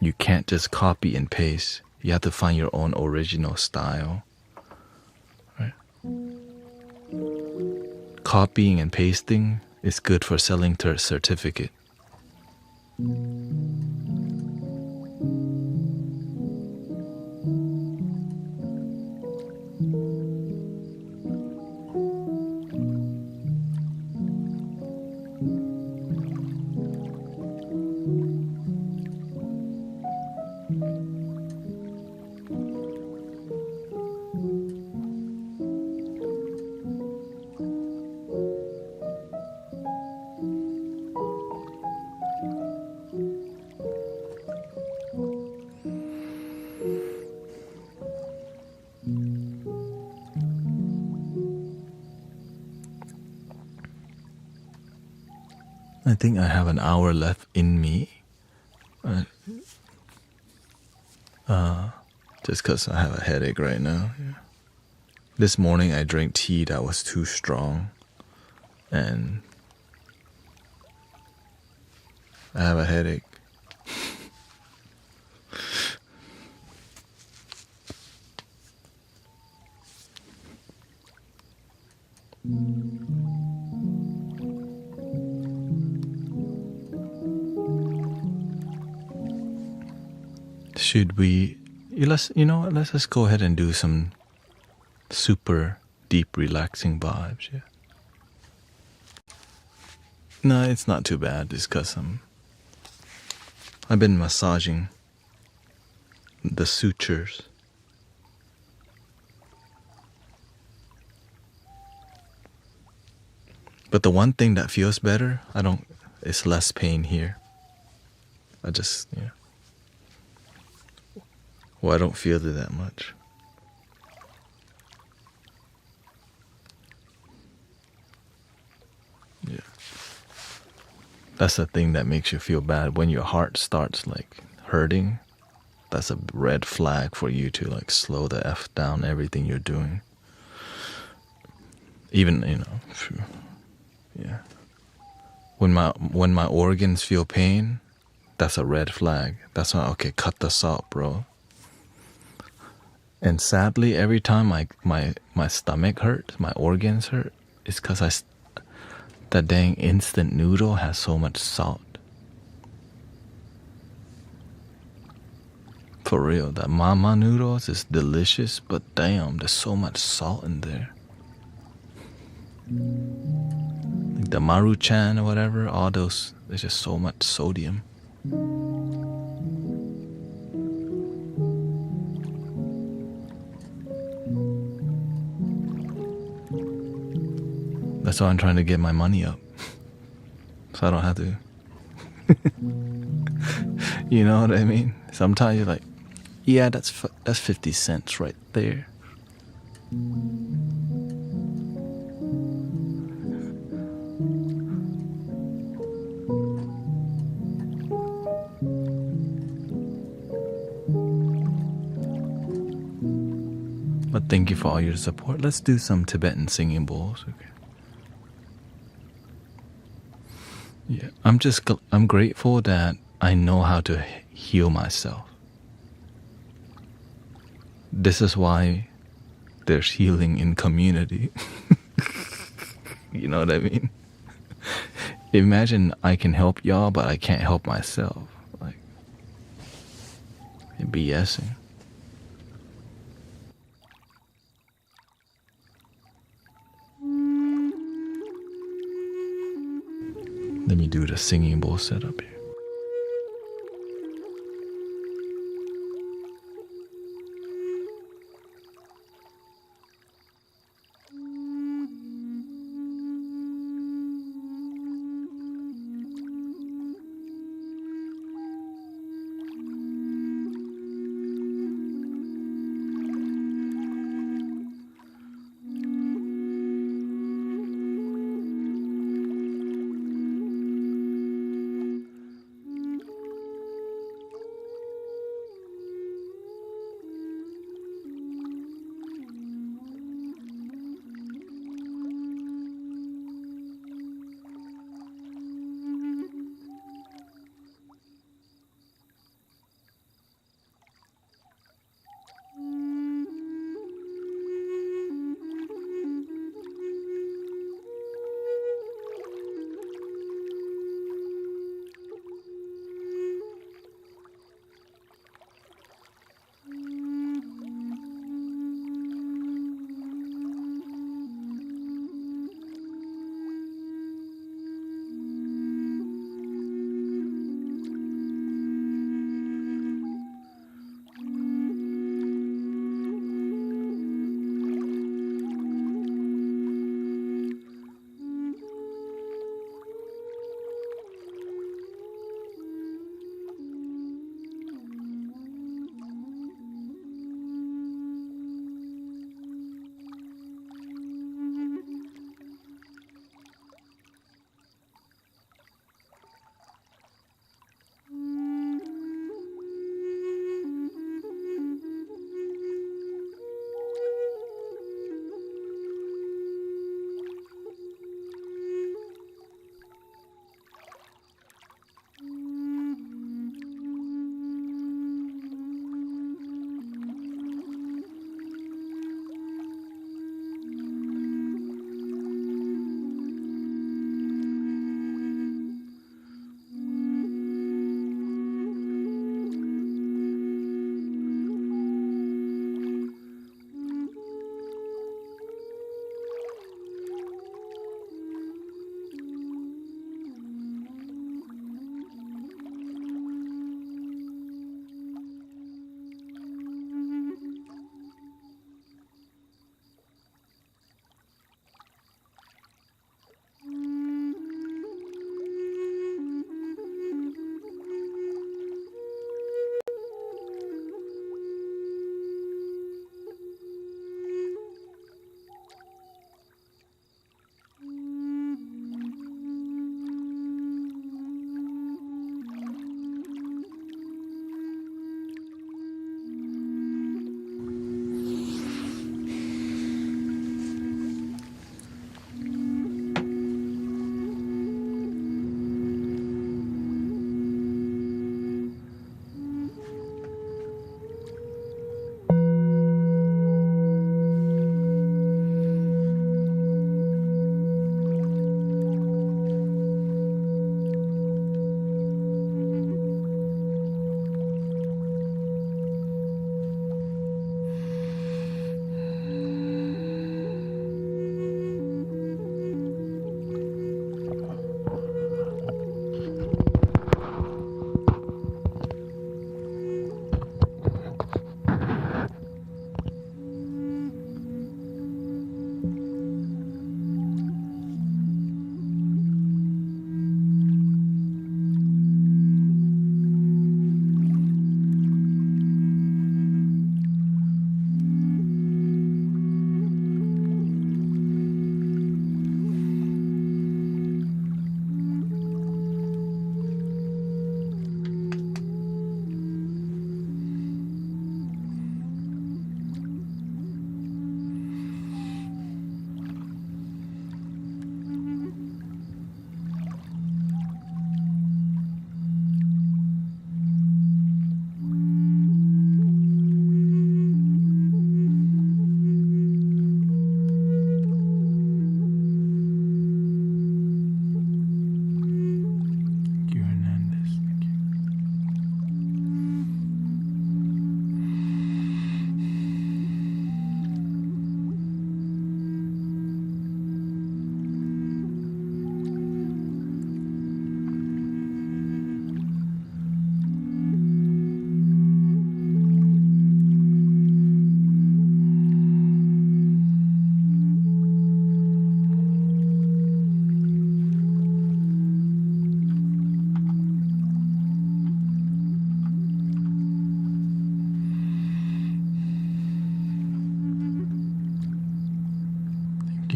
You can't just copy and paste. You have to find your own original style. Right? Copying and pasting is good for selling a certificate. I think I have an hour left in me. Just because I have a headache right now. Yeah. This morning I drank tea that was too strong. And I have a headache. Should we? Let's just go ahead and do some super deep, relaxing vibes. Yeah. No, it's not too bad. Just because I've been massaging the sutures. But the one thing that feels better, it's less pain here. I don't feel it that much. Yeah. That's the thing that makes you feel bad. When your heart starts like hurting, that's a red flag for you to like slow the F down everything you're doing. Even, yeah. When my organs feel pain, that's a red flag. That's why, okay, cut the salt, bro. And sadly, every time my stomach hurts, my organs hurt, it's because that dang instant noodle has so much salt. For real, that mama noodles is delicious, but damn, there's so much salt in there. Like the Maruchan or whatever, all those, there's just so much sodium. That's why I'm trying to get my money up. So I don't have to. You know what I mean? Sometimes you're like, yeah, that's 50 cents right there. But thank you for all your support. Let's do some Tibetan singing bowls. Okay. Yeah, I'm grateful that I know how to heal myself. This is why there's healing in community. You know what I mean? Imagine I can help y'all, but I can't help myself. Like, BSing. Let me do the singing bowl setup here.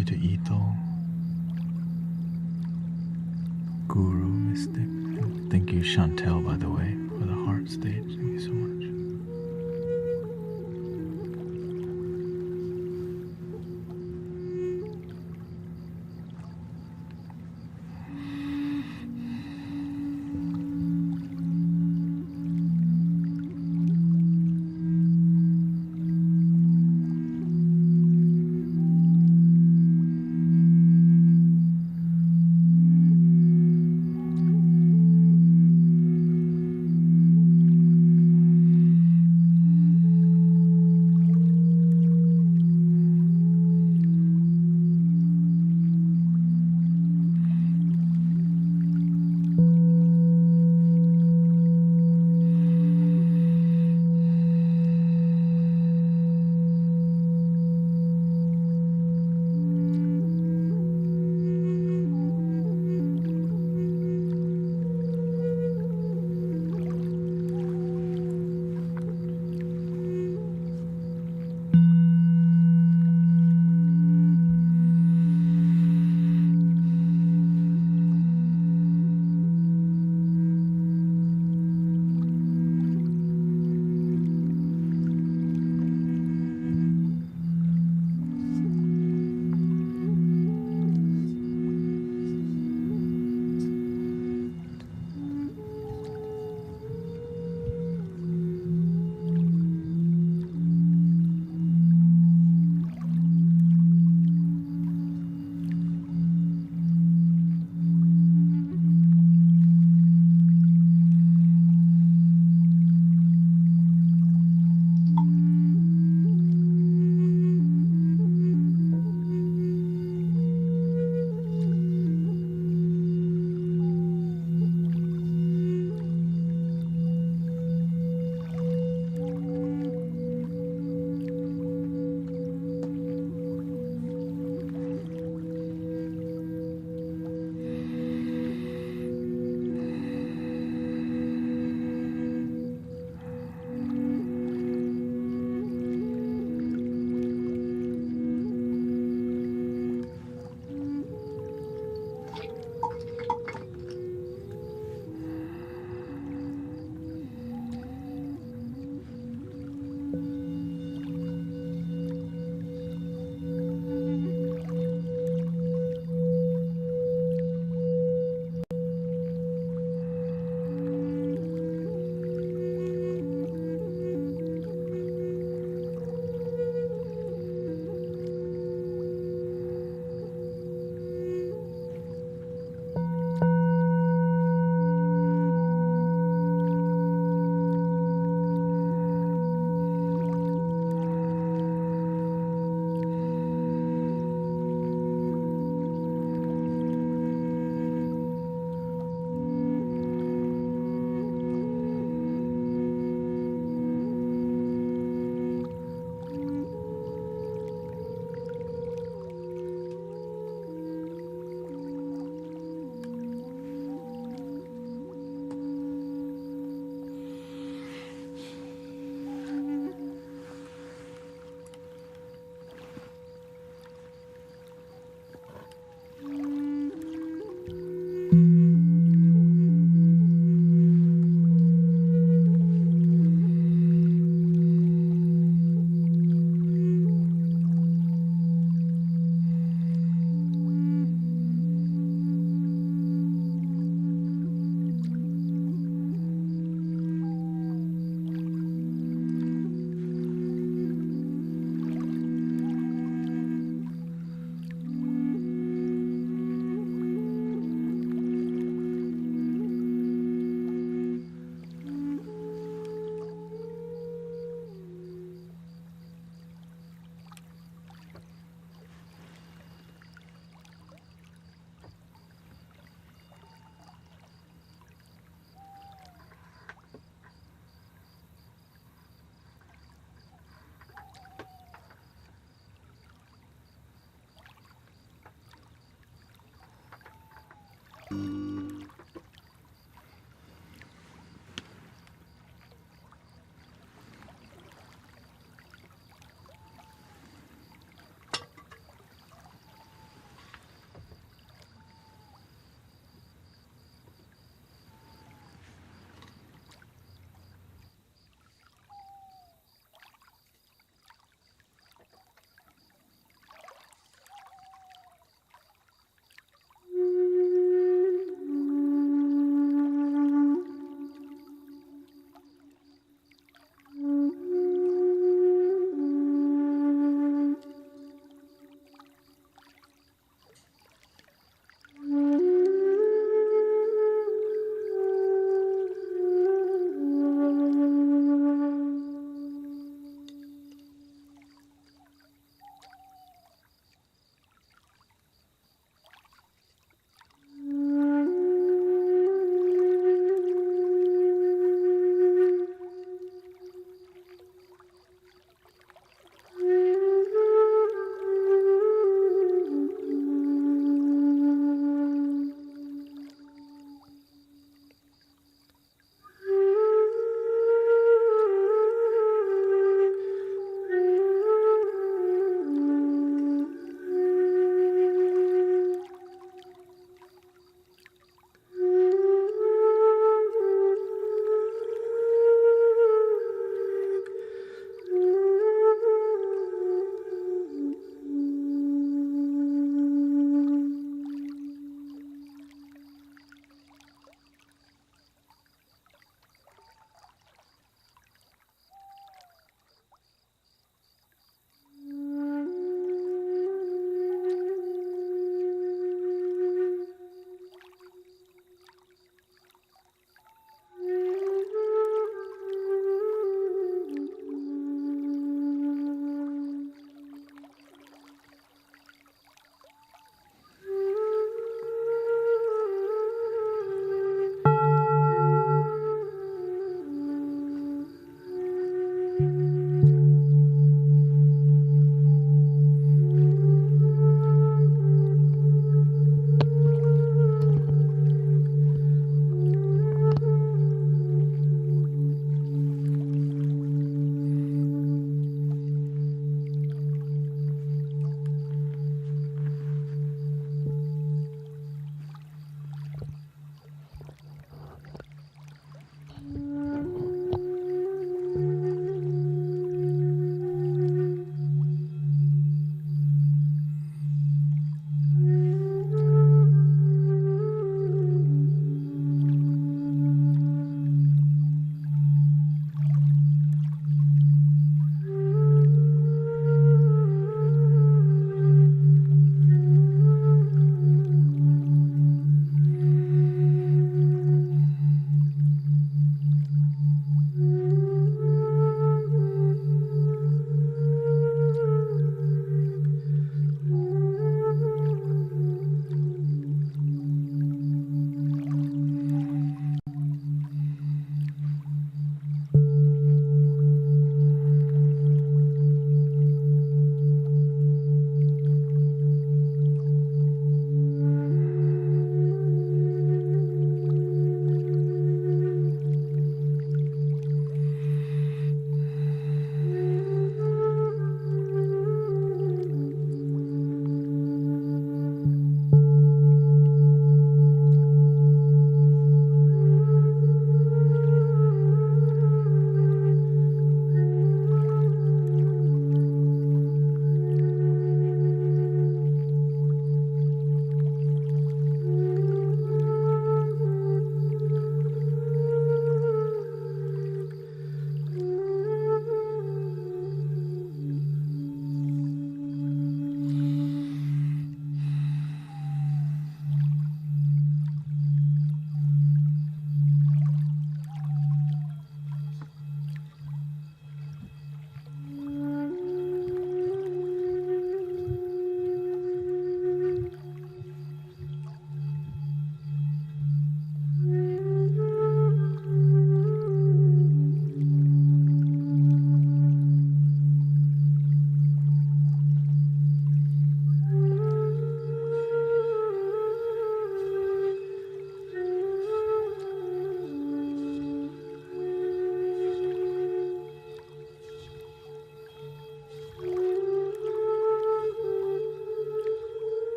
you to Ito, Guru, Mystic. And thank you, Chantel, by the way, for the heart stage. Thank you so much.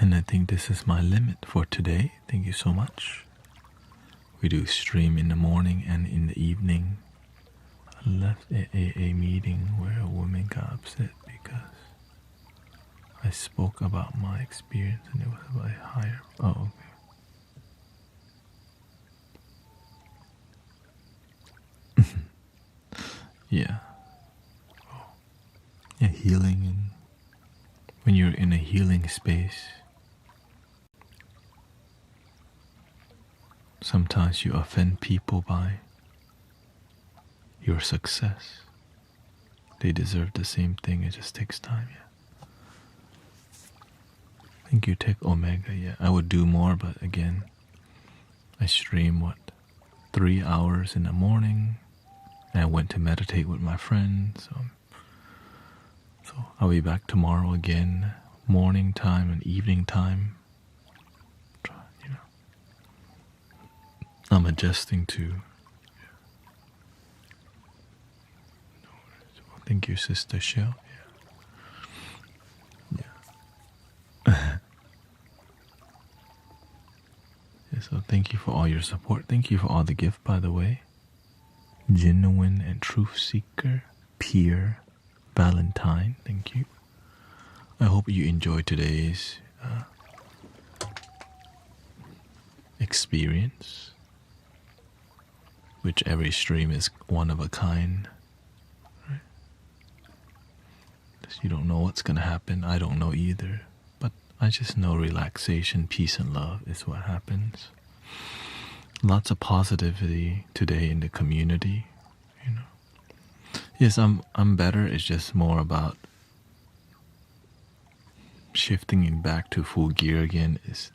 And I think this is my limit for today. Thank you so much. We do stream in the morning and in the evening. I left a meeting where a woman got upset because I spoke about my experience and it was about a higher. Oh, okay. Yeah. Oh. Yeah, healing. And when you're in a healing space, sometimes you offend people by your success. They deserve the same thing, it just takes time, yeah. Thank you, Tech Omega, yeah. I would do more, but again, I stream, 3 hours in the morning, and I went to meditate with my friends, so I'll be back tomorrow again, morning time and evening time. You know, I'm adjusting to. Thank you, Sister Shell. Yeah. Yeah, so thank you for all your support. Thank you for all the gift, by the way. Genuine and Truth Seeker, Peer, Valentine, thank you. I hope you enjoyed today's experience, which every stream is one of a kind. Right? You don't know what's going to happen. I don't know either. But I just know relaxation, peace, and love is what happens. Lots of positivity today in the community, you know. Yes, I'm better. It's just more about shifting back to full gear again is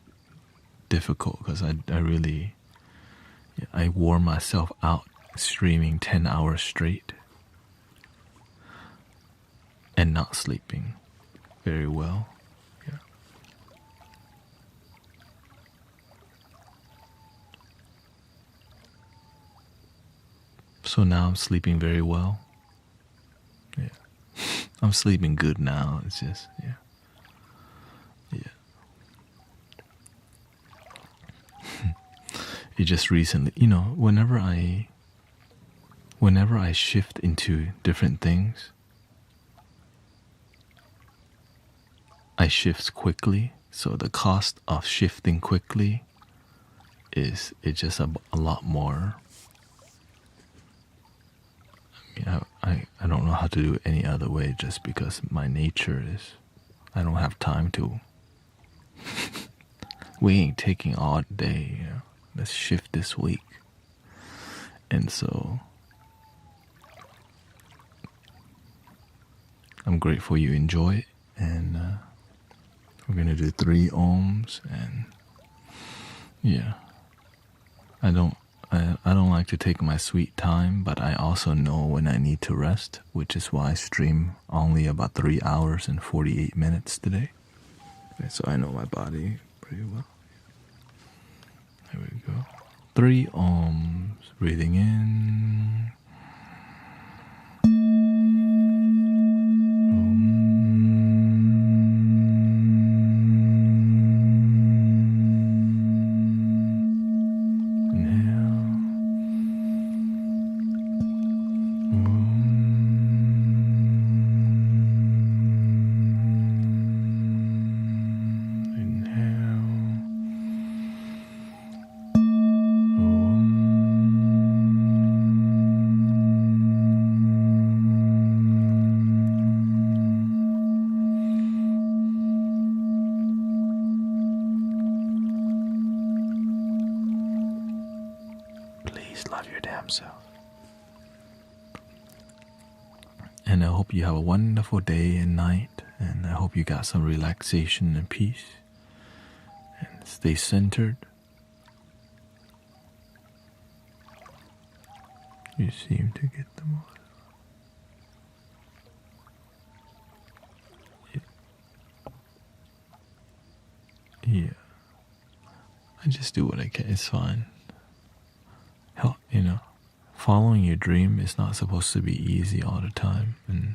difficult because I really wore myself out streaming 10 hours straight and not sleeping very well. Yeah. So now I'm sleeping very well. Yeah. I'm sleeping good now. It's just, yeah. It just recently, you know, whenever I shift into different things, I shift quickly. So the cost of shifting quickly is it's just a lot more. I mean, I don't know how to do it any other way just because my nature is I don't have time to. We ain't taking all day, you know. Let's shift this week. And so I'm grateful you enjoy it. And we're going to do 3 ohms. And yeah, I don't like to take my sweet time, but I also know when I need to rest, which is why I stream only about 3 hours and 48 minutes today. Okay, so I know my body pretty well. There we go. 3 ohms. Breathing in. Love your damn self. And I hope you have a wonderful day and night, and I hope you got some relaxation and peace. And stay centered. You seem to get the most. Yeah. I just do what I can. It's fine. You know, following your dream is not supposed to be easy all the time, and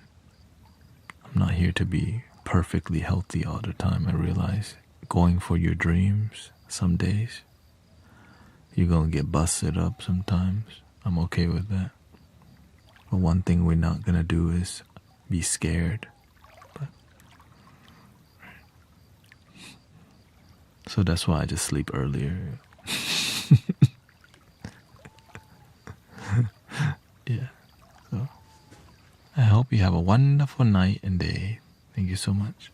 I'm not here to be perfectly healthy all the time. I realize going for your dreams some days. You're gonna get busted up sometimes. I'm okay with that. But one thing we're not gonna do is be scared. But, so that's why I just sleep earlier. Yeah. So I hope you have a wonderful night and day. Thank you so much.